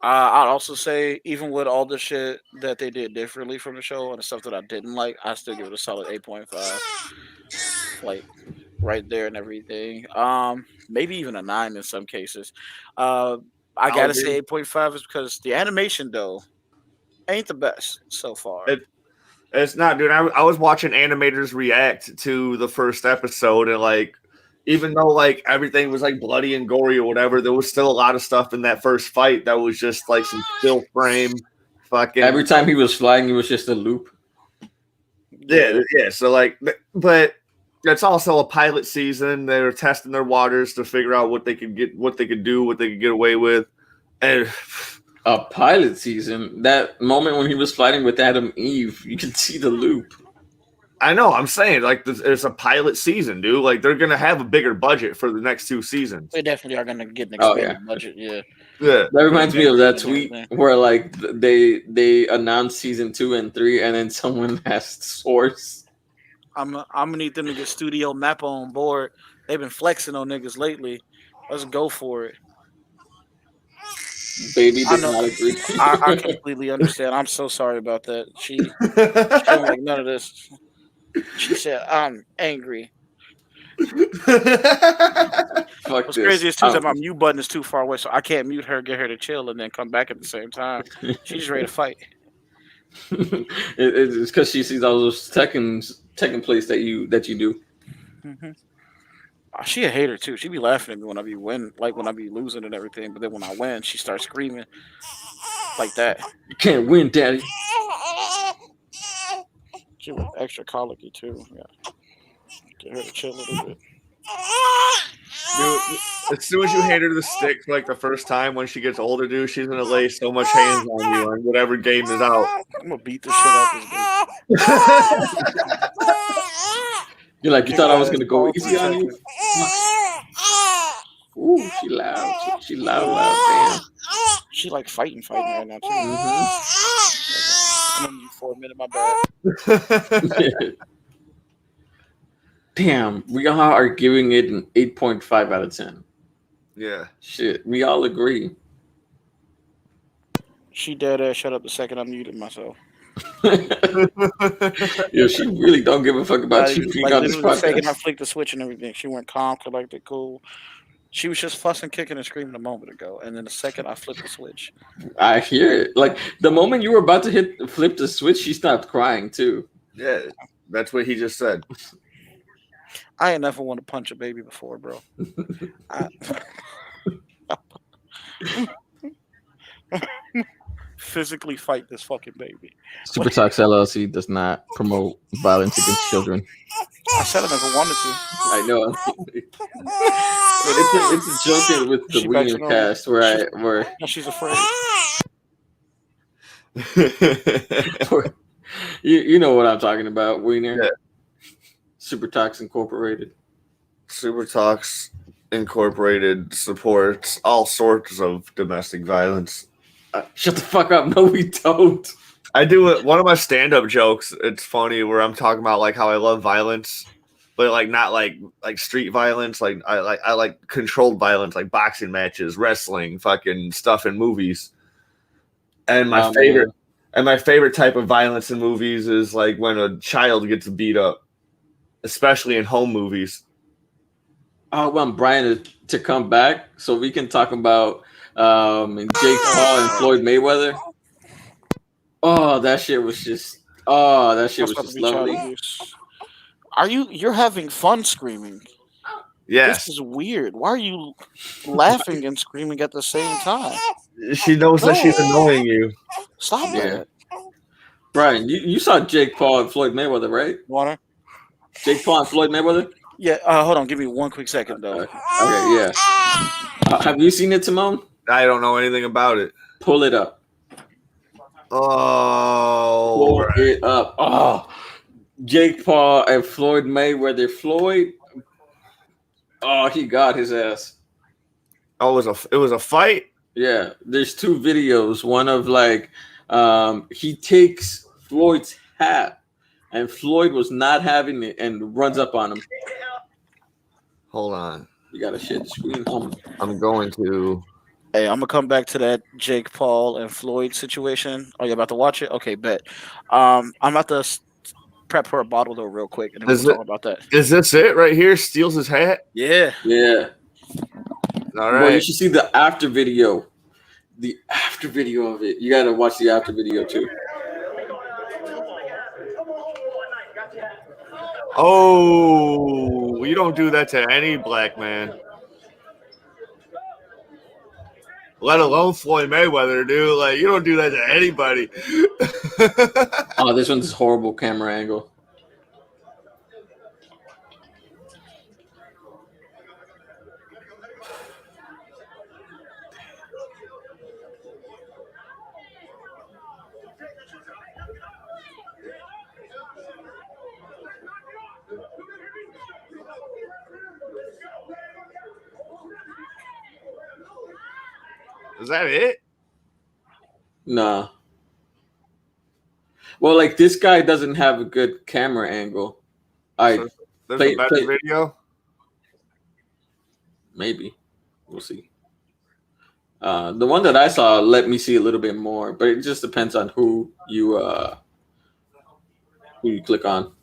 I'd also say, even with all the shit that they did differently from the show and the stuff that I didn't like, I still give it a solid 8.5. Like right there and everything. Maybe even a 9 in some cases. I gotta say 8.5 is because the animation though ain't the best so far. It's not, dude. I was watching animators react to the first episode, and like, even though like everything was like bloody and gory or whatever, there was still a lot of stuff in that first fight that was just like some still frame fucking. Every time he was flying, it was just a loop. Yeah. So like, but it's also a pilot season. They were testing their waters to figure out what they could get, what they could do, what they could get away with, and A pilot season. That moment when he was fighting with Adam Eve, you can see the loop. I know. I'm saying like it's a pilot season, dude. Like they're gonna have a bigger budget for the next 2 seasons. They definitely are gonna get an Oh, expanded budget. Yeah. Yeah. That reminds me of that tweet where like they announced season 2 and 3, and then someone asked source. I'm gonna need them to get Studio Mappa on board. They've been flexing on niggas lately. Let's go for it. Baby I does know. not agree. I completely understand. I'm so sorry about that. She don't like none of this. She said, "I'm angry." Fuck What's this. crazy is too that my mute button is too far away, so I can't mute her, get her to chill, and then come back at the same time. She's ready to fight. It's because she sees all those Tekken plays that you do. Hmm. She a hater too. She be laughing at me when I be when I be losing and everything. But then when I win, she starts screaming like that. You can't win, Daddy. She was extra colicky too. Yeah, get her to chill a little bit. Dude, as soon as you hand her the stick for like the first time when she gets older, dude, she's gonna lay so much hands on you on whatever game is out. I'm gonna beat the shit out this bitch. You're like, you Kick thought I her was ass gonna go all easy 3 on you? seconds. Ooh, she loud. She loud. Damn. She like fighting right now too. Mm-hmm. I'm gonna mute for a minute. My bad. Damn, we all are giving it an 8.5 out of 10. Yeah. Shit, we all agree. She dead ass shut up the second I muted myself. Yo, she really don't give a fuck about you being Like on this literally the second I podcast. flicked the switch and everything, she went calm, collected, cool. She was just fussing, kicking, and screaming a moment ago, and then the second I flipped the switch, I hear it. Like the moment you were about to flip the switch, she stopped crying too. Yeah, that's what he just said. I ain't never want to punch a baby before, bro. Physically fight this fucking baby. Super Talks LLC does not promote violence against children. I said I never wanted to. I know. It's a joke with the She back to Wiener normal. cast where Now she's afraid. you know what I'm talking about, Wiener. Yeah. Super Talks Incorporated. Super Talks Incorporated supports all sorts of domestic violence. Shut the fuck up. No, we don't. I do it. One of my stand-up jokes. It's funny where I'm talking about like how I love violence, but like not like street violence. Like I like controlled violence, like boxing matches, wrestling, fucking stuff in movies. And my favorite type of violence in movies is like when a child gets beat up, especially in home movies. I want Brian to come back so we can talk about Jake Paul and Floyd Mayweather. Oh, that shit was just lovely. You're having fun screaming? Yes. This is weird. Why are you laughing and screaming at the same time? She knows that she's annoying you. Stop that. Brian, you saw Jake Paul and Floyd Mayweather, right? Water? Jake Paul and Floyd Mayweather? Yeah, hold on. Give me 1 quick second, though. Okay, yeah. Have you seen it, Timon? I don't know anything about it. Pull it up. Oh. Pull it up. Oh, Jake Paul and Floyd Mayweather. Floyd, he got his ass. Oh, it was a fight? Yeah, there's 2 videos. One of like he takes Floyd's hat, and Floyd was not having it and runs up on him. Hold on. You gotta share the screen. I'm going to. Hey, I'm gonna come back to that Jake Paul and Floyd situation. Are you about to watch it? Okay, bet. I'm about to prep for a bottle though, real quick, and then we'll talk about that. Is this it right here? Steals his hat? Yeah. Yeah. All right. Well, you should see the after video. The after video of it. You gotta watch the after video too. Oh, you don't do that to any black man. Let alone Floyd Mayweather, dude. Like, you don't do that to anybody. Oh, this one's horrible camera angle. Is that it? Nah. Well, like this guy doesn't have a good camera angle. There's a better video? Maybe. We'll see. The one that I saw let me see a little bit more, but it just depends on who you click on.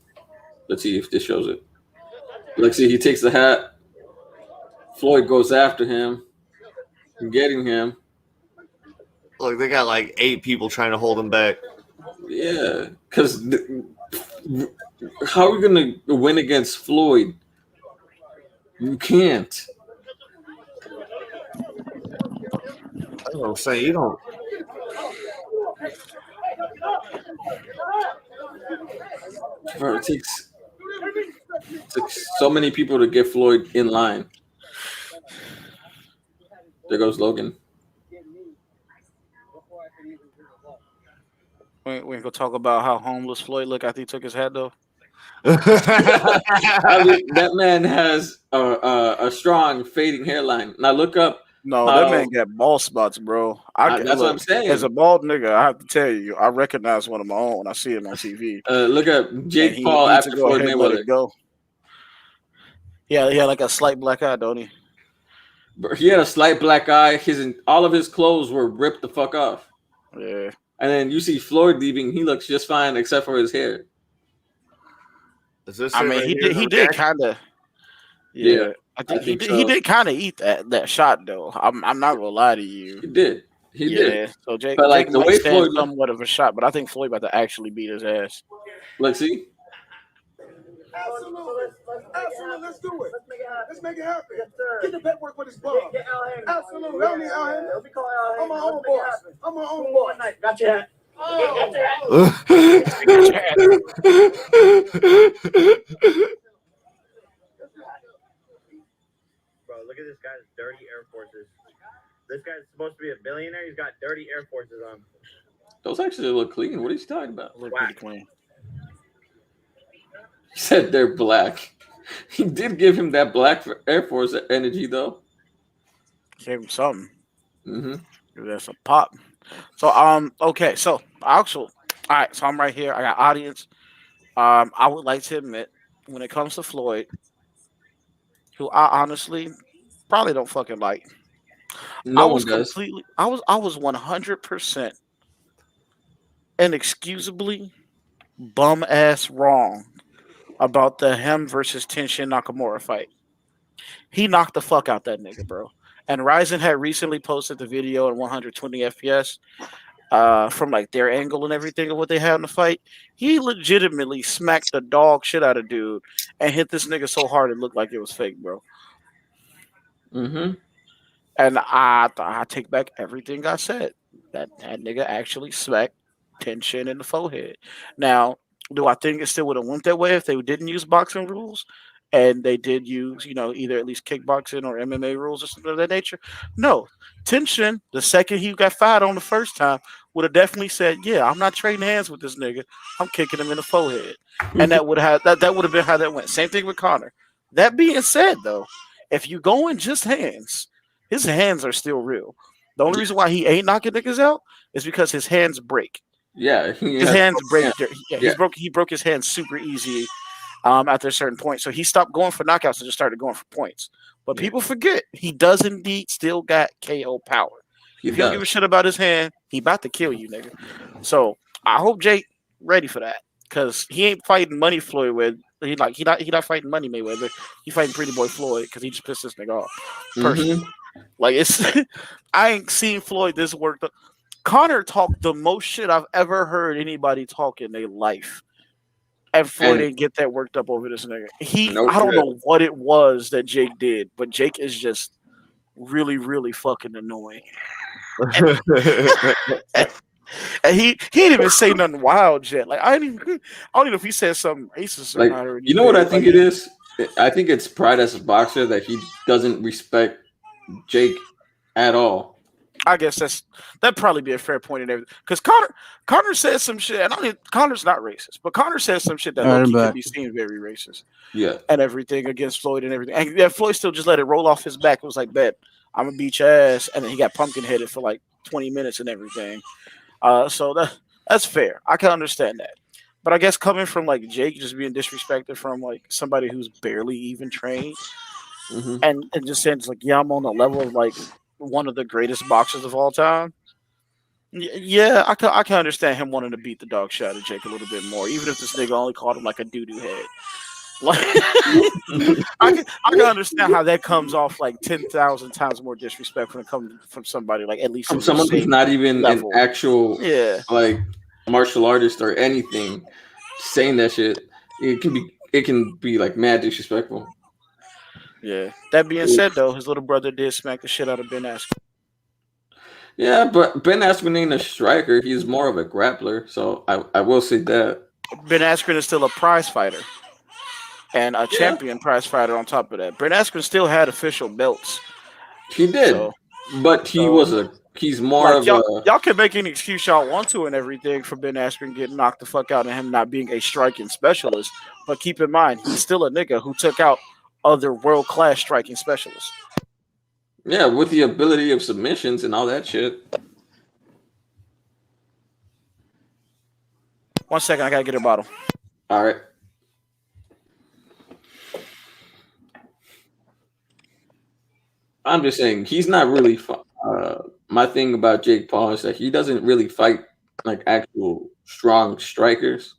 Let's see if this shows it. Let's see. He takes the hat. Floyd goes after him, getting him. Look, they got like 8 people trying to hold him back. Yeah, because how are we gonna win against Floyd? You can't. That's what I'm saying. You don't. Bro, it takes so many people to get Floyd in line. There goes Logan. We ain't gonna talk about how homeless Floyd looked after he took his hat though. I mean, that man has a strong fading hairline. Now look up. No, that man got bald spots, bro. That's what I'm saying. As a bald nigga, I have to tell you, I recognize one of my own when I see him on TV. Look at Jake Paul after Floyd Mayweather. Go. Yeah, he had like a slight black eye, don't he? He had a slight black eye. All of his clothes were ripped the fuck off. Yeah. And then you see Floyd leaving. He looks just fine except for his hair. I mean, he did kind of. Yeah. I think he did kind of eat that shot though. I'm not gonna lie to you. He did. He did. So Jake, but like Jake the way Floyd somewhat of a shot, but I think Floyd about to actually beat his ass. Let's see. Absolutely. Let's do it. Let's make it happen. Yes, sir. Get the paperwork with his bum. Absolutely. I don't need Al Hammond. I'm my own boss. I'm my own boss. Got your hat. Bro, look at this guy's dirty Air Forces. This guy's supposed to be a billionaire. He's got dirty Air Forces on. Those actually look clean. What are you talking about? Look pretty clean. He said they're black. He did give him that black Air Force energy, though. Gave him something. Mm-hmm. Give that some pop. So okay. So all right. So I'm right here. I got audience. I would like to admit, when it comes to Floyd, who I honestly probably don't fucking like. I was 100% inexcusably bum ass wrong about the him versus Tenshin Nakamura fight. He knocked the fuck out that nigga, bro. And Ryzen had recently posted the video at 120 FPS from like their angle and everything of what they had in the fight. He legitimately smacked the dog shit out of dude and hit this nigga so hard it looked like it was fake, bro. Mm-hmm. And I take back everything I said. That nigga actually smacked Tenshin in the forehead. Now, do I think it still would have went that way if they didn't use boxing rules and they did use, either at least kickboxing or MMA rules or something of that nature? No. Tenshin, the second he got fired on the first time, would have definitely said, "Yeah, I'm not trading hands with this nigga. I'm kicking him in the forehead." And that would have been how that went. Same thing with Conor. That being said, though, if you go in just hands, his hands are still real. The only reason why he ain't knocking niggas out is because his hands break. Yeah, his hands break. Yeah, he broke his hands super easy after a certain point. So he stopped going for knockouts and just started going for points. But people forget he does indeed still got KO power. If you don't give a shit about his hand, he about to kill you, nigga. So I hope Jake ready for that because he ain't fighting Money Floyd with. He not fighting Money Mayweather. He fighting Pretty Boy Floyd because he just pissed this nigga off. Personally. Like it's, I ain't seen Floyd this worked up. Conor talked the most shit I've ever heard anybody talk in their life, and Floyd didn't get that worked up over this nigga. I don't know what it was that Jake did, but Jake is just really, really fucking annoying. And he didn't even say nothing wild yet. Like I don't even know if he said something racist or not. You know what I think it is? I think it's pride as a boxer that he doesn't respect Jake at all. I guess that'd probably be a fair point in everything. Because Conor said some shit, and Conor's not racist, but Conor said some shit that can be seen very racist. Yeah. And everything against Floyd and everything. And yeah, Floyd still just let it roll off his back. It was like, bet, I'm gonna beat your ass. And then he got pumpkin headed for like 20 minutes and everything. So that's fair. I can understand that. But I guess coming from like Jake just being disrespected from like somebody who's barely even trained and just saying it's like, yeah, I'm on the level of like one of the greatest boxers of all time. Yeah, I can understand him wanting to beat the dog shit out of Jake a little bit more, even if this nigga only called him like a doo doo head. Like, I can understand how that comes off like 10,000 times more disrespectful when it comes from somebody like at least From in the someone who's same not even level. an actual Yeah. like martial artist or anything, saying that shit, it can be like mad disrespectful. Yeah. That being said, though, his little brother did smack the shit out of Ben Askren. Yeah, but Ben Askren ain't a striker. He's more of a grappler. So I will say that. Ben Askren is still a prize fighter and a champion prize fighter on top of that. Ben Askren still had official belts. He did, So, but he's more like, of y'all can make any excuse y'all want to and everything for Ben Askren getting knocked the fuck out and him not being a striking specialist. But keep in mind, he's still a nigga who took out other world class striking specialists. yeah, with the ability of submissions and all that shit. 1 second, I gotta get a bottle. All right. I'm just saying he's not really. My thing about Jake Paul is that he doesn't really fight like actual strong strikers.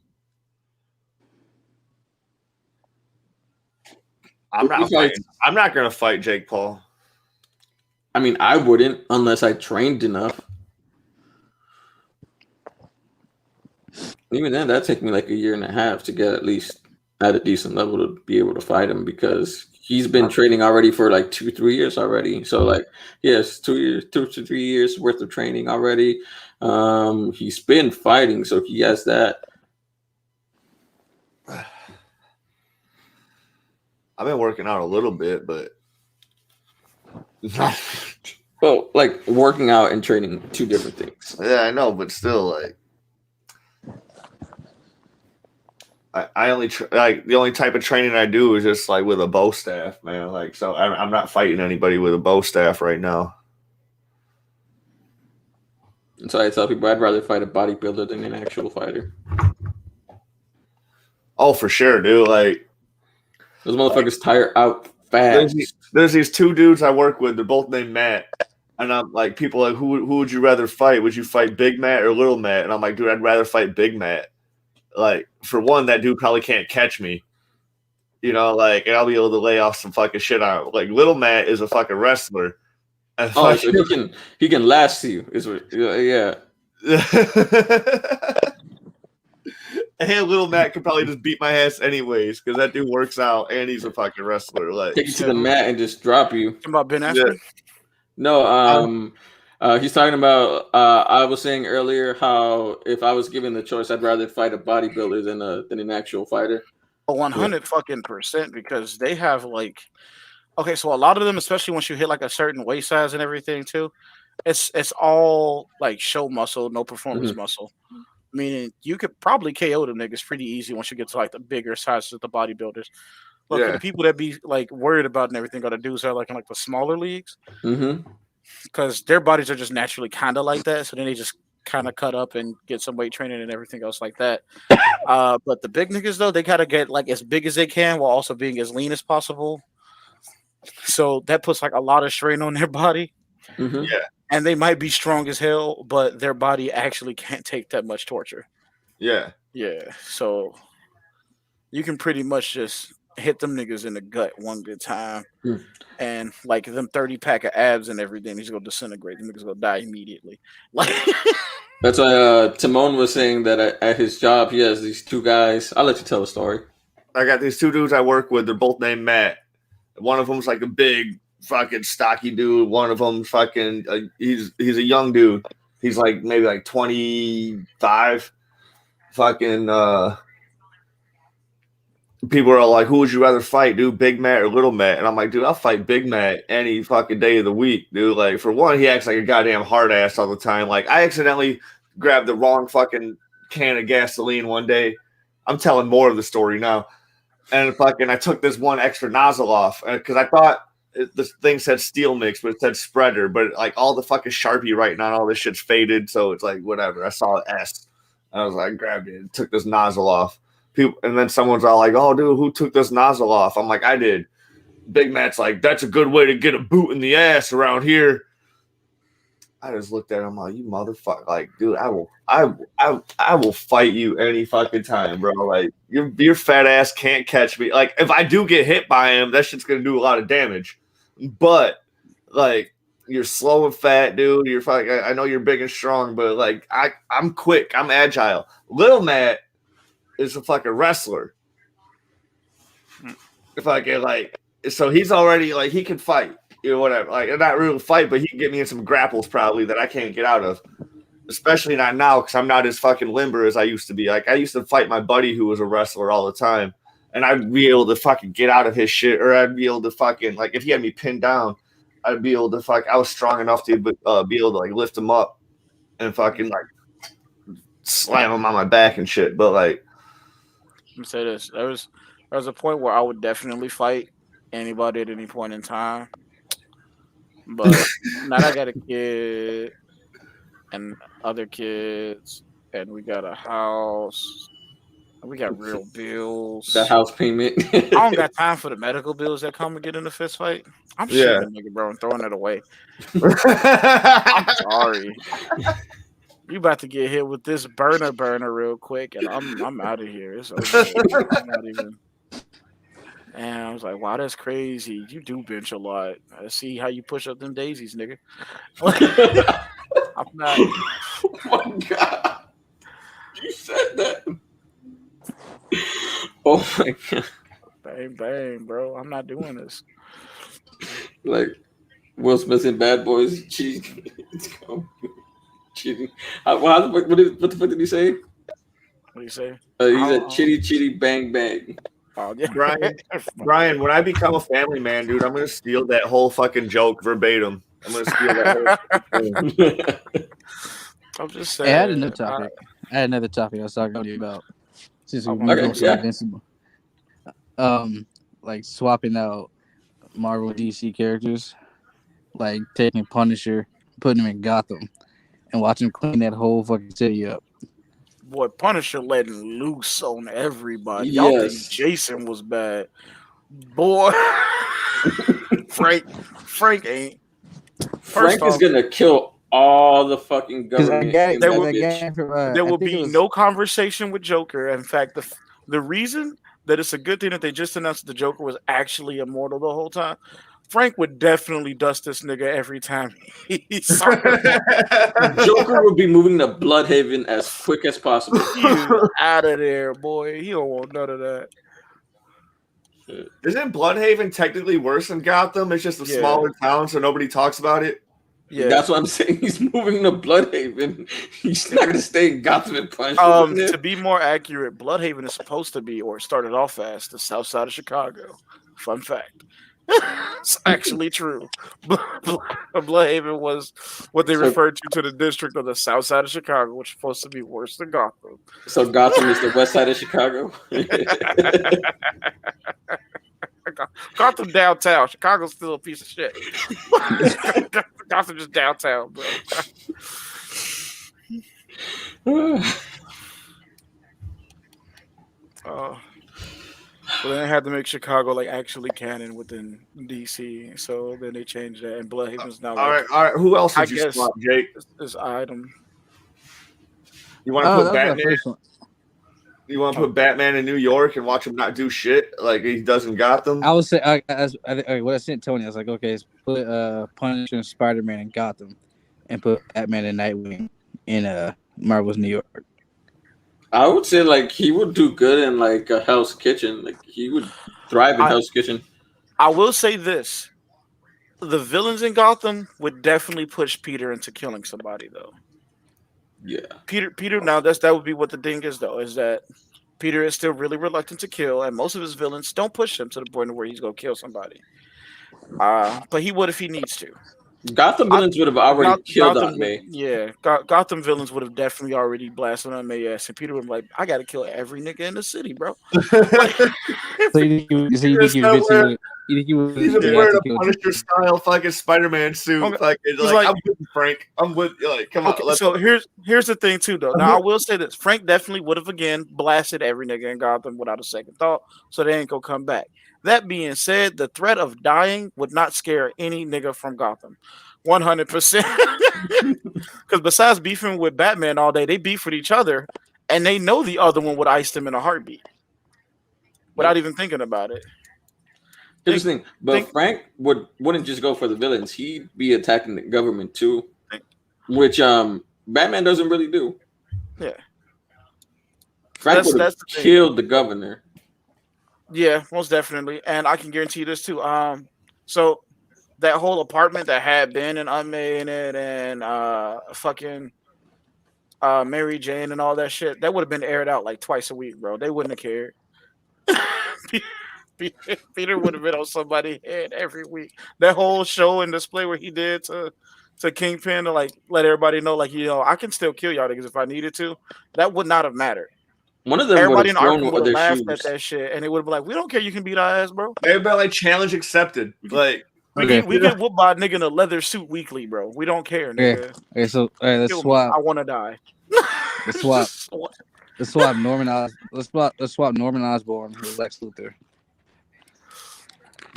I'm not gonna fight Jake Paul. I mean, I wouldn't unless I trained enough. Even then, that'd take me like a year and a half to get at least at a decent level to be able to fight him because he's been training already for like 2-3 years already. So like, yes, 2 to 3 years worth of training already. He's been fighting, so he has that. I've been working out a little bit, but well, like working out and training, two different things. Yeah, I know, but still, like, I only like the only type of training I do is just like with a bow staff, man. Like, so I'm not fighting anybody with a bow staff right now. And so I tell people I'd rather fight a bodybuilder than an actual fighter. Oh, for sure, dude. Like, those motherfuckers tire out fast. There's these two dudes I work with. They're both named Matt. And I'm like, people are like, who would you rather fight? Would you fight Big Matt or Little Matt? And I'm like, dude, I'd rather fight Big Matt. Like, for one, that dude probably can't catch me. You know, like, and I'll be able to lay off some fucking shit on him. Like, Little Matt is a fucking wrestler. And oh, so he can last you. Is what, yeah. And Little Matt could probably just beat my ass anyways because that dude works out and he's a fucking wrestler. Like, take you to the mat and just drop you. Talking about Ben Askren? No, he's talking about. I was saying earlier how if I was given the choice, I'd rather fight a bodybuilder than an actual fighter. 100 fucking percent because they have like, okay, so a lot of them, especially once you hit like a certain weight size and everything too, it's all like show muscle, no performance muscle. Meaning you could probably KO them niggas pretty easy once you get to like the bigger sizes of the bodybuilders. Look, the people that be like worried about and everything got to do so like in like the smaller leagues, because their bodies are just naturally kind of like that. So then they just kind of cut up and get some weight training and everything else like that. But the big niggas though, they gotta get like as big as they can while also being as lean as possible. So that puts like a lot of strain on their body. Yeah. And they might be strong as hell, but their body actually can't take that much torture. Yeah. Yeah. So you can pretty much just hit them niggas in the gut one good time. And like them 30-pack of abs and everything, he's gonna disintegrate. Them niggas gonna die immediately. Like that's why Timon was saying that at his job he has these two guys. I'll let you tell the story. I got these two dudes I work with. They're both named Matt. One of them's like a big fucking stocky dude. One of them fucking he's a young dude. He's like maybe like 25. Fucking people are like, who would you rather fight, dude? Big Matt or Little Matt? And I'm like, dude, I'll fight Big Matt any fucking day of the week, dude. Like, for one, he acts like a goddamn hard ass all the time. Like, I accidentally grabbed the wrong fucking can of gasoline one day. I'm telling more of the story now. And fucking I took this one extra nozzle off because I thought this thing said steel mix, but it said spreader. But like all the fucking Sharpie writing on all this shit's faded, so it's like whatever. I saw an S. I was like, grabbed it and took this nozzle off. People, and then someone's all like, "Oh, dude, who took this nozzle off?" I'm like, "I did." Big Matt's like, "That's a good way to get a boot in the ass around here." I just looked at him like, you motherfucker, like, dude, I will fight you any fucking time, bro. Like, your fat ass can't catch me. Like, if I do get hit by him, that shit's gonna do a lot of damage. But like, you're slow and fat, dude. You're fucking. I know you're big and strong, but like, I'm quick. I'm agile. Little Matt is a fucking wrestler. If I get like, so he's already like he can fight. You know, whatever. Like, not really fight, but he can get me in some grapples probably that I can't get out of. Especially not now because I'm not as fucking limber as I used to be. Like, I used to fight my buddy who was a wrestler all the time, and I'd be able to fucking get out of his shit, or I'd be able to fucking, like, if he had me pinned down, I'd be able to I was strong enough to be able to like lift him up and fucking like slam him on my back and shit. But like, Let me say this: there was a point where I would definitely fight anybody at any point in time. But now that I got a kid and other kids, and we got a house, and we got real bills. The house payment. I don't got time for the medical bills that come and get in a fist fight. I'm shooting a nigga, bro, and throwing it away. I'm sorry. You about to get hit with this burner real quick, and I'm out of here. It's over. I'm not even. And I was like, wow, that's crazy. You do bench a lot. I see how you push up them daisies, nigga. I'm not. Oh my god. You said that. Oh my god. Bang, bang, bro. I'm not doing this. Like Will Smith in Bad Boys cheating. Cheating. What the fuck did he say? What do you say? He said chitty chitty bang bang. Oh, yeah. Brian, when I become a family man, dude, I'm gonna steal that whole fucking joke verbatim. I'm gonna steal that whole I'm just saying. Hey, I had another topic. I was talking to you about since we moved on to Invincible. Like swapping out Marvel DC characters, like taking Punisher, putting him in Gotham, and watching him clean that whole fucking city up. Boy, Punisher letting loose on everybody. Yes. Y'all think Jason was bad. Boy, Frank ain't. Frank is gonna kill all the fucking government. There will be no conversation with Joker. In fact, the reason that it's a good thing that they just announced that the Joker was actually immortal the whole time. Frank would definitely dust this nigga every time he saw him. Joker would be moving to Bloodhaven as quick as possible. He's out of there, boy. He don't want none of that. Isn't Bloodhaven technically worse than Gotham? It's just a smaller town, so nobody talks about it. Yeah, that's what I'm saying. He's moving to Bloodhaven. He's not gonna stay in Gotham and punch. To be more accurate, Bloodhaven is supposed to be, or it started off as, the south side of Chicago. Fun fact. It's actually true. Bloodhaven was what they referred to the district of the south side of Chicago, which is supposed to be worse than Gotham. So Gotham is the west side of Chicago? Gotham downtown. Chicago's still a piece of shit. Gotham just downtown, bro. Well, then they had to make Chicago like actually canon within DC, so then they changed that, and Bloodhaven's now. All right. Who else did you swap, Jake? This item. You want to put Batman? You want to put Batman in New York and watch him not do shit like he does in Gotham? I would say, what I sent Tony, I was like, okay, put Punisher and Spider-Man in Gotham, and put Batman and Nightwing in Marvel's New York. I would say like he would do good in like a Hell's Kitchen. Like he would thrive in Hell's Kitchen. I will say this: the villains in Gotham would definitely push Peter into killing somebody, though. Yeah, Peter. Now that would be what the thing is, though, is that Peter is still really reluctant to kill, and most of his villains don't push him to the point where he's gonna kill somebody. But he would if he needs to. Gotham villains would have already killed Aunt May. Yeah, Gotham villains would have definitely already blasted Aunt May ass, and Peter would be like, "I got to kill every nigga in the city, bro." So you think he was he's wearing a Punisher style fucking Spider-Man suit? Okay. Like I'm with you, Frank. I'm with you. Like, come on. So here's the thing too, though. Now I will say this: Frank definitely would have again blasted every nigga in Gotham without a second thought, so they ain't gonna come back. That being said, the threat of dying would not scare any nigga from Gotham. 100%. Because besides beefing with Batman all day, they beef with each other, and they know the other one would ice them in a heartbeat without even thinking about it. Here's the thing, but Frank wouldn't just go for the villains. He'd be attacking the government too, which Batman doesn't really do. Yeah, Frank would have killed the governor. Yeah, most definitely, and I can guarantee you this too. So that whole apartment that had Ben and Unmade in it, and fucking Mary Jane and all that shit, that would have been aired out like twice a week, bro. They wouldn't have cared. Peter would have been on somebody's head every week. That whole show and display where he did to Kingpin to like let everybody know, like, I can still kill y'all niggas if I needed to. That would not have mattered. One of them everybody in thrown Arkham would have laughed shoes. at that shit, and it would have been like, "We don't care. You can beat our ass, bro." Everybody like challenge accepted. Like we get whooped by a nigga in a leather suit weekly, bro. We don't care, nigga. Okay, so let's swap. I want to die. Let's swap. Let's swap Norman. Let's swap Norman Osborn with Lex Luthor.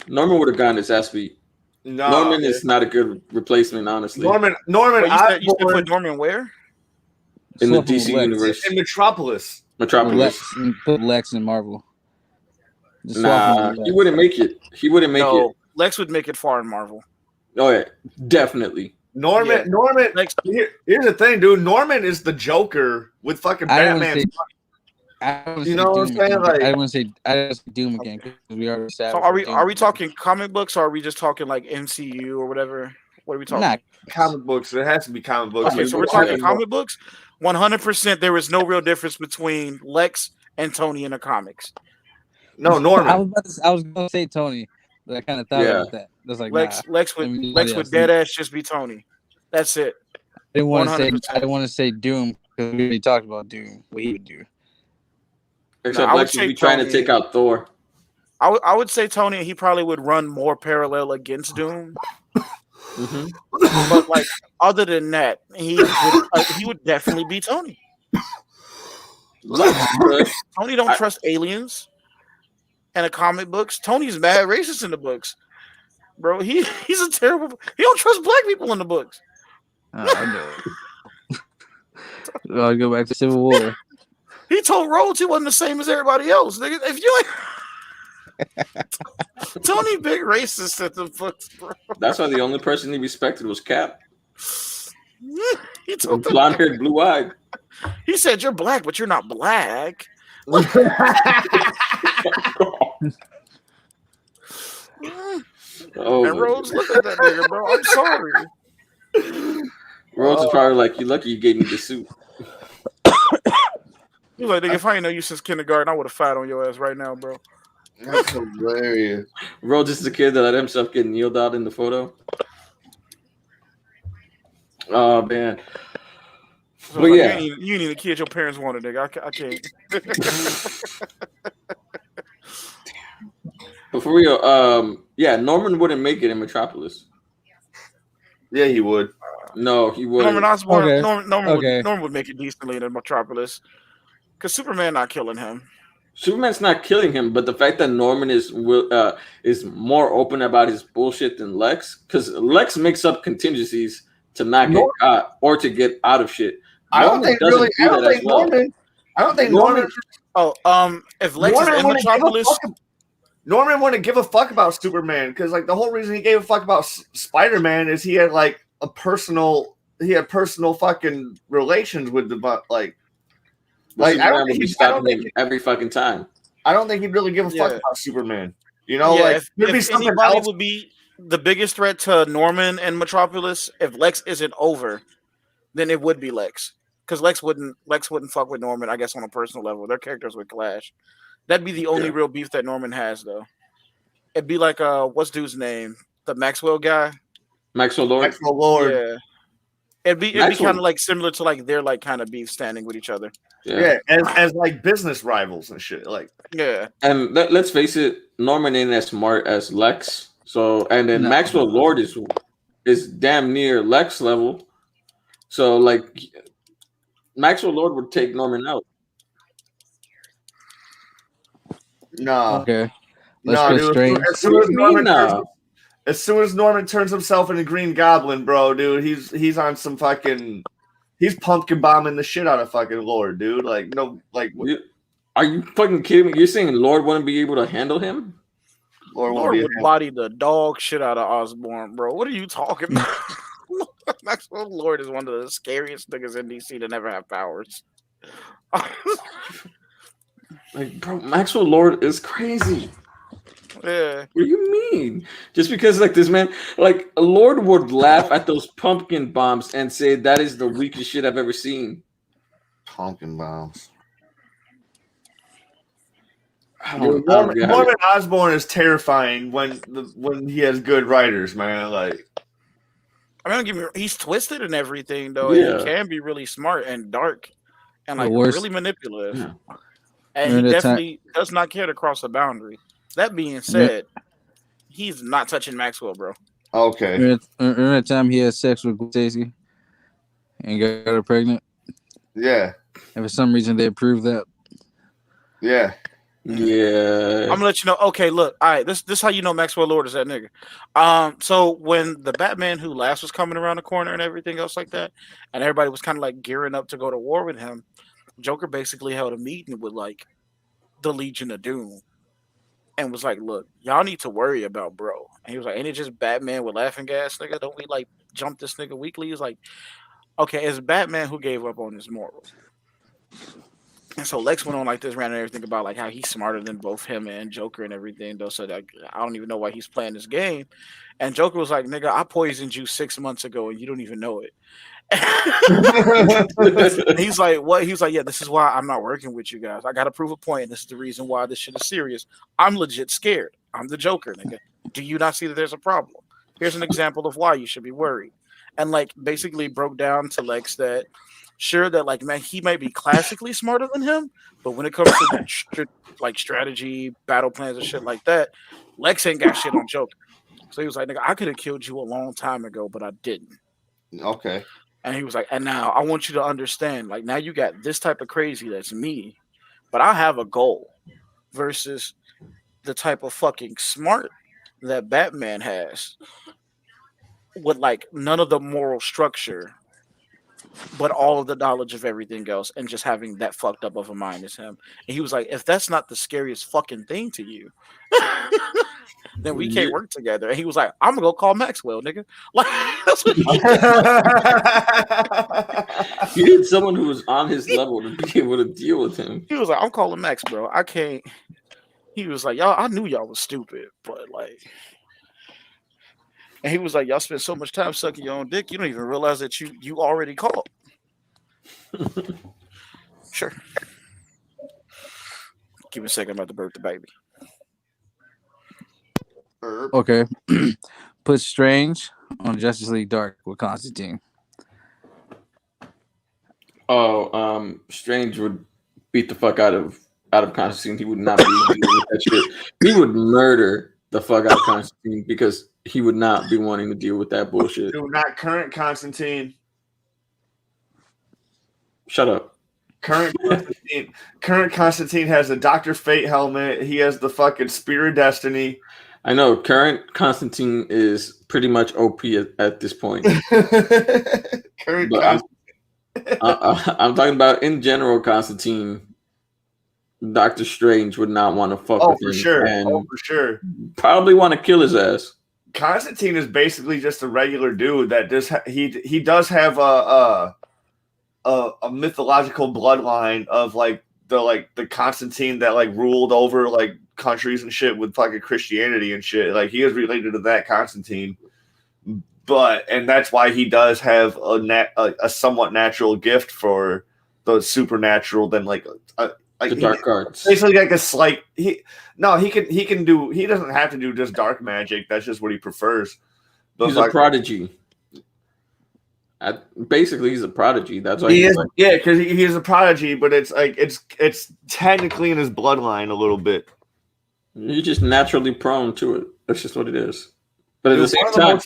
Norman would have gotten his ass beat. No, Norman is not a good replacement, honestly. Norman. Wait, you said put Norman where? In the DC universe, in Metropolis. Put Lex in Marvel. Nah, he wouldn't make it. He wouldn't make it. Lex would make it far in Marvel. Oh yeah, definitely. Norman. Here's the thing, dude. Norman is the Joker with fucking Batman. You know what I'm saying? Like, I want to say Doom again because we already said. So are we talking comic books or are we just talking like MCU or whatever? What are we talking? Nah, comic books. It has to be comic books. Okay, so we're talking comic books. 100%. There is no real difference between Lex and Tony in the comics. No, Norman. I was gonna say Tony, but I kind of thought about that. That's like Lex would dead ass just be Tony. That's it. I didn't want to say Doom because we already talked about Doom. What he would do. Except Lex would be trying to take out Thor. I would say Tony, and he probably would run more parallel against Doom. Mm-hmm. But like, other than that, he would definitely be Tony. Tony don't trust aliens in the comic books. Tony's mad racist in the books, bro. He's a terrible. He don't trust black people in the books. I know. I'll go back to Civil War. He told Rhodes he wasn't the same as everybody else. Nigga, if you Tony big racist at the books, bro. That's why the only person he respected was Cap. He told blonde haired, blue eyed. He said, "You're black, but you're not black." And Rhodes, look at that nigga, bro. I'm sorry. Rhodes is probably like, "You lucky you gave me the suit." He's like, "Nigga, if I ain't know you since kindergarten, I would have fight on your ass right now, bro." That's hilarious. Rhodes is the kid that let himself get kneeled out in the photo. Oh man. So but like, yeah, you need a kid your parents wanted, nigga. I can't. But for real, yeah, Norman wouldn't make it in Metropolis. Yeah, he would. No, he wouldn't. Norman Osborn. Okay. Norman would make it decently in Metropolis, because Superman not killing him. Superman's not killing him, but the fact that Norman is more open about his bullshit than Lex, because Lex makes up contingencies to not get caught or to get out of shit. I don't think Norman. If Lex is in Metropolis, Norman wouldn't give a fuck about Superman, because like the whole reason he gave a fuck about Spider-Man is he had like personal fucking relations with the like. Like I don't think he'd stop him every fucking time. I don't think he'd really give a fuck about Superman. You know, like if anybody would be the biggest threat to Norman and Metropolis, if Lex isn't over, then it would be Lex. Because Lex wouldn't fuck with Norman, I guess, on a personal level. Their characters would clash. That'd be the only real beef that Norman has, though. It'd be like what's dude's name? The Maxwell guy? Maxwell Lord. Yeah. It'd be kind of like similar to like their like kind of beef standing with each other. Yeah, as like business rivals and shit. Like and let's face it, Norman ain't as smart as Lex. So and then Maxwell Lord is damn near Lex level. So like Maxwell Lord would take Norman out. No. Okay. Let's go straight. As soon as Norman turns himself into Green Goblin, bro, dude, he's on some fucking. He's pumpkin bombing the shit out of fucking Lord, dude. Like no, like are you fucking kidding me? You're saying Lord wouldn't be able to handle him? Lord would body the dog shit out of Osborn, bro. What are you talking about? Maxwell Lord is one of the scariest niggas in DC to never have powers. Like, bro, Maxwell Lord is crazy. Yeah. What do you mean? Just because like this man, like Lord would laugh at those pumpkin bombs and say that is the weakest shit I've ever seen. Pumpkin bombs. Norman Osborn is terrifying when he has good writers, man. Like, I mean, don't get me wrong, he's twisted and everything though, Yeah. and he can be really smart and dark and like worst- really manipulative. Yeah. And During he that definitely does not care to cross the boundary. That being said, he's not touching Maxwell, bro. okay. Remember that time he had sex with Stacy and got her pregnant? Yeah. And for some reason they approved that. Yeah. Yeah. I'm gonna let you know. Okay, look, all right, this how you know Maxwell Lord is that nigga. So when the Batman Who Laughs was coming around the corner and everything else like that, and everybody was kind of like gearing up to go to war with him, Joker basically held a meeting with like the Legion of Doom and was like, look, y'all need to worry about bro. And he was like, ain't it just Batman with laughing gas, nigga? Don't we like jump this nigga weekly? He's like, okay, it's Batman who gave up on his morals. And so Lex went on like this, ran and everything about like how he's smarter than both him and Joker and everything, though. So that I don't even know why he's playing this game. And Joker was like, nigga, I poisoned you 6 months ago and you don't even know it. He's like, what? He was like, yeah, this is why I'm not working with you guys. I got to prove a point. This is the reason why this shit is serious. I'm legit scared. I'm the Joker, nigga. Do you not see that there's a problem? Here's an example of why you should be worried. And like basically broke down to Lex that sure that like man he might be classically smarter than him, but when it comes to like strategy, battle plans, and shit like that, Lex ain't got shit on Joker. So he was like, nigga, I could have killed you a long time ago, but I didn't. Okay. And he was like, and now I want you to understand, like now you got this type of crazy that's me, but I have a goal versus the type of fucking smart that Batman has with like none of the moral structure, but all of the knowledge of everything else and just having that fucked up of a mind as him. And he was like, if that's not the scariest fucking thing to you, then we can't work together. And he was like, I'm gonna go call Maxwell, nigga. Like that's what he did. He needed someone who was on his level to be able to deal with him. He was like, I'm calling Max, bro. I can't. He was like, y'all, I knew y'all was stupid, but like, and he was like, y'all spent so much time sucking your own dick, you don't even realize that you already called. Sure. Give me a second, I'm about to birth the baby. Okay. Put Strange on Justice League Dark with Constantine. Oh, Strange would beat the fuck out of Constantine. He would not be dealing with that shit. He would murder the fuck out of Constantine because he would not be wanting to deal with that bullshit. Dude, not current Constantine. Shut up. Current Constantine has a Dr. Fate helmet. He has the fucking Spear of Destiny. I know current Constantine is pretty much OP at this point. Current But I'm talking about in general Constantine. Doctor Strange would not want to fuck with him. Sure. And for sure. probably want to kill his ass. Constantine is basically just a regular dude that just he does have a mythological bloodline of like the Constantine that like ruled over like countries and shit with fucking Christianity and shit. Like he is related to that Constantine, and that's why he does have a somewhat natural gift for the supernatural than like the dark arts. Basically like a slight he doesn't have to do just dark magic. That's just what he prefers. But He's a prodigy. Basically, he's a prodigy. That's why he is. Yeah, because he is a prodigy, but it's like it's technically in his bloodline a little bit. You're just naturally prone to it. That's just what it is. But at the same time,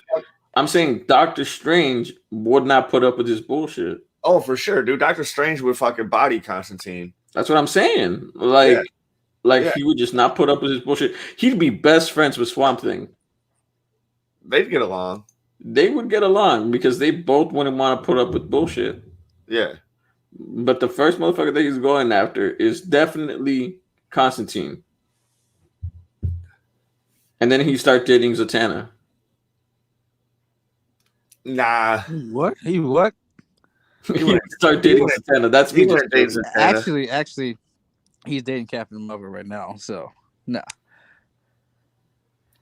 I'm saying Doctor Strange would not put up with this bullshit. Oh, for sure, dude. Doctor Strange would fucking body Constantine. That's what I'm saying. He would just not put up with his bullshit. He'd be best friends with Swamp Thing. they'd get along. They would get along because they both wouldn't want to put up with bullshit. Yeah. But the first motherfucker that he's going after is definitely Constantine. And then he start dating Zatanna. Nah. What? He what? He would start dating Zatanna. That's me. Just Actually, he's dating Captain Marvel right now. So no.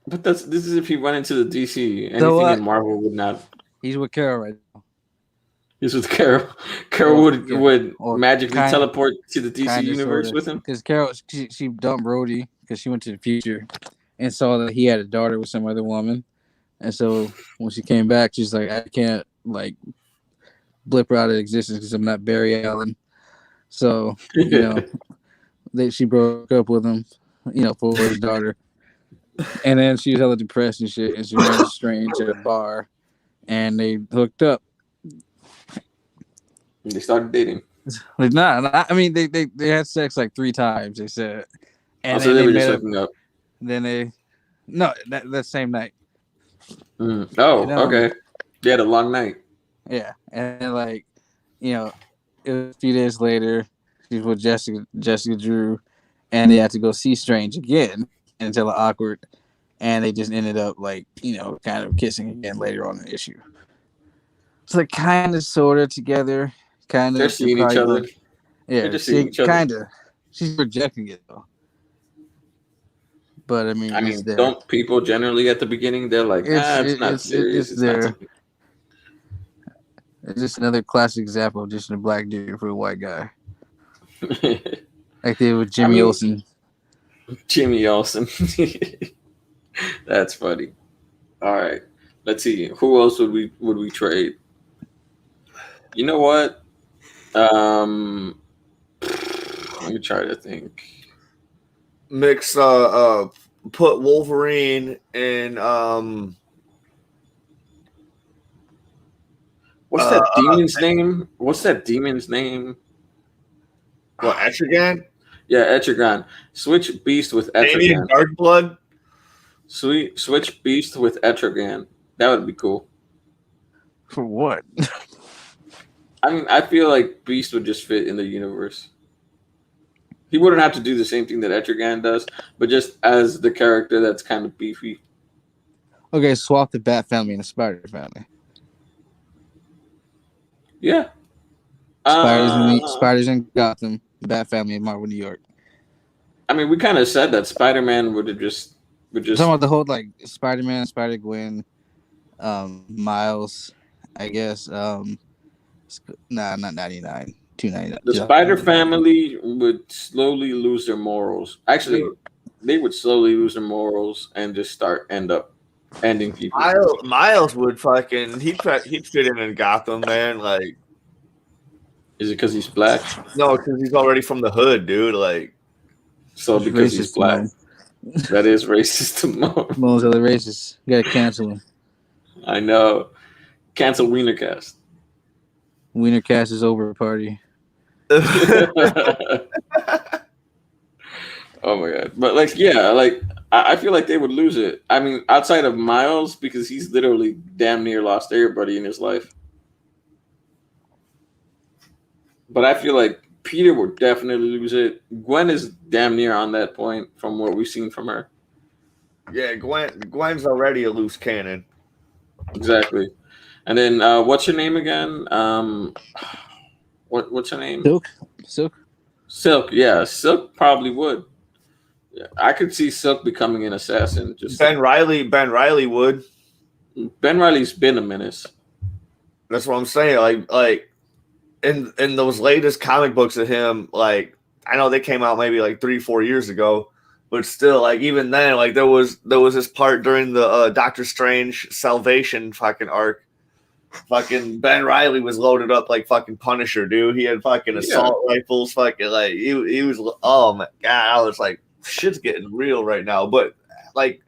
But this is if he went into the DC. Anything So, in Marvel would not. He's with Carol right now. He's with Carol. Carol would Or magically kinda- teleport to the DC kinda, universe sorta. with him. Because Carol, she dumped Rhodey because she went to the future and saw that he had a daughter with some other woman. And so when she came back, she's like, I can't like blip her out of existence because I'm not Barry Allen. So, she broke up with him, for his daughter. And then she was hella depressed and shit. And she ran Strange at a bar and they hooked up. They started dating. Like, nah, I mean, they had sex like 3 times, they said. And So then they were met just up. hooking up. Then that same night. Oh, okay. They had a long night. Yeah. And then, like, it was a few days later, she was with Jessica Drew, and they had to go see Strange again and tell her awkward. And they just ended up, like, kind of kissing again later on in the issue. So they're kind of, sort of together. Kind of. They're seeing each other. Yeah, just seeing each other. Kind of. She's rejecting it, though. But, I mean, don't people generally at the beginning, they're like, it's not serious. It's not something. It's just another classic example of just a black dude for a white guy. Like they did with Jimmy Olsen. Jimmy Olsen. That's funny. All right. Let's see. Who else would we trade? You know what? Let me try to think. Mix put Wolverine in what's that demon's name? What's that demon's name? What, Etrigan? Yeah, Etrigan. Switch Beast with Damien Etrigan. Darkblood? Switch Beast with Etrigan. That would be cool. For what? I mean, I feel like Beast would just fit in the universe. He wouldn't have to do the same thing that Etrigan does, but just as the character that's kind of beefy. Okay, swap the Bat family and the Spider family. Yeah. Spiders in Gotham, Bat family in Marvel, New York. I mean, we kind of said that Spider-Man would just. Talking about the whole like Spider-Man, Spider-Gwen, Miles, I guess. Not 99, 299. The Spider family would slowly lose their morals. Actually, they would slowly lose their morals and just end up ending people. Miles would fucking he'd fit in Gotham, man. Like, is it because he's black? No, because he's already from the hood, dude. Like, so because he's black. That is racist to Mo. Mo's other racist. You gotta cancel him. I know. Cancel Wienercast. Wienercast is over, party. Oh my god! But I feel like they would lose it. I mean, outside of Miles, because he's literally damn near lost everybody in his life. But I feel like Peter would definitely lose it. Gwen is damn near on that point from what we've seen from her. Yeah, Gwen's already a loose cannon. Exactly. And then what's her name again? What's her name? Silk. Yeah, Silk probably would. Yeah, I could see Silk becoming an assassin. Just Ben Riley would. Ben Riley's been a menace. That's what I'm saying. Like in those latest comic books of him, like I know they came out maybe like 3-4 years ago, but still, like even then, like there was this part during the Doctor Strange Salvation fucking arc. Fucking Ben Riley was loaded up like fucking Punisher, dude. He had fucking assault rifles, fucking like he was. Oh my god, I was like, shit's getting real right now. But like,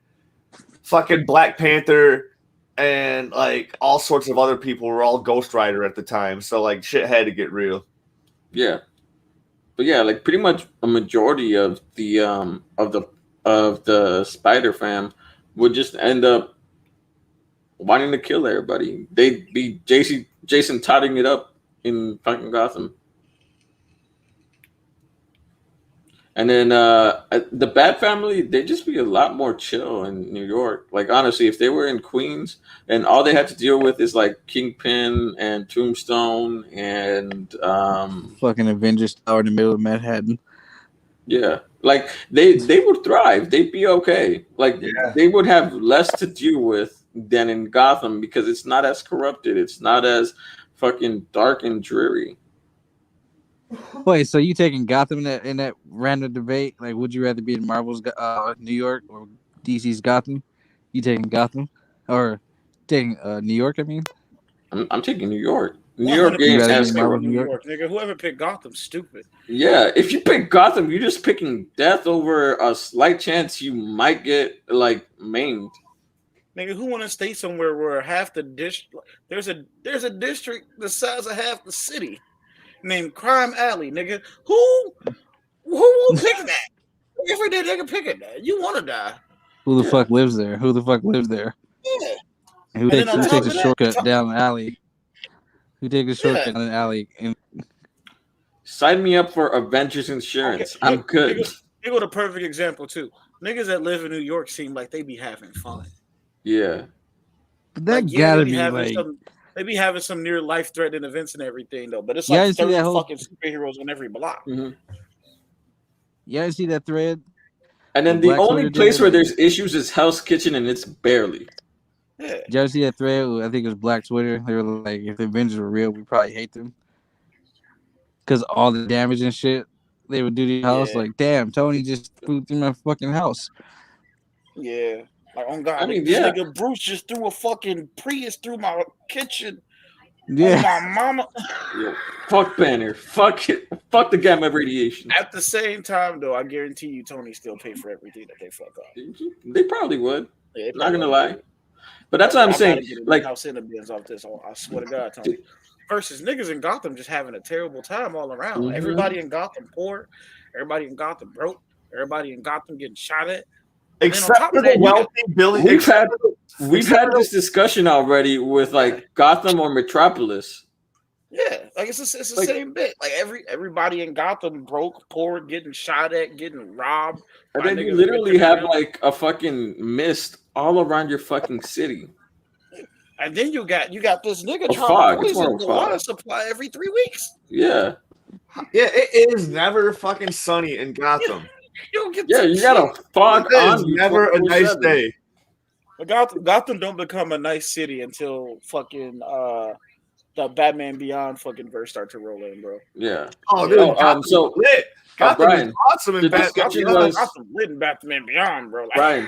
fucking Black Panther and like all sorts of other people were all Ghost Rider at the time, so like shit had to get real. Yeah, but yeah, like pretty much a majority of the Spider fam would just end up wanting to kill everybody. They'd be Jason totting it up in fucking Gotham. And then the Bat Family, they'd just be a lot more chill in New York. Like honestly, if they were in Queens and all they had to deal with is like Kingpin and Tombstone and Fucking Avengers Tower in the middle of Manhattan. yeah, like they would thrive. They'd be okay. Like they would have less to deal with than in Gotham because it's not as corrupted. It's not as fucking dark and dreary. Wait, so you taking Gotham in that random debate? Like, would you rather be in Marvel's New York or DC's Gotham? You taking Gotham or taking New York? I mean, I'm taking New York. New York You ain't rather as be Marvel, corrupt. New York? Nigga. Whoever picked Gotham, stupid. Yeah, if you pick Gotham, you're just picking death over a slight chance you might get like maimed. Nigga, who want to stay somewhere where half the there's a district the size of half the city named Crime Alley, nigga. Who will pick that? Every day they can pick it. You want to die? Who the fuck lives there? Who the fuck lives there? Yeah. And who And takes, then on who top takes a of that- shortcut down the alley? Who takes a shortcut down the alley? And Sign me up for Avengers Insurance. I'm good. Here go the perfect example too. Niggas that live in New York seem like they be having fun. Yeah. but that Like, yeah, gotta they be having like some. They be having some near life threatening events and everything though. But it's Yeah, I like see 30 that whole- fucking superheroes on every block. Mhm. you guys see that thread? And then What the Black only Twitter place did? where there's issues is Hell's Kitchen, and it's barely. Yeah. Did you ever see that thread? I think it was Black Twitter. They were like, if the Avengers were real, we probably hate them because all the damage and shit they would do to your house. Yeah. Like, damn, Tony just flew through my fucking house. Yeah. Like, oh God, I mean, this yeah. nigga Bruce just threw a fucking Prius through my kitchen. Yeah, Oh, my mama. Yo, fuck Banner. Fuck it. Fuck the gamma radiation. At the same time, though, I guarantee you Tony still pay for everything that they fuck up. They probably would. Yeah, they Not gonna probably lie. would. But that's what I'm about saying. to get a Like, house in the bins off this. I swear to God, Tony. Versus niggas in Gotham just having a terrible time all around. Mhm. Everybody in Gotham poor. Everybody in Gotham broke. Everybody in Gotham getting shot at. Except top for of the that, you got- wealthy Billy. we've had this discussion already with like Gotham or Metropolis. Yeah, like it's the Like- same bit. Like everybody in Gotham broke, poor, getting shot at, getting robbed. And by then you niggas literally ripping have around. like a fucking mist all around your fucking city. And then you got this nigga A trying fog. to It's more poison of a the fog. water supply every 3 weeks. Yeah. Yeah, it is never fucking sunny in Gotham. You don't get Yeah, some you got shit. a fog It on is you. never a nice 24/7. day. But Gotham don't become a nice city until fucking the Batman Beyond fucking verse start to roll in, bro. Yeah. Oh, dude, Oh, Gotham's so, lit. Gotham Brian, is awesome in the Batman. discussion Beyond. was- Gotham lit in Batman Beyond, bro. Like, Brian.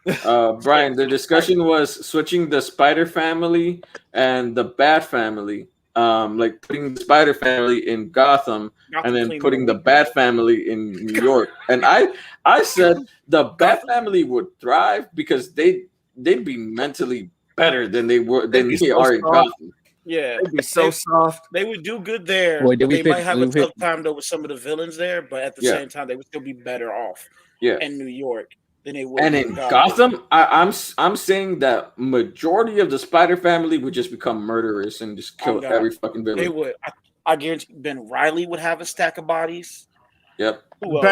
Brian, the discussion was switching the Spider Family and the Bat Family. Like putting the Spider Family in Gotham and then putting the Bat Family in New York. And I said the Bat Family would thrive because they'd be mentally better than they were They'd than be they so are in soft. Gotham. yeah. It'd be so soft. They would do good there. Boy, did we they pick- might have we a pick- tough time though with some of the villains there, but at the Yeah. same time, they would still be better off Yeah. in New York than they would And in in Gotham, I'm saying that majority of the Spider Family would just become murderous and just kill Oh, God. every fucking They villain. would. I guarantee Ben Riley would have a stack of bodies. Yep. Who else?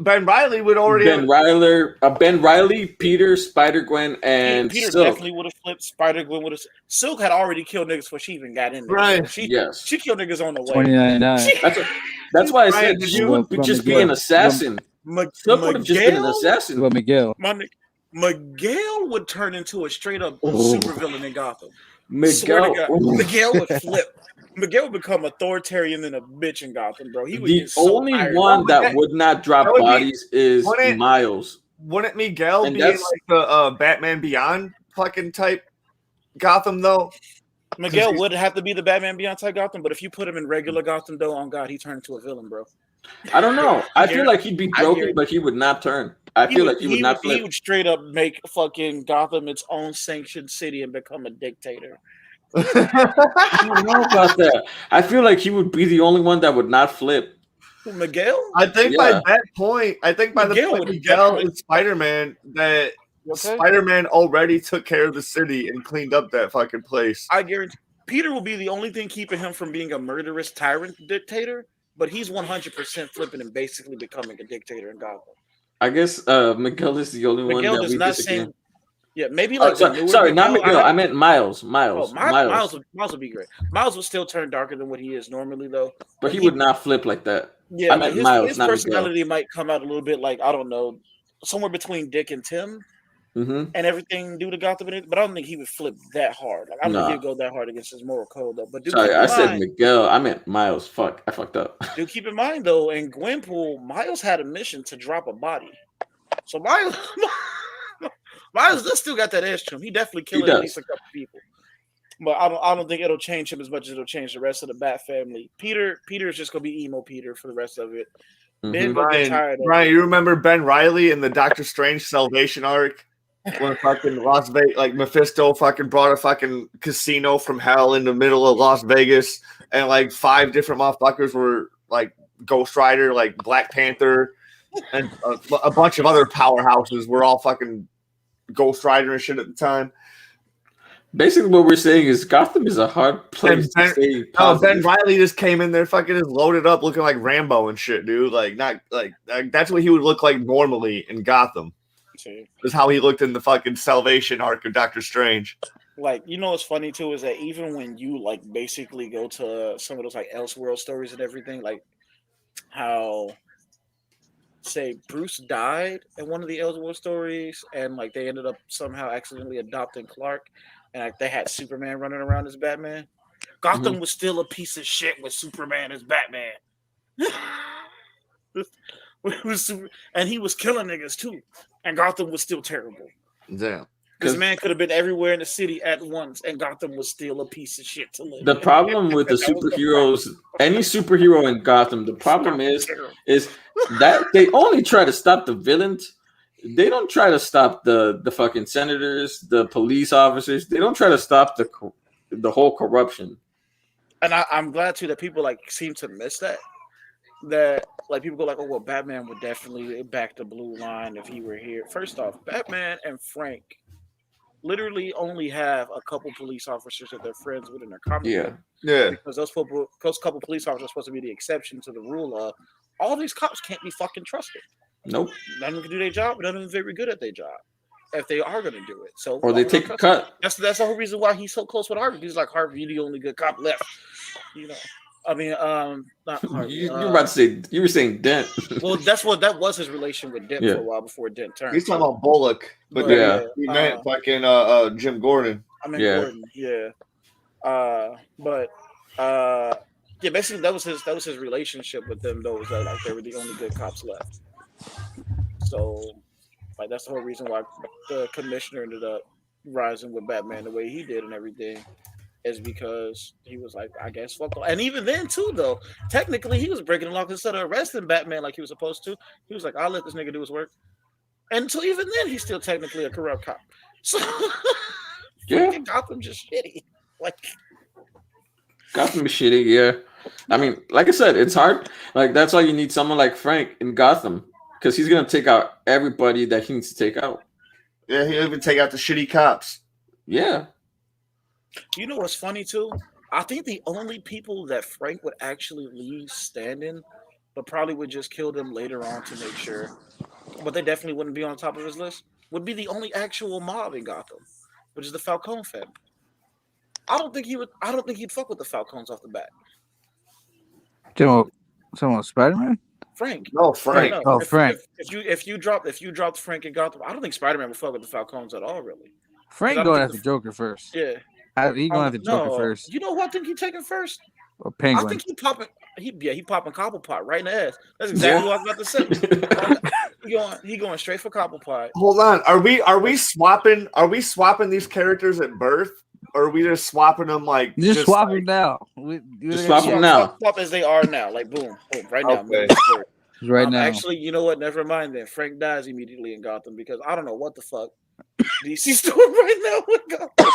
Ben Riley would already Ben Riley, Peter, Spider Gwen, and Peter Silk. definitely would have flipped. Spider Gwen would have. Silk had already killed niggas before she even got in there. Right. She Yes. she killed niggas on the way. 2099. That's why I Brian, said did she you- would just be Miguel- an assassin. Silk would have just been an assassin. Well, Miguel. Miguel would turn into a straight up Oh. supervillain in Gotham. Swear to Miguel. God. Miguel would flip. Miguel would become authoritarian than a bitch in Gotham, bro. He would The get so only tired. one that that- would not drop that would be- bodies is wouldn't- Miles. Wouldn't Miguel And be in like that's- the Batman Beyond fucking type Gotham though? Miguel would have to be the Batman Beyond type Gotham, but if you put him in regular Gotham, though, on God, he turned into a villain, bro. I don't know. I feel like he'd be I broken, hear- but he would not turn. I feel like he would not He flip. would straight up make fucking Gotham its own sanctioned city and become a dictator. I don't know about that. I feel like he would be the only one that would not flip. Who, Miguel? I think Yeah. by that point, I think by the Miguel point would Miguel definitely- is Spider-Man, that Okay? Spider-Man already took care of the city and cleaned up that fucking place. I guarantee Peter will be the only thing keeping him from being a murderous tyrant dictator, but he's 100% flipping and basically becoming a dictator in Gotham. I guess Miguel is the only one Miguel that does we not disagree. seem. Yeah, maybe like the newer sorry, not Miguel. Miguel. I meant Miles. Oh, Miles. Miles would be great. Miles would still turn darker than what he is normally, though. But he would not flip like that. Yeah, I like meant Miles, his not personality might come out a little bit like, I don't know, somewhere between Dick and Tim Miguel. and everything due to Gotham. But I don't think he would flip that hard. Like, I don't think he'd go that hard against his moral code, though. But Sorry, I said Miguel. I meant Miles. Fuck, I fucked up. Do keep in mind, though, in Gwenpool, Miles had a mission to drop a body. So Miles still got that edge to him. He definitely killed at least a couple people. But I don't think it'll change him as much as it'll change the rest of the Bat family. Peter's just gonna be emo Peter for the rest of it. Ben gonna get tired of Ryan, you remember Ben Reilly in the Doctor Strange Salvation arc? When fucking Las Vegas, like Mephisto fucking brought a fucking casino from hell in the middle of Las Vegas, and like 5 different motherfuckers were like Ghost Rider, like Black Panther, and a bunch of other powerhouses were all fucking Ghost Rider and shit at the time. Basically, what we're saying is Gotham is a hard place to stay positive. Ben Reilly just came in there fucking just loaded up, looking like Rambo and shit, dude. Like not like that's what he would look like normally in Gotham. Is how he looked in the fucking Salvation arc of Doctor Strange. Like, you know what's funny too is that even when you like basically go to some of those like Elseworld stories and everything, like how say Bruce died in one of the Elseworld stories, and like they ended up somehow accidentally adopting Clark, and like they had Superman running around as Batman. Gotham was still a piece of shit with Superman as Batman. And he was killing niggas too, and Gotham was still terrible. Damn. This man could have been everywhere in the city at once, and Gotham was still a piece of shit to live in. The problem with the superheroes, any superhero in Gotham, the problem is that they only try to stop the villains. They don't try to stop the fucking senators, the police officers. They don't try to stop the whole corruption. And I'm glad too that people like seem to miss that. That like people go like, oh well, Batman would definitely back the blue line if he were here. First off, Batman and Frank literally only have a couple police officers that they're friends with in their comic book. Yeah. Because those couple police officers are supposed to be the exception to the rule of all these cops can't be fucking trusted. Nope. None of them can do their job, none of them are very good at their job. If they are gonna do it. So or they take a cut. That's the whole reason why he's so close with Harvey. He's like, Harvey, you're the only good cop left. You know. I mean, not Harvey. You were about to say you were saying Dent. Well, that was his relation with Dent for a while before Dent turned. He's talking about Bullock, but he meant fucking Jim Gordon. I mean Gordon, yeah. Yeah, basically that was his relationship with them though, was that like they were the only good cops left. So like that's the whole reason why the commissioner ended up rising with Batman the way he did and everything. Is because he was like, I guess fuck all. And even then too, though, technically he was breaking the law instead of arresting Batman like he was supposed to. He was like, I'll let this nigga do his work. And until even then, he's still technically a corrupt cop. So yeah, Gotham just shitty. Like Gotham is shitty, yeah. I mean, like I said, it's hard. Like that's why you need someone like Frank in Gotham. Because he's gonna take out everybody that he needs to take out. Yeah, he'll even take out the shitty cops. Yeah. You know what's funny too? I think the only people that Frank would actually leave standing, but probably would just kill them later on to make sure, but they definitely wouldn't be on top of his list, would be the only actual mob in Gotham, which is the Falcone family. I don't think he'd fuck with the Falcones off the bat. Someone Spider-Man? Frank. No, Frank. No. Oh, Frank. If you dropped Frank in Gotham, I don't think Spider-Man would fuck with the Falcones at all, really. Frank going after Joker first. Yeah. He going after Joker first. You know who I think he taking first? Or Penguin. I think he popping Cobblepot right in the ass. That's exactly what I was about to say. he going straight for Cobblepot. Hold on. Are we swapping these characters at birth? Or are we just swapping them like just swap them now? Just swap them now. Swap as they are now. Like boom, right now. Okay. Right now. Actually, you know what? Never mind then. Frank dies immediately in Gotham because I don't know what the fuck DC's doing right now with Gotham.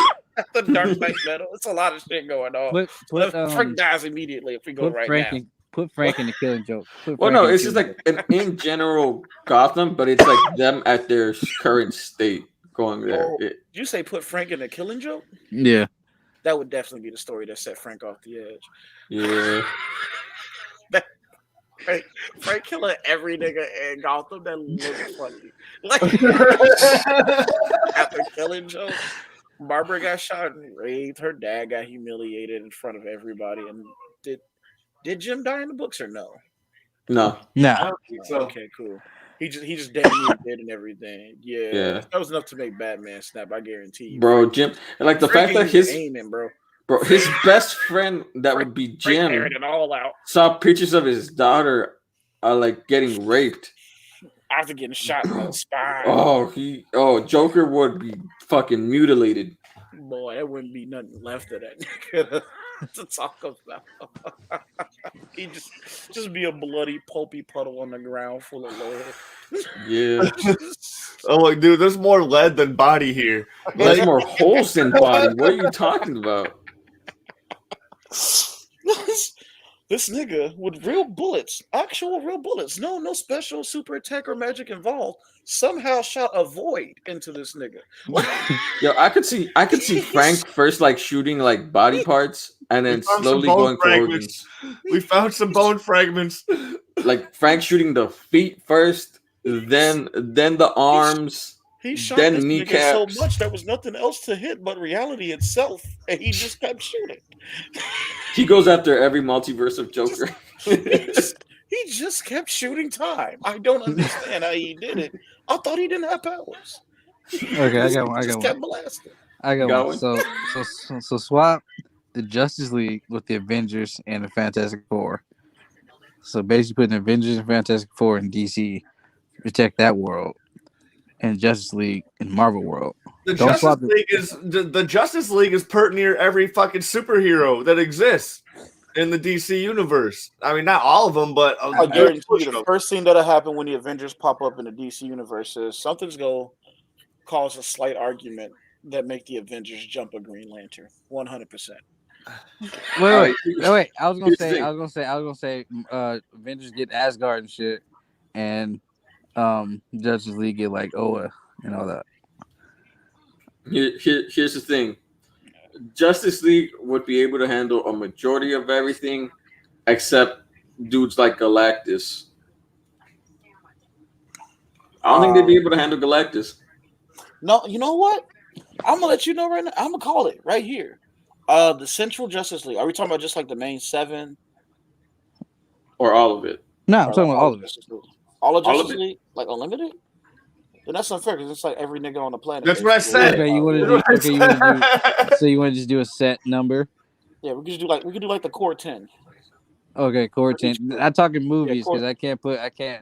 The Dark Knight Metal. It's a lot of shit going on. Frank dies immediately if we go right now. Put Frank in the Killing Joke. Well, no, it's just like in general Gotham, but it's like them at their current state. going there. Oh, did you say put Frank in a Killing Joke? Yeah. That would definitely be the story that set Frank off the edge. Yeah. Frank killing every nigga in Gotham that looks funny. Like after Killing Joke, Barbara got shot and raped. Her dad got humiliated in front of everybody. And did Jim die in the books or no? No. I Nah. don't think so. Okay, cool. He just damn near did and everything. Yeah, Yeah. that was enough to make Batman snap. I guarantee you, Bro, Jim, and like the fact that his aiming, bro, best friend that would be Jim airing it all out saw pictures of his daughter like getting raped. after getting shot in the spine. Joker would be fucking mutilated. Boy, there wouldn't be nothing left of that nigga to talk about. He just be a bloody, pulpy puddle on the ground full of lead. Yeah. Oh, like, dude, there's more lead than body here. There's more holes than body. What are you talking about? This nigga with real bullets, actual real bullets, no special super attack or magic involved, somehow shot a void into this nigga. Yo, I could see Frank first like shooting like body parts and then found some slowly bone going for fragments. organs. We found some bone fragments. Like Frank shooting the feet first, then the arms, He shot then this nigga kneecaps. so much there was nothing else to hit but reality itself, and he just kept shooting. He goes after every multiverse of Joker. He just kept shooting time. I don't understand how he did it. I thought he didn't have powers. Okay, I got one. I got Kept one. blasting. I got Got one. one? So swap the Justice League with the Avengers and the Fantastic Four. So basically putting the Avengers and Fantastic Four in DC, protect that world, and Justice League in Marvel world. The Don't Justice swap it. League is the Justice League is pert near every fucking superhero that exists in the DC universe. I mean, not all of them, but I guarantee you the first thing that'll happen when the Avengers pop up in the DC universe is something's gonna cause a slight argument that make the Avengers jump a Green Lantern. 100%. Wait. I was Here's the gonna say, Avengers get Asgard and shit, and Justice League get like Oa and all that. Here's the thing. Justice League would be able to handle a majority of everything except dudes like Galactus. I don't think they'd be able to handle Galactus. No, you know what? I'm gonna let you know right now. I'm gonna call it right here. The Central Justice League. Are we talking about just like the main 7? Or all of it. No, I'm talking about all of it. Justice League? All of All of Justice it? League? Like unlimited? Then that's unfair because it's like every nigga on the planet. That's what I said. Okay, you want to do? Okay, you want to do? So you want to just do a set number? Yeah, we could do like the core 10. Okay, core 10. I'm talking movies core- because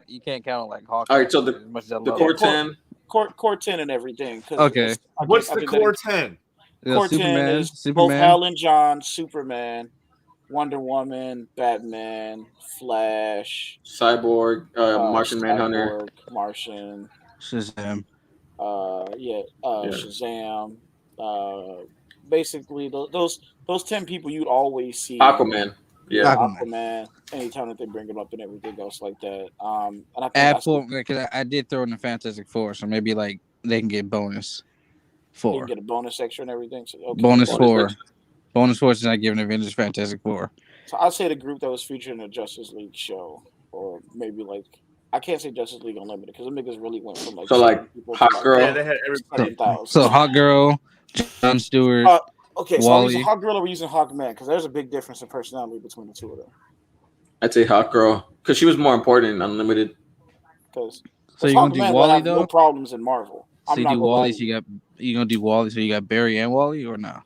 you can't count on like Hawkeye. All right, so as much as I The love core it. 10. Core 10 and everything. 'Cause Okay. What's I the think core that- 10? Yeah, Core 10 is both Hal and John, Superman, Wonder Woman, Batman, Flash, Cyborg, Martian Manhunter. Cyborg, Martian, Shazam. Shazam. Basically, those 10 people you'd always see. Aquaman. Yeah. Aquaman. Anytime that they bring him up and everything else like that. And I think Add that's 4 because I did throw in the Fantastic Four, so maybe like they can get bonus you 4. can get a bonus extra and everything. So, okay. Bonus Bonus 4. extra. Bonus 4 is not giving Avengers Fantastic Four. So I'd say the group that was featured in the Justice League show, or maybe like I can't say Justice League Unlimited because the niggas really went from like So, like, 7 people to, Hot like, Girl. Yeah, they had everybody. 7,000. So Hot Girl, Jon Stewart. Okay, so are we Wally. using Hawk Girl or are we using Hawk Man? Because there's a big difference in personality between the two of them. I'd say Hot Girl because she was more important in Unlimited. Because So you Hawk gonna do Man will Wally have no though? problems in Marvel. So I'm you not do gonna Wally. lie. So you gonna do Wally. So you got Barry and Wally, or no?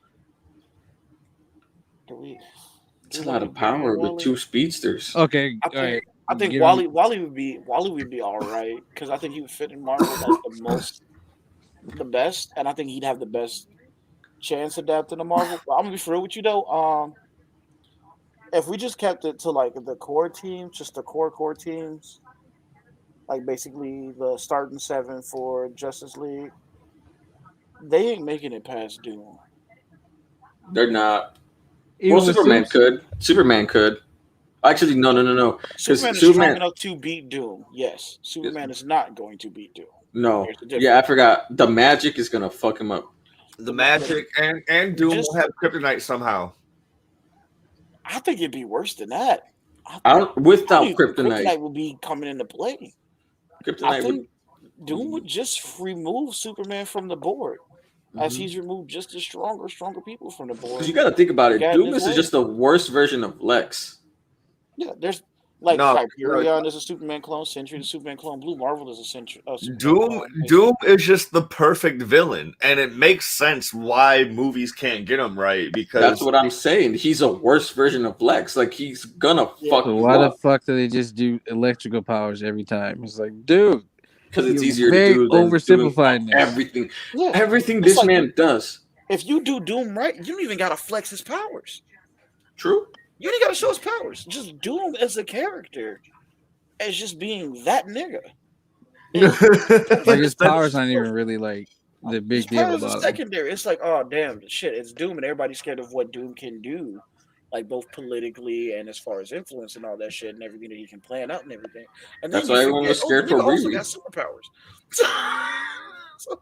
It's a lot of power with 2 speedsters. Okay, I all right. think, I think Give Wally would be all right because I think he would fit in Marvel like the best, and I think he'd have the best chance adapting to Marvel. But I'm gonna be for real with you though. If we just kept it to like the core teams, just the core teams, like basically the starting 7 for Justice League, they ain't making it past Doom. They're not. Even Well, with Superman Suits? could. Superman could. Actually, no. Superman is strong enough to beat Doom. Yes, Superman is not going to beat Doom. No. There's a difference. Yeah, I forgot. The magic is gonna fuck him up. The magic and Doom Just- will have kryptonite somehow. I think it'd be worse than that. Without think kryptonite. will be coming into play. I Kryptonite would. think Doom would just remove Superman from the board, as he's removed just as stronger people from the board. Because you got to think about it. Got Doom in his is way. just the worst version of Lex. Yeah, there's like No, Hyperion is a Superman clone, Sentry is a Superman clone, Blue Marvel is a Superman clone. Doom is just the perfect villain, and it makes sense why movies can't get him right because That's what I'm saying. He's a worse version of Lex. Like he's gonna fuck So you why the up fuck do they just do electrical powers every time? It's like, dude, because it's you're easier to very do than oversimplifying doing this. everything. Yeah. Everything It's this like- man does. If you do Doom right, you don't even gotta flex his powers. True. You ain't gotta show his powers. Just Doom as a character, as just being that nigga. Like his powers not even really like the big His deal powers are about him. secondary. It's like, oh damn, shit, it's Doom, and everybody's scared of what Doom can do, like both politically and as far as influence and all that shit and everything that he can plan out and everything. And then That's you why everyone forget, was scared the for nigga also Riri. got superpowers. So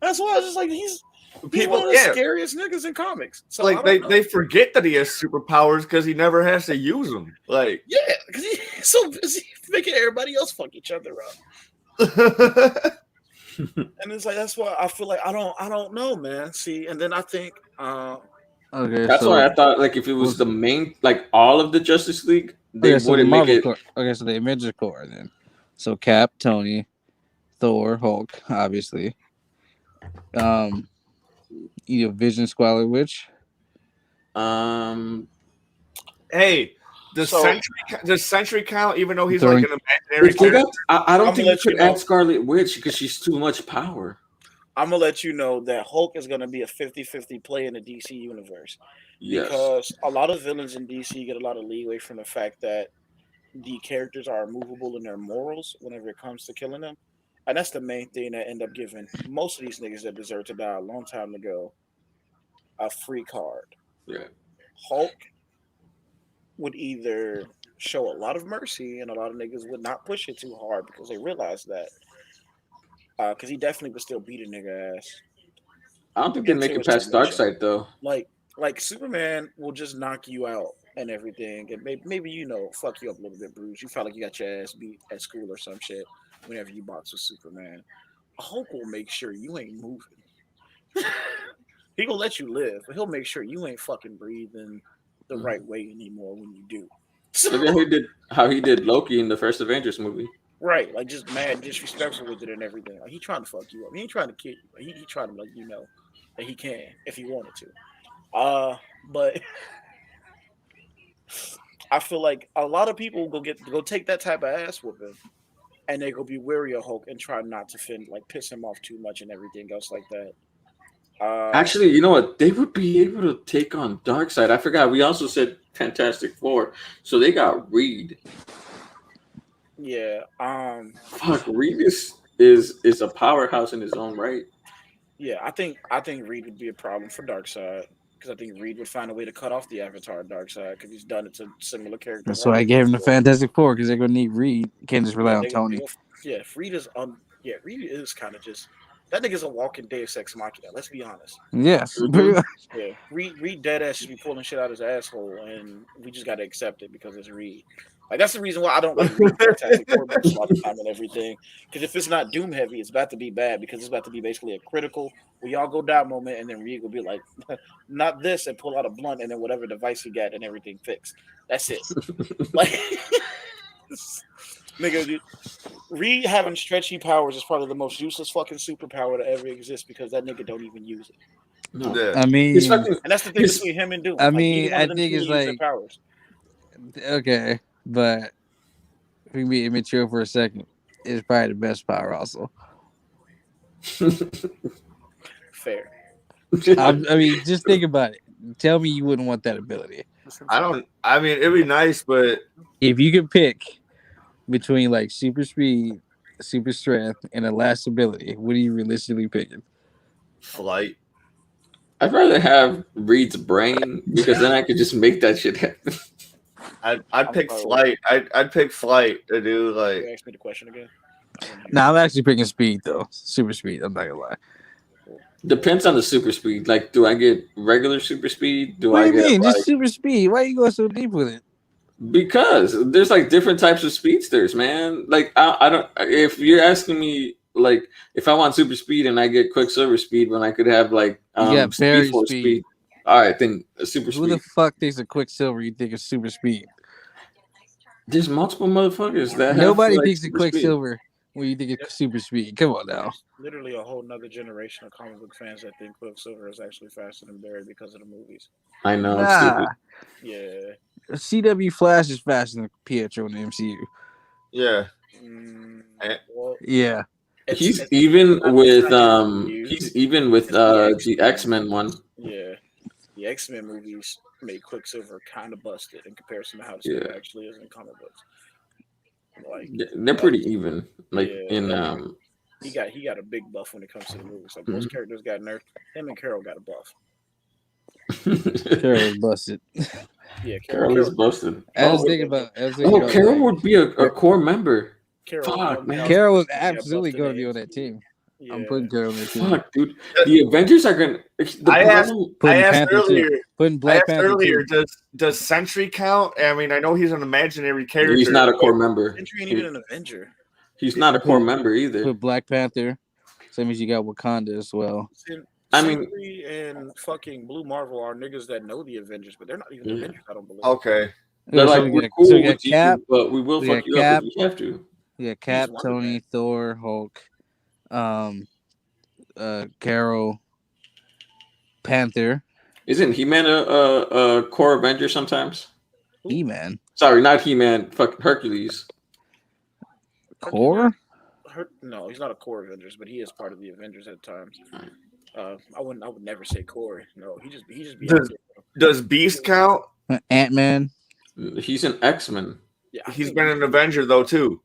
that's why I was just like, he's people, one of the yeah, scariest niggas in comics. So I like don't know. they forget that he has superpowers because he never has to use them. Like, Yeah, because he's so busy making everybody else fuck each other up. And it's like that's why I feel like I don't know, man. See, and then I think Okay, That's so why I thought like if it was the main like all of the Justice League, they okay, so the wouldn't make Marvel it. Corps. Okay, so the Avengers Corps then. So Cap, Tony, Thor, Hulk, obviously. Vision, Squalor Witch. Um, hey, the So- Sentry count, even though he's Throwing- like an imaginary if they character. got, I don't I'm think gonna you let you could know. add Scarlet Witch because she's too much power. I'm gonna let you know that Hulk is gonna be a 50-50 play in the DC universe. Yes. Because a lot of villains in DC get a lot of leeway from the fact that the characters are immovable in their morals whenever it comes to killing them. And that's the main thing that end up giving most of these niggas that deserve to die a long time ago a free card. Yeah. Hulk would either show a lot of mercy and a lot of niggas would not push it too hard because they realize that. Because he definitely would still beat a nigga ass. I don't think they make Into it his past dimension. Darkseid though. Like Superman will just knock you out and everything, and maybe fuck you up a little bit, Bruce. You felt like you got your ass beat at school or some shit whenever you box with Superman. Hulk will make sure you ain't moving. He gonna let you live, but he'll make sure you ain't fucking breathing the right way anymore when you do. Look at how he did Loki in the first Avengers movie. Right, like just mad disrespectful with it and everything. Like he trying to fuck you up. He ain't trying to kill you. He trying to let you know that he can if he wanted to. But I feel like a lot of people go take that type of ass whooping, and they go be wary of Hulk and try not to piss him off too much and everything else like that. Actually, you know what? They would be able to take on Darkseid. I forgot. We also said Fantastic Four, so they got Reed. Yeah. Fuck, Reed is a powerhouse in his own right. Yeah, I think Reed would be a problem for Darkseid because I think Reed would find a way to cut off the Avatar Darkseid because he's done it to similar characters. That's why I gave him the Fantastic Four because they're gonna need Reed. You can't just rely on They- Tony. Yeah, Reed is Reed is kind of just that nigga's a walking Deus Ex Machina. Let's be honest. Yes. Mhm. Yeah, Reed dead ass should be pulling shit out his asshole, and we just gotta accept it because it's Reed. Like that's the reason why I don't like Reed Fantastic Four movies a lot of time and everything. Because if it's not Doom heavy, it's about to be bad because it's about to be basically a critical we all go down moment, and then Reed will be like, not this, and pull out a blunt, and then whatever device he got and everything fixed. That's it. Like, nigga, dude, Reed having stretchy powers is probably the most useless fucking superpower to ever exist because that nigga don't even use it. No. Yeah. I mean, He's fucking, And that's the thing between him and Doom. I Like, mean, neither one I of them think truly it's use their like- powers. okay, but if we can be immature for a second, it's probably the best power also. Fair. I mean, just think about it. Tell me you wouldn't want that ability. I mean, it'd be nice, but If you could pick between like super speed, super strength, and a last ability, what are you realistically picking? flight. I'd rather have Reed's brain because then I could just make that shit happen. I'd pick flight. I'd pick flight to do like You ask me the question again. Nah, I'm actually picking speed though. Super speed. I'm not gonna lie. Depends on the super speed. Like, do I get regular super speed? Do What I do you get mean? like Just super speed. Why are you going so deep with it? because there's like different types of speedsters, man. Like I don't. If you're asking me like if I want super speed and I get Quicksilver speed when I could have like You got Speed berry Force speed. speed. All right, then super Who the speed. fuck thinks of Quicksilver? You think of super speed? There's multiple motherfuckers that have Nobody like thinks of super speed. Quicksilver when you think of super speed. Come on now. Literally a whole nother generation of comic book fans that think Quicksilver is actually faster than Barry because of the movies. I know, it's Nah. stupid. Yeah. CW Flash is faster than Pietro in the MCU. Yeah. Well, Yeah. He's it's even not with MCU. he's even with It's the the X-Men one. Yeah. The X-Men movies made Quicksilver kind of busted in comparison to how this Yeah. nigga actually is in comic books. Like They're pretty even. Like yeah, in he got a big buff when it comes to the movies. Like most characters got nerfed. Him and Carol got a buff. Carol was busted. Yeah, Carol is busted. I was Oh, thinking about. I was thinking about Carol like, would be a core member. Carol, Fuck, man. Carol was Yeah, absolutely busted going to be in on that team. Yeah. I'm putting Carol on that team. Fuck, dude. The Avengers are gonna. The I asked, problem. I Putting asked Panther earlier. too. Putting I Black asked Panther earlier. too. Does Sentry count? I mean, I know he's an imaginary character. He's not a core member. Sentry ain't even an Avenger. He's not a core member either. Put Black Panther. Same as you got Wakanda as well. I mean- Sentry and fucking Blue Marvel are niggas that know the Avengers, but they're not even Yeah. Avengers. I don't believe. Okay. They're So like, we we're got- cool so we got with Cap. you, but we will We fuck got you up Cap. if we have to. Yeah, Cap, Wonder Tony, Man. Thor, Hulk, Carol, Panther, Isn't He-Man a core Avenger sometimes? He-Man. Sorry, not He-Man. Fuck Hercules. Core? No, he's not a core Avengers, but he is part of the Avengers at times. I would never say core. No, he just be out there. Does Beast count? Ant-Man. He's an X-Men. Yeah, I He's think been an Avenger though too.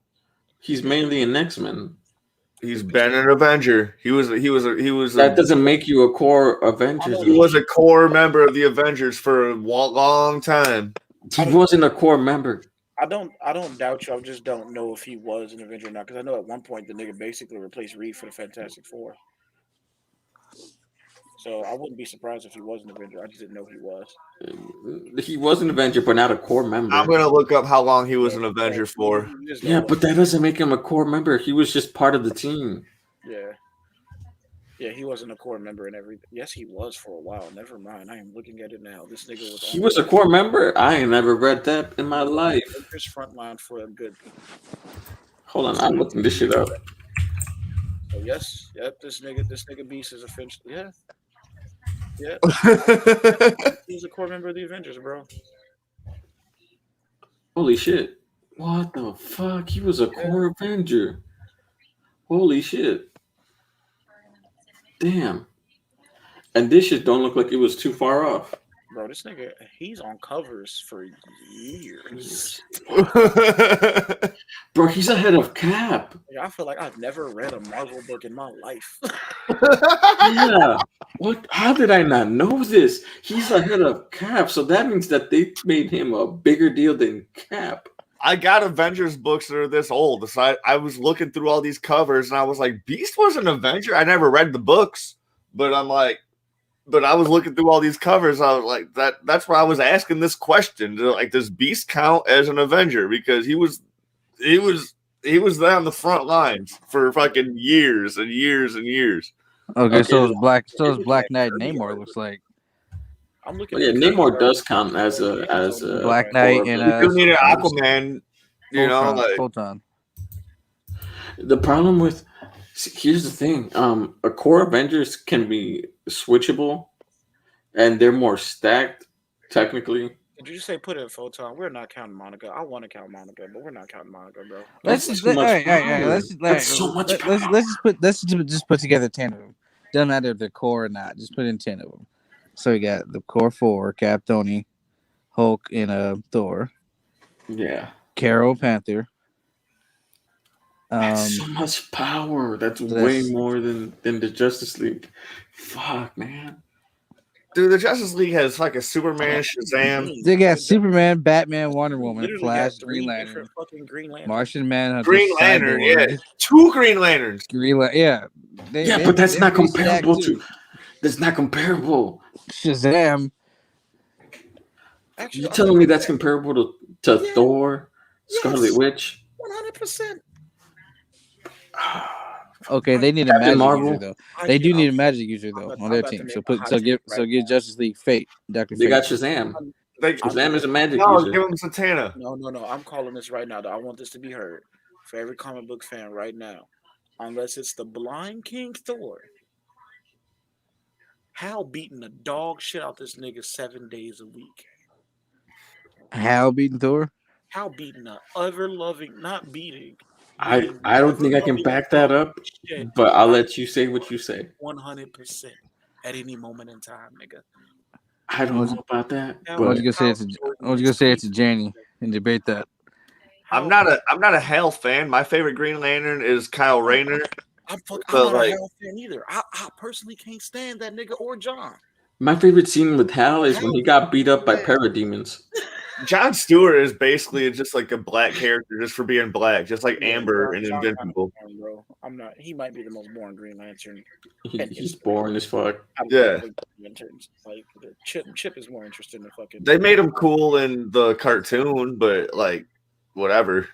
He's mainly an X-Men. He's been an Avenger. He was. That doesn't make you a core Avenger. He was a core member of the Avengers for a long time. He wasn't a core member. I don't doubt you. I just don't know if he was an Avenger or not. Because I know at one point the nigga basically replaced Reed for the Fantastic Four. So I wouldn't be surprised if he was an Avenger. I just didn't know he was. He was an Avenger, but not a core member. I'm gonna look up how long he was an Avenger for. You just Yeah, know but that doesn't make him a core member. He was just part of the team. Yeah, he wasn't a core member and everything. Yes, he was for a while. Never mind. I am looking at it now. This nigga was. He was a core member. I ain't never read that in my life. Avengers frontline for a good. Hold on, I'm looking this shit up. So yes, yep. This nigga Beast is officially yeah. He's a core member of the Avengers, bro. Holy shit! What the fuck? He was a core Avenger. Holy shit! Damn. And this shit don't look like it was too far off. Bro, this nigga, he's on covers for years. Bro, he's ahead of Cap. Yeah, I feel like I've never read a Marvel book in my life. Yeah. What? How did I not know this? He's ahead of Cap, so that means that they made him a bigger deal than Cap. I got Avengers books that are this old. So I was looking through all these covers and I was like, Beast was an Avenger. I never read the books, but I was looking through all these covers. I was like, that's why I was asking this question. Like, does Beast count as an Avenger? Because he was there on the front lines for fucking years and years and years. Okay, so it's Black Black Knight Namor looks like. I'm looking. Oh, yeah, at Namor does count as a Black Knight and You need an Aquaman, you know, like Photon. The problem with here's the thing. A core Avengers can be switchable and they're more stacked technically. Did you just say put in Photon? We're not counting Monica. I want to count Monica, but we're not counting Monica, bro. Let's just all right. Let's just put together 10 of them. Doesn't matter if they're core or not. Just put in 10 of them. So we got the core 4: Cap, Tony, Hulk, and Thor. Yeah. Carol, Panther. That's so much power. That's way more than the Justice League. Fuck, man. Dude, the Justice League has fucking Superman, Shazam, They got Superman, Batman, Wonder Woman, Literally Flash, got Green 3 Lantern, different fucking Green Lanterns. Martian Manhunter, Green Lantern. Yeah, Cyborg, 2 Green Lanterns. yeah. Yeah, but that's not pretty stacked, comparable too. to. That's not comparable. Shazam. Actually, You're telling me that's comparable to Yeah. Thor, Yes. Scarlet Witch? 100%. Okay, they need a Captain magic Marvel? user though. They do need a magic user though on their team. So give Justice League Fate, Dr. They Fate. got Shazam. Shazam is a magic No, user. give him Satana. No. I'm calling this right now. Though. I want this to be heard for every comic book fan right now. Unless it's the Blind King Thor. Hal beating the dog shit out this nigga 7 days a week. Hal beating Thor? Hal beating the ever loving, not beating. I don't think I can back that up, but I'll let you say what you say. 100% at any moment in time, nigga. I don't know about that. I was gonna say it to Janie and debate that. I'm not a Hal fan. My favorite Green Lantern is Kyle Rayner. I'm not a Hal fan either. I personally can't stand that nigga or John. My favorite scene with Hal is when he got beat up by parademons. John Stewart is basically just like a black character just for being black, just like Amber in Invincible. Bro, I'm not. He might be the most boring Green Lantern. He's boring as fuck. Yeah. Like Chip is more interesting than fucking. They made him cool in the cartoon, but like whatever.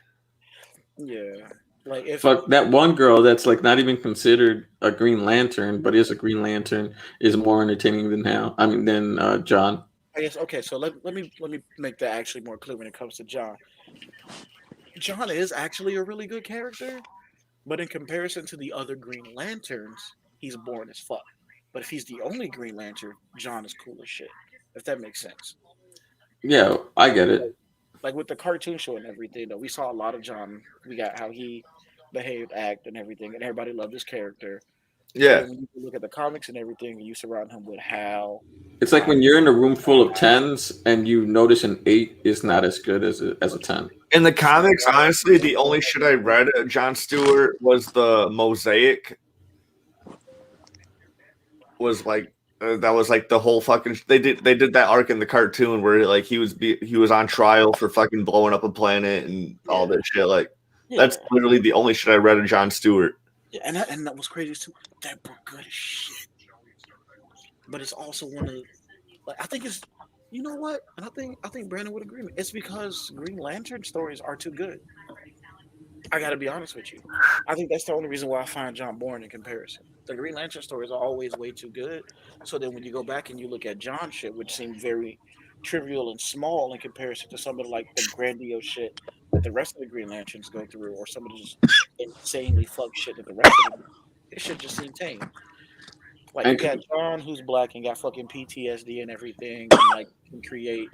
Yeah. Like if that one girl that's like not even considered a Green Lantern, but is a Green Lantern, is more entertaining than John. I guess okay. So let me make that actually more clear when it comes to John. John is actually a really good character, but in comparison to the other Green Lanterns, he's boring as fuck. But if he's the only Green Lantern, John is cool as shit. If that makes sense. Yeah, I get it. Like with the cartoon show and everything, though, we saw a lot of John. We got how he behaved, act, and everything, and everybody loved his character. Yeah. When you look at the comics and everything, you surround him with Hal. It's like when you're in a room full of 10s and you notice an 8 is not as good as a 10. In the comics, honestly, the only shit I read of John Stewart was the Mosaic. Was like that was like the whole fucking. They did that arc in the cartoon where like he was on trial for fucking blowing up a planet and all that shit. Like that's literally the only shit I read of John Stewart. Yeah, and that was crazy too. That book good as shit. But it's also one of like I think it's you know what? And I think Brandon would agree with me. It's because Green Lantern stories are too good. I gotta be honest with you. I think that's the only reason why I find John boring in comparison. The Green Lantern stories are always way too good. So then when you go back and you look at John shit, which seemed very trivial and small in comparison to some of the grandiose shit that the rest of the Green Lanterns go through, or some of the just insanely fucked shit that the rest of them, it should just seem tame. Like you got John who's black and got fucking PTSD and everything, and like can create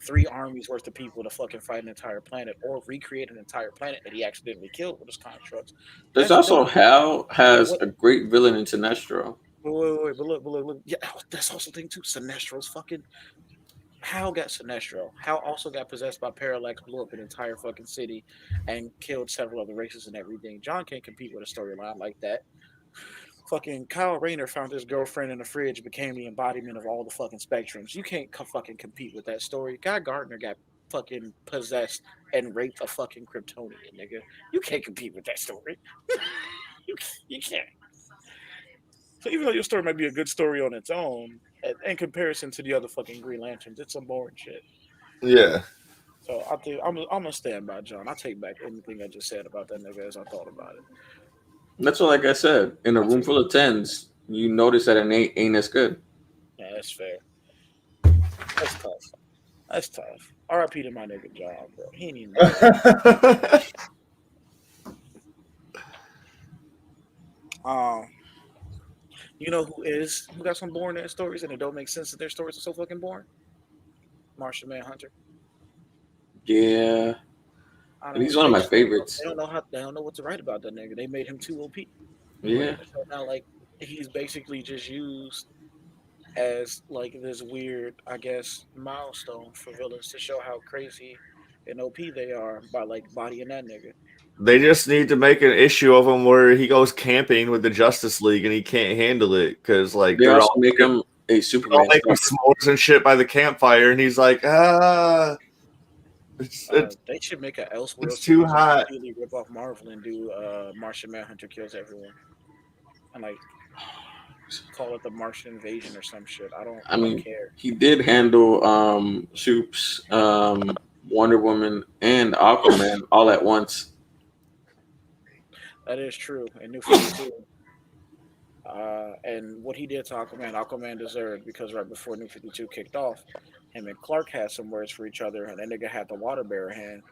3 armies worth of people to fucking fight an entire planet or recreate an entire planet that he accidentally killed with his constructs. There's also Hal has a great villain in Sinestro. Wait, but look. Yeah, that's also the thing too. Sinestro's fucking. Hal got Sinestro. Hal also got possessed by Parallax, blew up an entire fucking city, and killed several other races and everything. John can't compete with a storyline like that. Fucking Kyle Rayner found his girlfriend in the fridge, became the embodiment of all the fucking spectrums. You can't fucking compete with that story. Guy Gardner got fucking possessed and raped a fucking Kryptonian, nigga. You can't compete with that story. you can't. So even though your story might be a good story on its own, in comparison to the other fucking Green Lanterns, it's some boring shit. Yeah. So I think I'm gonna stand by John. I take back anything I just said about that nigga as I thought about it. That's what, like I said, in a room full of 10s, you notice that an 8 ain't as good. Yeah, that's fair. That's tough. R.I.P. to my nigga John, bro. He ain't even. You know who got some boring ass stories and it don't make sense that their stories are so fucking boring? Martian Manhunter. Yeah. And he's one of my favorites. They don't know what to write about that nigga. They made him too OP. Yeah. So now like he's basically just used as like this weird, I guess, milestone for villains to show how crazy and OP they are by like bodying that nigga. They just need to make an issue of him where he goes camping with the Justice League and he can't handle it because like they also make him a All Superman. making s'mores and shit by the campfire, and he's like, it's They should make an Elseworld it's too series and hot. completely rip off Marvel and do Martian Manhunter kills everyone, and like call it the Martian Invasion or some shit. I I don't mean, care. he did handle Supes, Wonder Woman, and Aquaman all at once. That is true. And New 52. And what he did to Aquaman deserved because right before New 52 kicked off, him and Clark had some words for each other, and that nigga had the water bearer hand.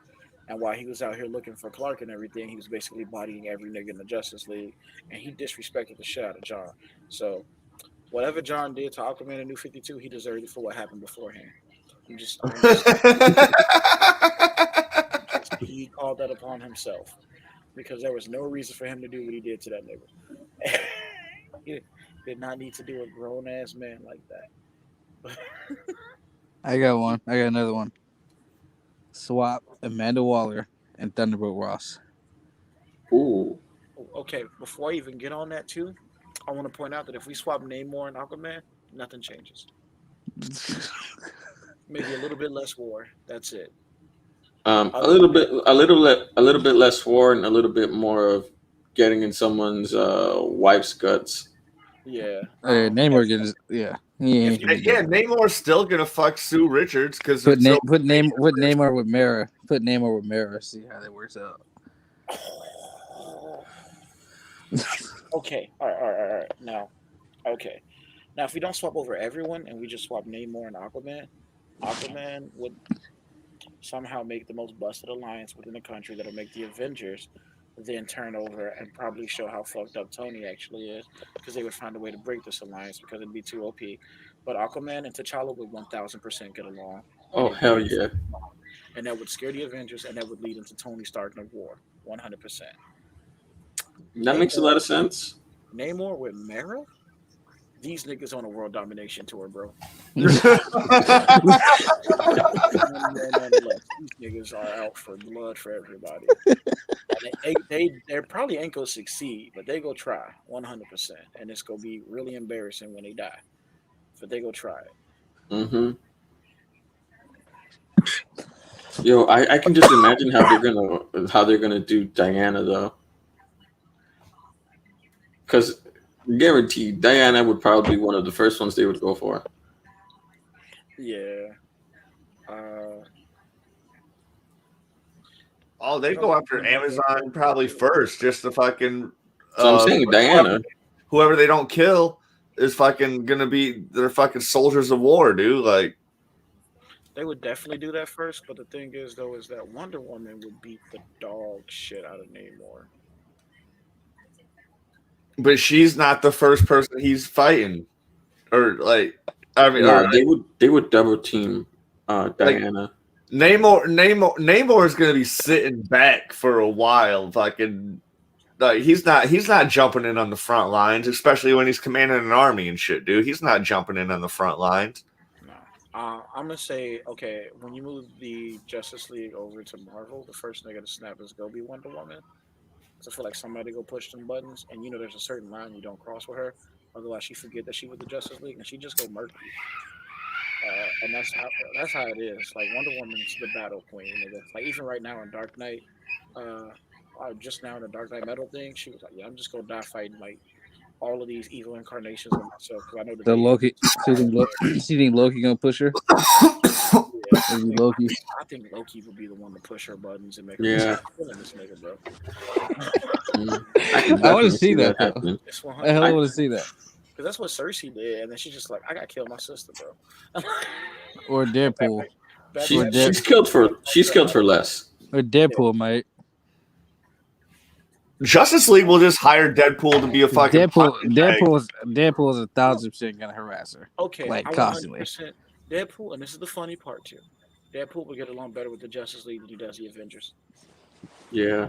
And while he was out here looking for Clark and everything, he was basically bodying every nigga in the Justice League, and he disrespected the shit out of John. So whatever John did to Aquaman in New 52, he deserved it for what happened beforehand. He called that upon himself because there was no reason for him to do what he did to that nigga. He did not need to do a grown ass man like that. I got one. I got another one. Swap Amanda Waller and Thunderbolt Ross. Ooh. Okay, before I even get on that too, I want to point out that if we swap Namor and Aquaman, nothing changes. Maybe a little bit less war. That's it. A little bit less war and a little bit more of getting in someone's wife's guts. Yeah. Namor gets Namor's still gonna fuck Sue Richards because put Namor with Mara. Put Namor with Mara. See how that works out. Okay. All right. Now, if we don't swap over everyone and we just swap Namor and Aquaman would somehow make the most busted alliance within the country that'll make the Avengers then turn over and probably show how fucked up Tony actually is because they would find a way to break this alliance because it'd be too OP. But Aquaman and T'Challa would 1000% get along. Oh, hell yeah. And that would scare the Avengers and that would lead into Tony starting a war. 100%. That makes a lot of sense. Namor with Mara? These niggas on a world domination tour, bro. These niggas are out for blood for everybody. They're probably ain't gonna succeed, but they go try 100%, and it's gonna be really embarrassing when they die. But they go try it. Mm-hmm. Yo, I can just imagine how they're gonna do Diana though, because guaranteed Diana would probably be one of the first ones they would go for. Yeah. They go after Amazon probably first, just to fucking. So I'm saying Diana. Whoever they don't kill is fucking gonna be their fucking soldiers of war, dude. Like they would definitely do that first, but the thing is though is that Wonder Woman would beat the dog shit out of Namor. But she's not the first person he's fighting, or like I mean, they would double team Diana. Namor is gonna be sitting back for a while. Fucking, like he's not jumping in on the front lines, especially when he's commanding an army and shit, dude. He's not jumping in on the front lines. No, I'm gonna say okay. When you move the Justice League over to Marvel, the first nigga to snap is gonna be Wonder Woman. So I feel like somebody go push them buttons, and there's a certain line you don't cross with her, otherwise she forget that she with the Justice League, and she just go murk you. And that's how it is. Like Wonder Woman's the battle queen, nigga. Like even right now in Dark Knight, just now in the Dark Knight Metal thing, she was like, "Yeah, I'm just gonna die fighting like all of these evil incarnations of myself because I know the Loki." She think Loki gonna push her? Yeah. Loki. I think Loki would be the one to push her buttons and make her killing this nigga, bro. I want to see that. I want to see that. Because that's what Cersei did, and then she's just like, I gotta kill my sister, bro. Or Deadpool. She's killed for less. Or Deadpool, mate. Justice League will just hire Deadpool to be a fucking Deadpool is 1,000% gonna harass her. Okay, like constantly. Deadpool, and this is the funny part too. Deadpool will get along better with the Justice League than he does the Avengers. Yeah.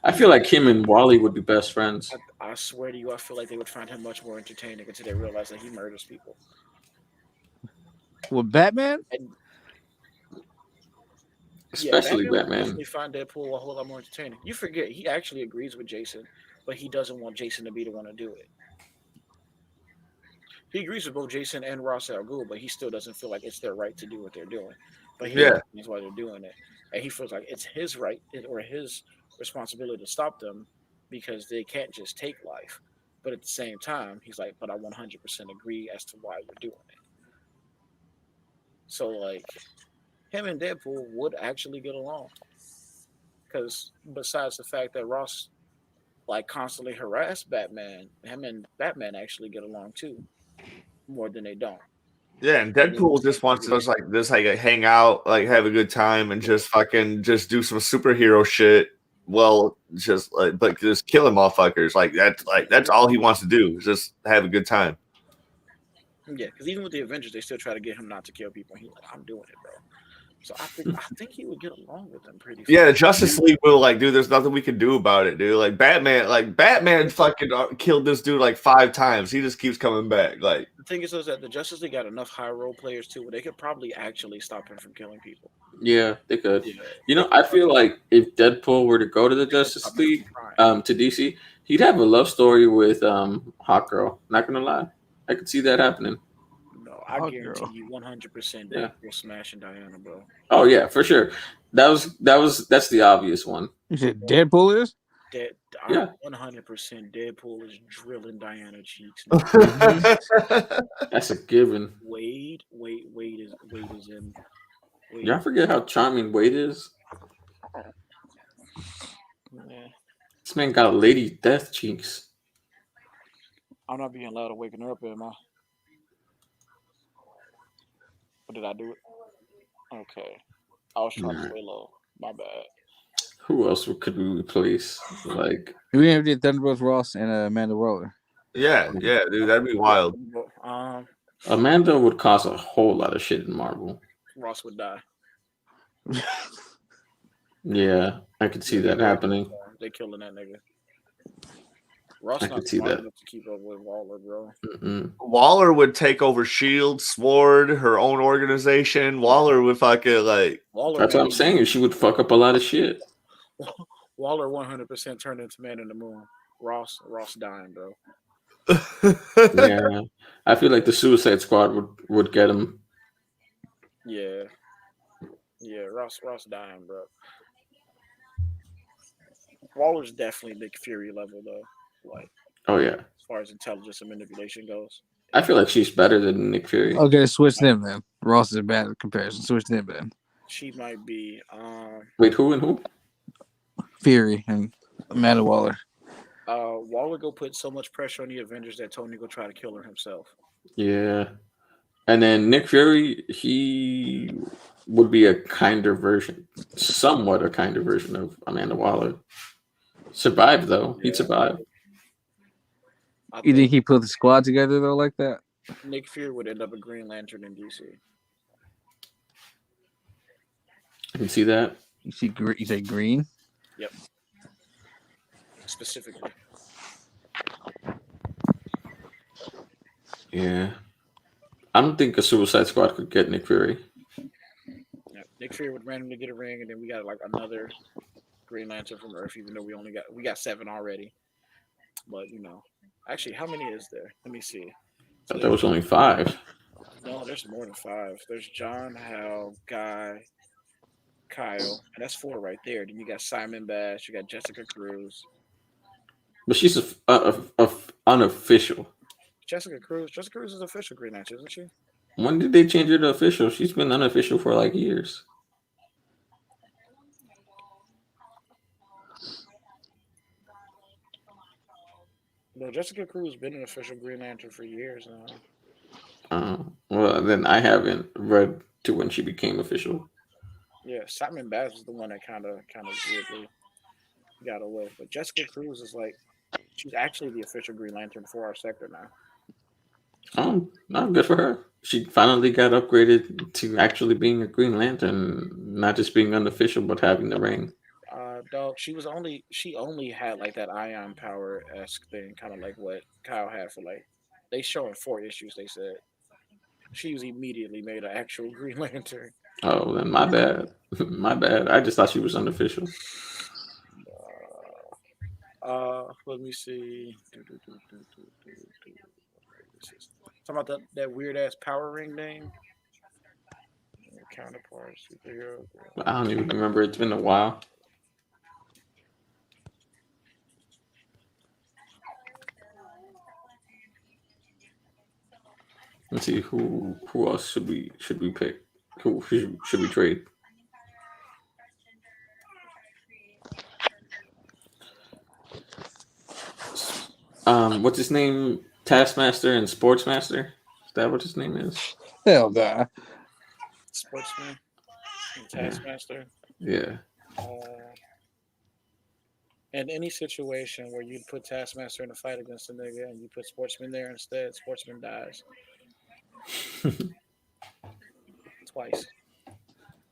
I feel like him and Wally would be best friends. I swear to you, I feel like they would find him much more entertaining until they realize that he murders people. With Batman? Especially Batman. They find Deadpool a whole lot more entertaining. You forget, he actually agrees with Jason, but he doesn't want Jason to be the one to do it. He agrees with both Jason and Ross Al Ghul, but he still doesn't feel like it's their right to do what they're doing. But he Yeah. understands why they're doing it, and he feels like it's his right or his responsibility to stop them because they can't just take life. But at the same time, he's like, but I 100% agree as to why you're doing it. So like, him and Deadpool would actually get along because besides the fact that Ross like constantly harassed Batman, him and Batman actually get along too, more than they don't. Yeah, and Deadpool just wants to just like hang out, like have a good time, and just fucking just do some superhero shit. Well, just like but just killing motherfuckers. That's all he wants to do is just have a good time. Yeah, because even with the Avengers, they still try to get him not to kill people. He's like, I'm doing it, bro. So I think he would get along with them pretty. Yeah, the fast. Justice League will like, dude. There's nothing we can do about it, dude. Like Batman fucking killed this dude like 5 times. He just keeps coming back. Like The thing is that the Justice League got enough high role players too, where they could probably actually stop him from killing people. Yeah, they could. Yeah. You know, I feel like if Deadpool were to go to the Justice League, to DC, he'd have a love story with Hawkgirl. Not gonna lie, I could see that happening. No, I Oh, guarantee girl. you 100% Yeah. Deadpool smashing Diana, bro. Oh yeah, for sure. That's the obvious one. You said Deadpool is? Yeah. 100% Deadpool is drilling Diana cheeks. That's a given. Wade is in. Wade. Y'all forget how charming Wade is. Yeah. This man got lady death cheeks. I'm not being loud or waking her up, am I? Or did I do it? Okay. I was trying to stay low. My bad. Who else could we replace? Like We never did Thunderbolts Ross and Amanda Waller. yeah, dude, that'd be wild. Amanda would cause a whole lot of shit in Marvel. Ross would die. Yeah, I could see that happening. They killing that nigga. Ross I not could see smart that. enough to keep up with Waller, bro. Waller would take over Shield, Sword, her own organization. Waller would fucking like. Waller. That's what I'm saying. She would fuck up a lot of shit. Waller 100% turned into Man in the Moon. Ross dying, bro. Yeah, I feel like the Suicide Squad would get him. Yeah, Ross dying, bro. Waller's definitely Nick Fury level though. Like, oh yeah, as far as intelligence and manipulation goes. I feel like she's better than Nick Fury. Okay, switch them then. Ross is a bad comparison. Switch them then. She might be. Wait, who and who? Fury and Amanda Waller. Waller go put so much pressure on the Avengers that Tony go try to kill her himself. Yeah, and then Nick Fury, he would be somewhat a kinder version of Amanda Waller. Survive though, he'd survive. You think he put the squad together though like that? Nick Fury would end up a Green Lantern in DC. I can see that. You say green? Yep. Specifically. Yeah, I don't think a Suicide Squad could get Nick Fury. Yeah, Nick Fury would randomly get a ring, and then we got like another Green Lantern from Earth, even though we got 7 already. But you know, actually, how many is there? Let me see. I thought there was only 5. No, there's more than 5. There's John, Hal, Guy, Kyle, and that's 4 right there. Then you got Simon Bash, you got Jessica Cruz. But she's unofficial. Jessica Cruz is official Green Lantern, isn't she? When did they change her to official? She's been unofficial for like years. No, Jessica Cruz has been an official Green Lantern for years now. Well, then I haven't read to when she became official. Yeah, Simon Bass was the one that kind of weirdly got away. But Jessica Cruz is like, she's actually the official Green Lantern for our sector now. Oh, no, good for her. She finally got upgraded to actually being a Green Lantern, not just being unofficial, but having the ring. Dog, she only had like that ion power esque thing, kind of like what Kyle had for like. They showing 4 issues. They said she was immediately made an actual Green Lantern. Oh, then my bad. My bad. I just thought she was unofficial. Let me see. Talking about that weird ass power ring name. Counterpart superhero. I don't even remember. It's been a while. Let's see who else should we pick? Who should we trade? What's his name? Taskmaster and Sportsmaster. Is that what his name is? Hell nah. Sportsman. And Yeah. Taskmaster. Yeah. In any situation where you put Taskmaster in a fight against a nigga and you put Sportsman there instead, Sportsman dies. Twice.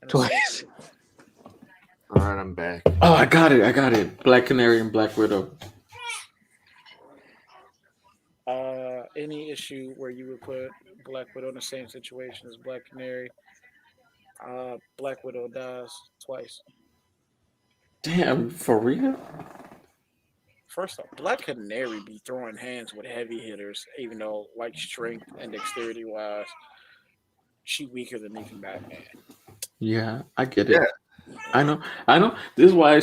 Twice. All right, I'm back. Oh, I got it. Black Canary and Black Widow. Any issue where you would put Black Widow in the same situation as Black Canary, Black Widow dies twice. Damn, for real? First off, Black Canary be throwing hands with heavy hitters, even though like strength and dexterity wise, she weaker than even Batman. Yeah, I get it. I know. This is why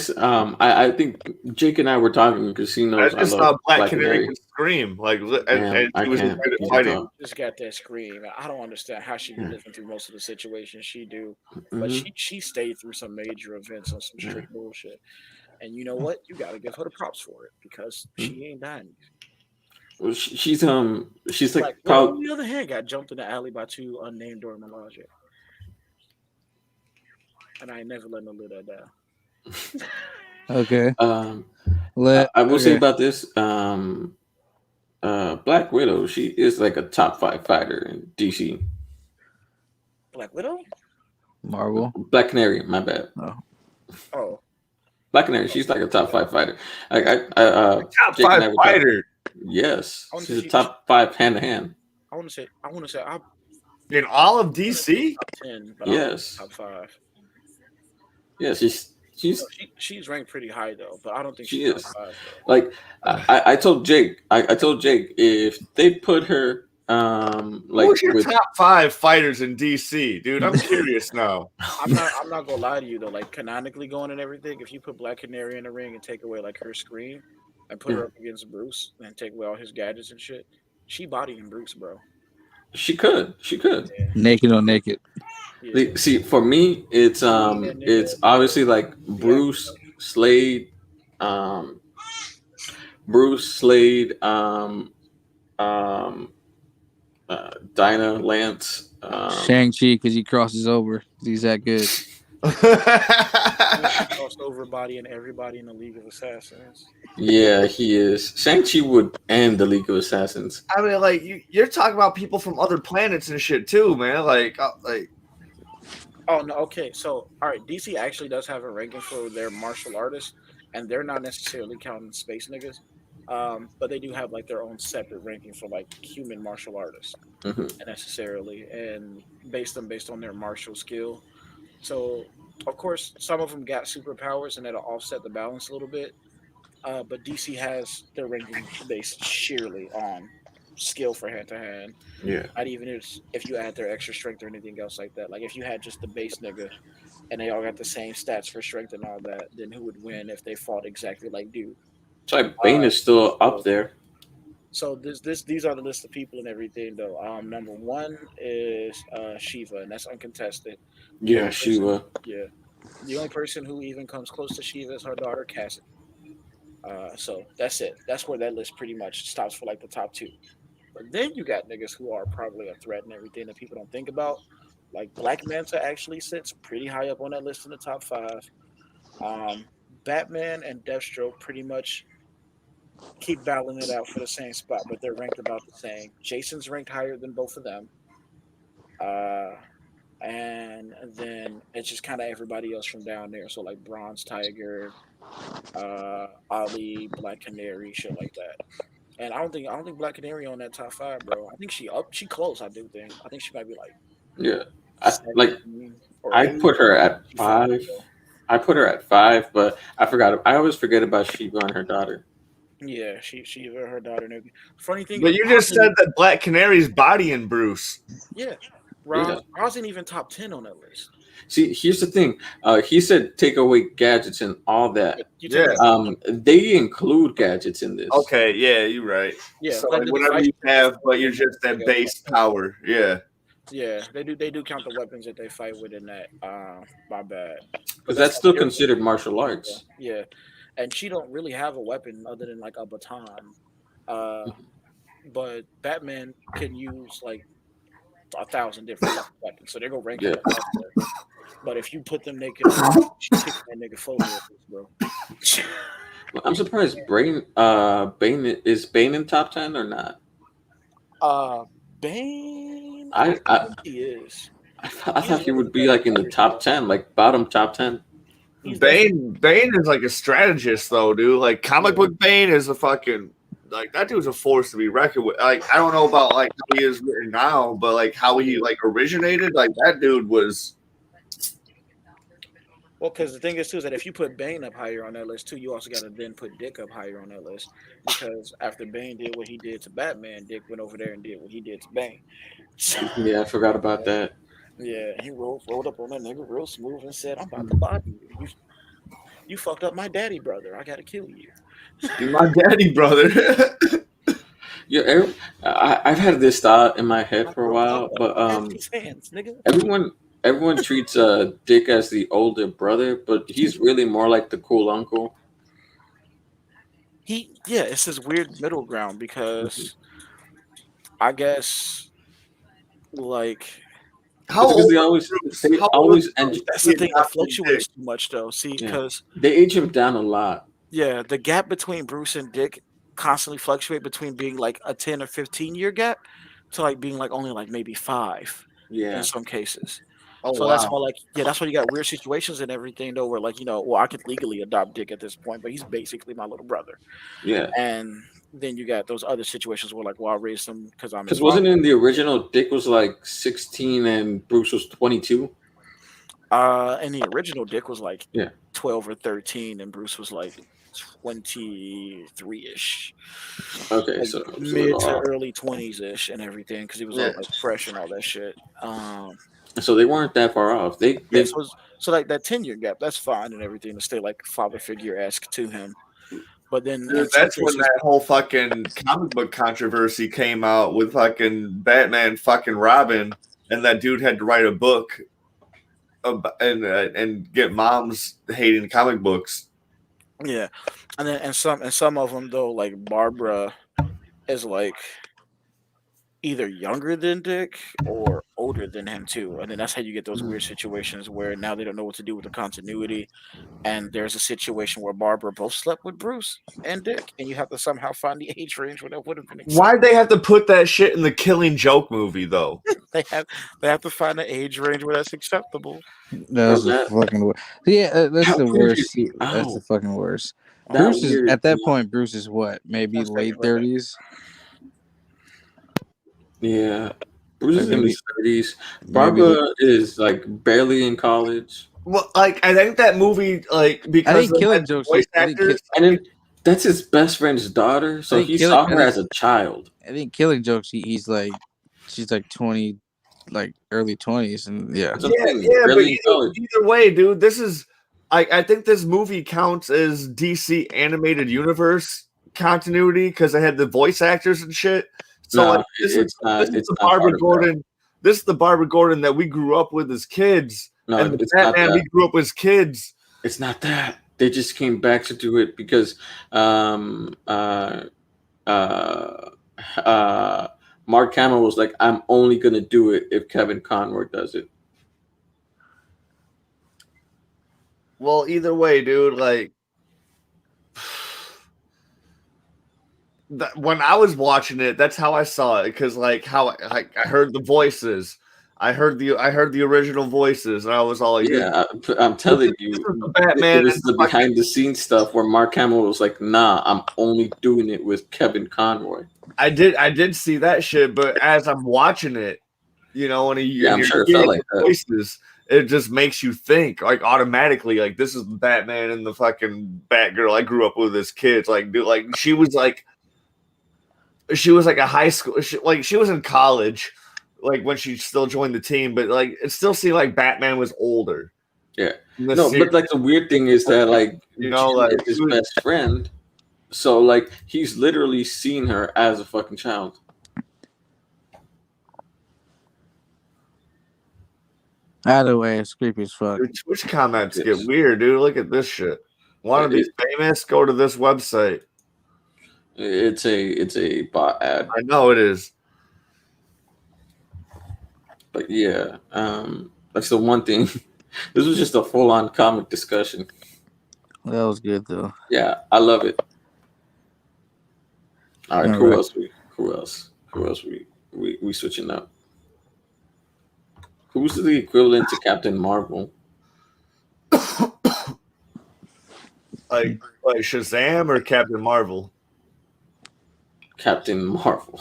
I think Jake and I were talking because he knows I just love saw Black Canary can scream like, and I he was can't. trying to He's fight a him. dog. Just got that scream. I don't understand how she be Yeah. living through most of the situations she do, but Mhm. she stayed through some major events on some straight bullshit. And you know what? You gotta give her the props for it because she ain't dying. Well, she's like Like, on probably the other hand, got jumped in the alley by two unnamed during Melage. And I ain't never let no live that down. Okay. I will say about this Black Widow, she is like a top 5 fighter in DC. Black Widow? Marvel. Black Canary, my bad. Oh. Black Canary, she's like a top 5 fighter. Top Jake and 5 I were fighter. Yes, I wanna she's a see- top 5 hand to hand. I want to say I'm In all of DC? top 10, but I don't Yes. think top 5. Yeah, She's ranked pretty high though, but I don't think she she's is. top 5. Like I told Jake, I told Jake if they put her like Who's your with top 5 fighters in DC, dude? I'm curious now. I'm not gonna lie to you though. Like canonically going and everything, if you put Black Canary in the ring and take away like her scream and put her up against Bruce and take away all his gadgets and shit, she bodying Bruce, bro. she could. Naked on naked. Yeah. See, for me, it's obviously like Bruce Slade, Dinah Lance, Shang-Chi because he crosses over. He's that good. Crossover body and everybody in the League of Assassins. Yeah, he is. Shang-Chi would end the League of Assassins. I mean, like you're talking about people from other planets and shit too, man. Oh no, okay. So all right, DC actually does have a ranking for their martial artists, and they're not necessarily counting space niggas. But they do have like their own separate ranking for like human martial artists necessarily, and based on their martial skill. So of course, some of them got superpowers, and that'll offset the balance a little bit. But DC has their ranking based sheerly on skill for hand to hand. Yeah. Not even if you add their extra strength or anything else like that. Like if you had just the base nigga and they all got the same stats for strength and all that, then who would win if they fought exactly like dude? It's like Bane is still up there. So these are the list of people and everything though. Number 1 is Shiva, and that's uncontested. Yeah, Shiva. Yeah. The only person who even comes close to Shiva is her daughter Cassidy. So that's it. That's where that list pretty much stops for like the top 2. But then you got niggas who are probably a threat and everything that people don't think about. Like Black Manta actually sits pretty high up on that list in the top 5. Batman and Deathstroke pretty much keep battling it out for the same spot, but they're ranked about the same. Jason's ranked higher than both of them. And then it's just kind of everybody else from down there. So like Bronze Tiger, Ali, Black Canary, shit like that. And I don't think Black Canary on that top 5, bro. I think she close. I do think. I think she might be like Yeah. I 7 or I 8. put her at 5. I put her at 5, but I always forget about Shiva and her daughter. Yeah, she her daughter. And everything. Funny thing But is, you just said that Black Canary's bodying Bruce. yeah, Yeah. Roz ain't even top 10 on that list. See, here's the thing. He said take away gadgets and all that. You Yeah. take They include gadgets in this. Okay, yeah, you're right. Yeah, So like like the whatever you devices, have, but you're just like that base power. Yeah. yeah, they do count the weapons that they fight with in that. My bad. But Because that's like still your- considered martial arts. yeah, and she don't really have a weapon other than like a baton. Uh, but Batman can use like 1,000 different types of weapons, so they go rank him Yeah. up there. But if you put them naked, she kick that nigga photo, bro. Well, I'm surprised Bane is Bane in top 10 or not. Uh, Bane, I I, he is. I thought he would be like in the top 10, like bottom top 10. He's Bane is like a strategist though, dude. Like comic book Bane is a fucking like that dude's a force to be reckoned with. Like I don't know about like how he is written now, but like how he like originated, like that dude was. Well, because the thing is too is that if you put Bane up higher on that list too, you also got to then put Dick up higher on that list because after Bane did what he did to Batman, Dick went over there and did what he did to Bane. Yeah, I forgot about that. Yeah, he rolled up on that nigga real smooth and said, "I'm about to body you. You fucked up my daddy brother. I gotta kill you." You're my daddy brother. Yeah, I've had this thought in my head for a while, but His hands, nigga. everyone treats Dick as the older brother, but he's really more like the cool uncle. It's this weird middle ground because I guess like How It's because old they was always Bruce? they How old always was and Bruce? that's the thing that Adopted fluctuates Dick. too much though. See, yeah, because they age him down a lot. yeah, the gap between Bruce and Dick constantly fluctuate between being like a 10 or 15-year gap to like being like only like maybe 5 in Yeah, some cases. Oh So that's wow. why, like, yeah, that's why you got weird situations and everything, though, where, like, well, I could legally adopt Dick at this point, but he's basically my little brother. yeah. And then you got those other situations where, like, well, I raised him because I'm his Because wasn't father. in the original Dick was like 16 and Bruce was 22. And the original Dick was like Yeah. 12 or 13, and Bruce was like 23 ish, Okay, like so it was a mid little to off. early 20s ish, and everything because he was all Yeah. like fresh and all that shit. So they weren't that far off. Yeah, They so like that 10-year gap, that's fine and everything to stay like father figure esque to him. But then Dude, in some that's when cases, that whole fucking comic book controversy came out with fucking Batman fucking Robin, and that dude had to write a book and get moms hating comic books. yeah, and then and some of them though, like Barbara is like either younger than Dick or older than him too, and then that's how you get those weird situations where now they don't know what to do with the continuity, and there's a situation where Barbara both slept with Bruce and Dick, and you have to somehow find the age range where that would have been acceptable. Why'd they have to put that shit in the Killing Joke movie though? They have to find the age range where that's acceptable. That's the that fucking worst. Yeah, that's that the weirded worst. me That's the out. fucking worst. That Bruce is weirded at that me out. point. Bruce is what? Maybe That's late fucking right. 30s. Yeah, Bruce Like is in maybe his 30s. maybe Barbara is like barely in college, Well, like I think that movie, like I because think of Killing the Jokes. voice I think actors. and then that's his best friend's daughter. So think he Killing. saw her as a child. I think Killing Jokes. He's like, she's like 20, like early 20s, and yeah. That's what I'm saying, Yeah, but barely in college. either way, dude, this is I think this movie counts as DC animated universe continuity because they had the voice actors and shit. So No, like this is it's the not Barbara part of that. Gordon. This is the Barbara Gordon that we grew up with as kids, No, and the it's not Batman we that. grew up as kids. It's not that. They just came back to do it because uh Mark Hamill was like, I'm only gonna do it if Kevin Conroy does it. Well, either way, dude, like when I was watching it, that's how I saw it because like how I heard the voices. I heard the original voices, and I was all like, Yeah, I'm telling you, this is the it Batman was and the behind the scenes stuff where Mark Hamill was like, nah, I'm only doing it with Kevin Conroy. I did see that shit, but as I'm watching it, you know, and Yeah, I'm you're sure it hearing felt like the that. voices, it just makes you think like automatically like this is Batman and the fucking Batgirl I grew up with as kids. Like, dude, like she was like a high school, she was in college, like when she still joined the team, but like it still seemed like Batman was older. Yeah. No, but like the weird thing is that like you know, Jim like is his best friend, so like he's literally seen her as a fucking child. Either way, it's creepy as fuck. Dude, Twitch comments get weird, dude. Look at this shit. Want to be famous? Go to this website. It's a bot ad. I know it is. But yeah, that's the one thing. This was just a full-on comic discussion. That was good though. Yeah, I love it. All right, All who right. Oh, else we switching up? Who's the equivalent to Captain Marvel? Like Shazam or Captain Marvel? Captain Marvel.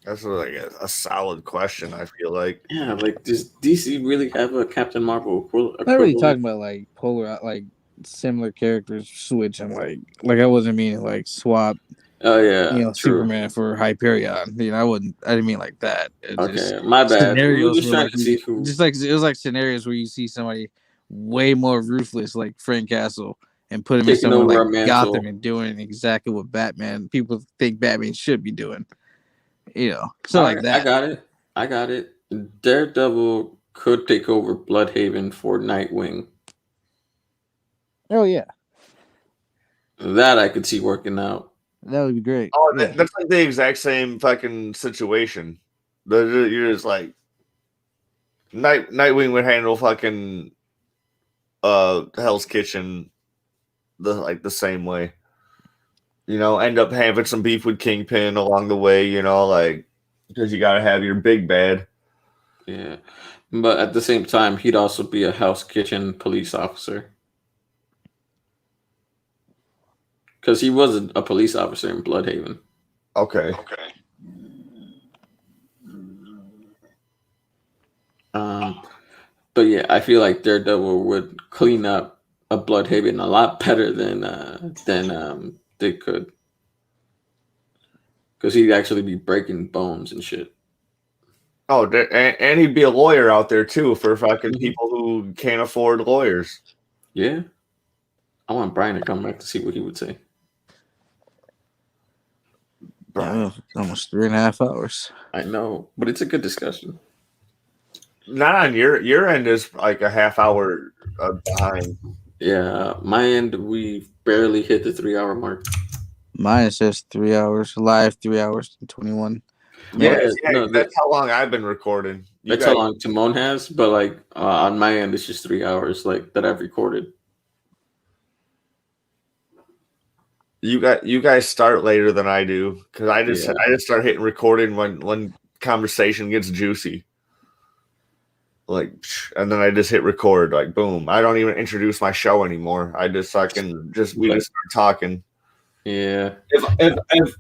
That's like a solid question. I feel like. Yeah, like does DC really have a Captain Marvel equivalent? I'm not really talking about like polar, like similar characters switching. Like I wasn't meaning like swap. Oh yeah, you know, true. Superman for Hyperion. You know, I didn't mean like that. It's Okay, just my bad. Scenarios We were just where, trying like, to see who. just like it was like scenarios where you see somebody way more ruthless, like Frank Castle, and put him in Taking somewhere over like a mantle. Gotham and doing exactly what Batman people think Batman should be doing. You know, so like that. I got it. Daredevil could take over Bloodhaven for Nightwing. Oh yeah, That I could see working out. that would be great. Oh, Yeah. that's like the exact same fucking situation. You're just like Nightwing would handle fucking Hell's Kitchen the same way. You know, end up having some beef with Kingpin along the way, you know, like because you gotta have your big bad. Yeah. But at the same time, he'd also be a Hell's Kitchen police officer. Because he was a police officer in Bloodhaven. Okay. But yeah, I feel like Daredevil would clean up a Bloodhaven a lot better than they could. Because he'd actually be breaking bones and shit. Oh, and he'd be a lawyer out there too for fucking people who can't afford lawyers. Yeah. I want Brian to come back to see what he would say. Almost 3.5 hours. I know, but it's a good discussion. Not on your end is like a half hour behind. Yeah, my end, we barely hit the 3 hour mark. Mine says 3 hours live, 3 hours and 21. Yeah, no, that's how long I've been recording. That's how long Timon has, but like on my end, it's just 3 hours like that I've recorded. You guys start later than I do because I just start hitting recording when conversation gets juicy. Like, and then I just hit record. Like, boom! I don't even introduce my show anymore. I just fucking just start talking. Yeah. If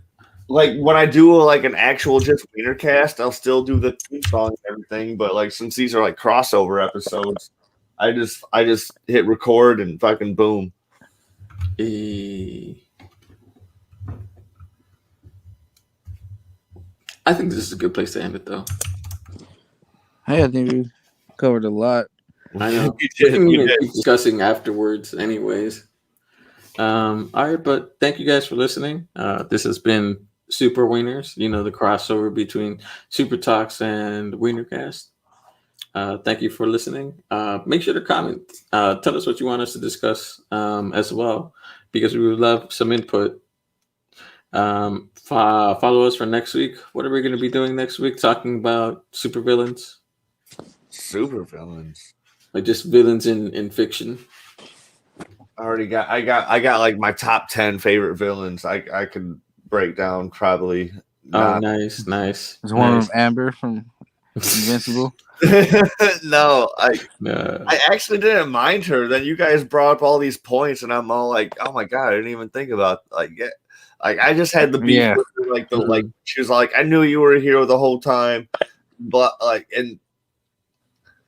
like when I do like an actual just Wiener cast, I'll still do the theme song and everything. But like since these are like crossover episodes, I just hit record and fucking boom. I think this is a good place to end it, though. Hey, I think we covered a lot. I know. We can keep discussing afterwards, anyways. All right, but thank you guys for listening. This has been SuperWeiners. You know, the crossover between Super Talks and Wienercast. Thank you for listening. Make sure to comment. Tell us what you want us to discuss as well, because we would love some input. Follow us for next week. What are we going to be doing next week? Talking about supervillains. Supervillains. Like just villains in fiction. I got like my top 10 favorite villains. I could break down probably. Oh, nice. Is one of them Amber from Invincible? No, I actually didn't mind her. Then you guys brought up all these points, and I'm all like, oh my god, I didn't even think about like I just had the beef with her, like she was like, I knew you were a hero the whole time, but like and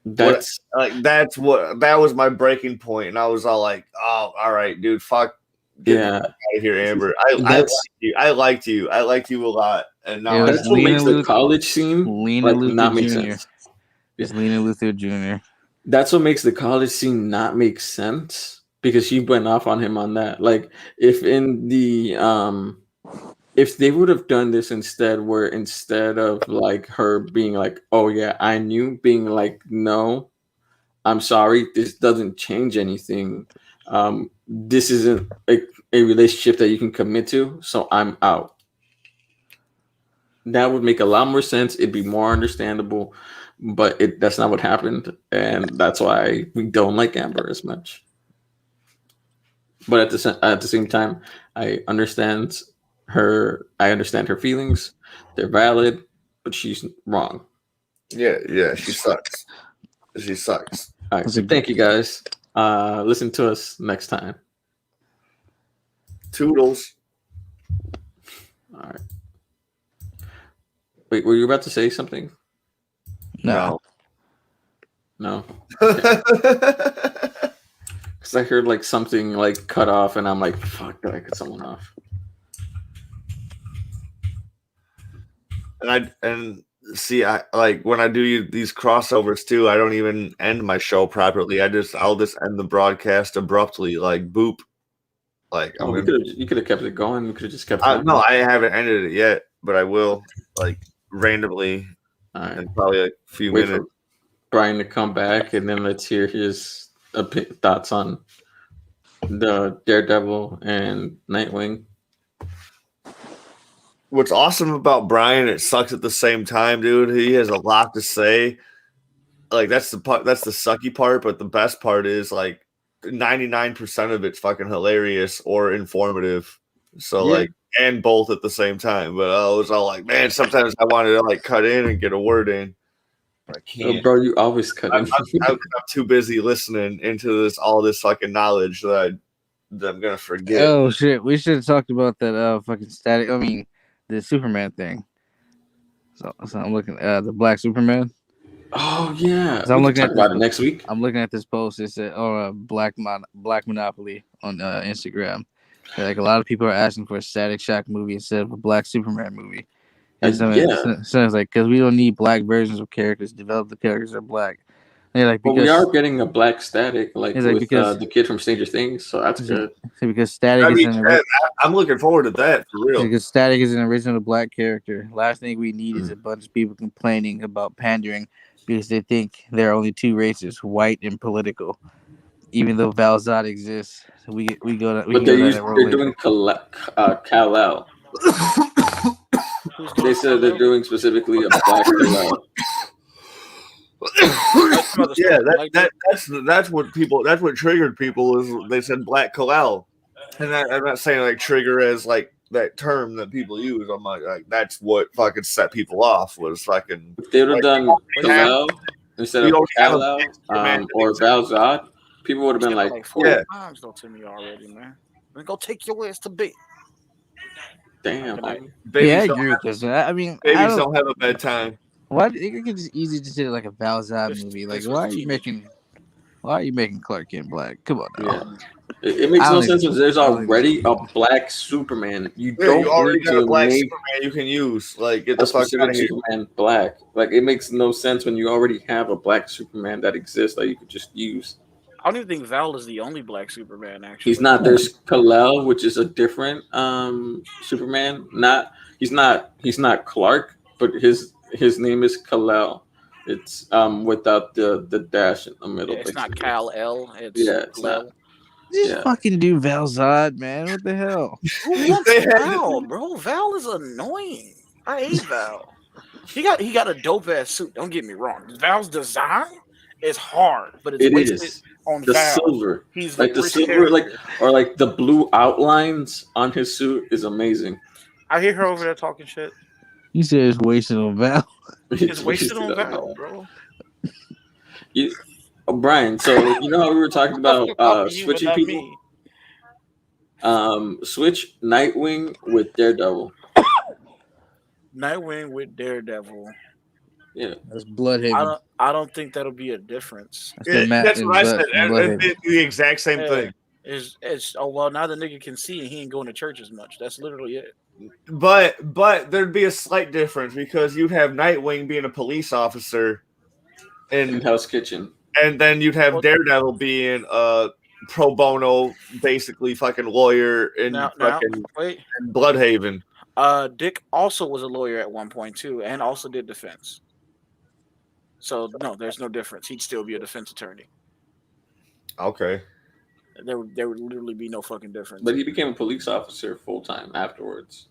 That's that was my breaking point, and I was all like, "Oh, all right, dude, fuck, get yeah. out of here, Amber." I That's liked you a lot, and now It was that's what makes the college scene Lena Luthor not make Jr. sense. It's Lena Luthor Jr. That's what makes the college scene not make sense because she went off on him on that. Like if in the if they would have done this instead, where instead of like her being like, "Oh yeah, I knew," being like, "No, I'm sorry, this doesn't change anything. This isn't a relationship that you can commit to, so I'm out." That would make a lot more sense. It'd be more understandable, but that's not what happened, and that's why we don't like Amber as much. But at the same time, I understand her. I understand her feelings; they're valid, but she's wrong. yeah, she sucks. She sucks. All right, so thank you guys. Listen to us next time. Toodles. All right. Wait, were you about to say something? No. No. Because I heard like something like cut off, and I'm like, "Fuck, did I cut someone off?" And see, I like when I do these crossovers too. I don't even end my show properly. I'll just end the broadcast abruptly, like boop. Like Oh, you could have kept it going. We could have just kept it. No, I haven't ended it yet, but I will like randomly All right. in probably like a few Wait minutes. for Brian to come back, and then let's hear his thoughts on the Daredevil and Nightwing. What's awesome about Brian, it sucks at the same time, dude. He has a lot to say. Like that's the sucky part, but the best part is like 99% of it's fucking hilarious or informative. So Yeah. like, and both at the same time. But I was all like, man, sometimes I wanted to like cut in and get a word in, but I Oh, can't. bro, you always cut in. I'm too busy listening into all this fucking knowledge that I'm gonna forget. Oh shit! We should have talked about that fucking static. I mean, the Superman thing. So I'm looking at the Black Superman. Oh yeah, So I'm looking at about it next week. I'm looking at this post. It said, "Oh, Black Monopoly" on Instagram. Like a lot of people are asking for a Static Shock movie instead of a Black Superman movie. And so it's like because we don't need black versions of characters. Develop the characters that are black. And like Well, because we are getting a Black Static, like It's like with because- the kid from Stranger Things, so that's good. because Static I is mean, an I'm looking forward to that for real. because Static is an original black character. Last thing we need is a bunch of people complaining about pandering because they think there are only two races, white and political. Even though Val Zod exists, we go to But they're doing Kal-El. They said they're doing specifically a Black Kal-El. Yeah, that's what triggered people is they said Black Kal-El, and I'm not saying like trigger as like that term that people use. I'm like that's what fucking set people off was fucking. If they would have done Kal-El instead of Kal-El or Val Zod, people would have been like, "4 times though to me already, man. Then go take your ass to bed." Damn. I agree with this. I mean, babies don't have a bedtime. Why it could just easy to say like a Val Zod movie? Like, why are you making Clark Kent black? Come on now. Yeah. It makes no sense because there's already a Black Superman. You already need got to a Black make Superman you can use. Like get a the fuck out of here. Superman black. Like it makes no sense when you already have a Black Superman that exists that you could just use. I don't even think Val is the only Black Superman. Actually, He's not. There's Kal-El, which is a different Superman. He's not Clark, but his name is Kal-El. It's without the dash in the middle. Yeah, it's not Kal-El. It's not. Just fucking do Val Zod, man. What the hell? Who wants Val, bro? Val is annoying. I hate Val. He got a dope ass suit. Don't get me wrong. Val's design is hard, but it's wasted on the Val. silver. He's like the silver, or like the blue outlines on his suit is amazing. I hear her over there talking shit. You said it's wasted on Val. It's wasted on Val, bro. Brian, so you know how we were talking about switching people? Switch Nightwing with Daredevil. Nightwing with Daredevil. Yeah. That's Bloodhaven. I don't think that'll be a difference. That's the map That's in what I said. Bloodhaven. It's the exact same Yeah. thing. It's oh well, now the nigga can see and he ain't going to church as much. That's literally it. But there'd be a slight difference because you'd have Nightwing being a police officer, In and Hell's Kitchen. then you'd have Daredevil being a pro bono, basically fucking lawyer in fucking wait. in Bloodhaven. Dick also was a lawyer at one point too, and also did defense. So no, there's no difference. He'd still be a defense attorney. Okay. There would literally be no fucking difference. But he became a police officer full time afterwards.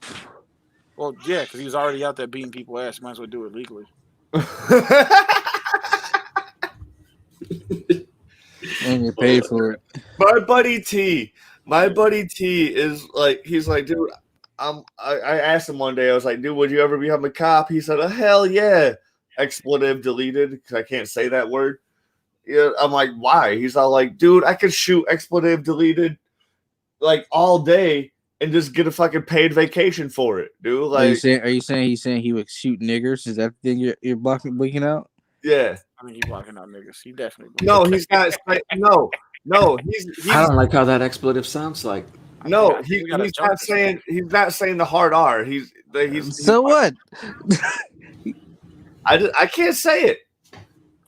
Well, yeah, because he was already out there beating people's ass. Might as well do it legally. And you pay for it. My buddy T is like, he's like, dude, I asked him one day, I was like, dude, would you ever become a cop? He said, oh, hell yeah. Expletive deleted, because I can't say that word. Yeah, I'm like, why? He's all like, dude, I could shoot expletive deleted like all day and just get a fucking paid vacation for it, dude. Like, Are you saying he's saying he would shoot niggers? Is that the thing you're blinking out? yeah. I mean, he's blocking out niggas. He definitely. No, he's not. No. He's I don't like how that expletive sounds like. no. He's not saying. He's not saying the hard R. He's So what? I can't say it.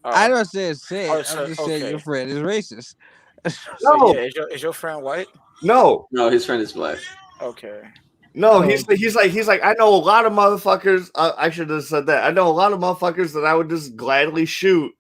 I don't say it. Oh, I'm so- just saying okay. your friend is racist. So, No. yeah, is your friend white? No. No, his friend is black. Okay. No, he's like, I know a lot of motherfuckers. I should have said that. I know a lot of motherfuckers that I would just gladly shoot,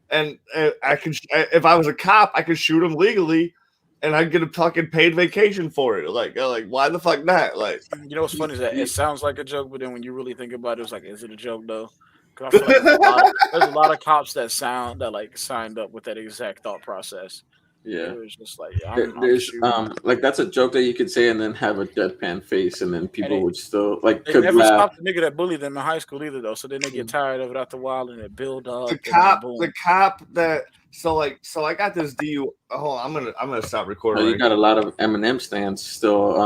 and I can, if I was a cop, I could shoot them legally, and I'd get a fucking paid vacation for it. Like why the fuck not? Like, You know what's funny is that it sounds like a joke, but then when you really think about it, it's like, is it a joke though? 'Cause I feel like there's a lot of cops that signed up with that exact thought process. Yeah. It was just like, There's shooting. like that's a joke that you could say and then have a deadpan face and then people would still like They could never laugh. stopped the nigga that bullied them in high school either, though. So then they get tired of it after a while and it build up. the and then cop boom. that so I got this DU. Oh, I'm gonna stop recording. You right got a lot of Eminem stands still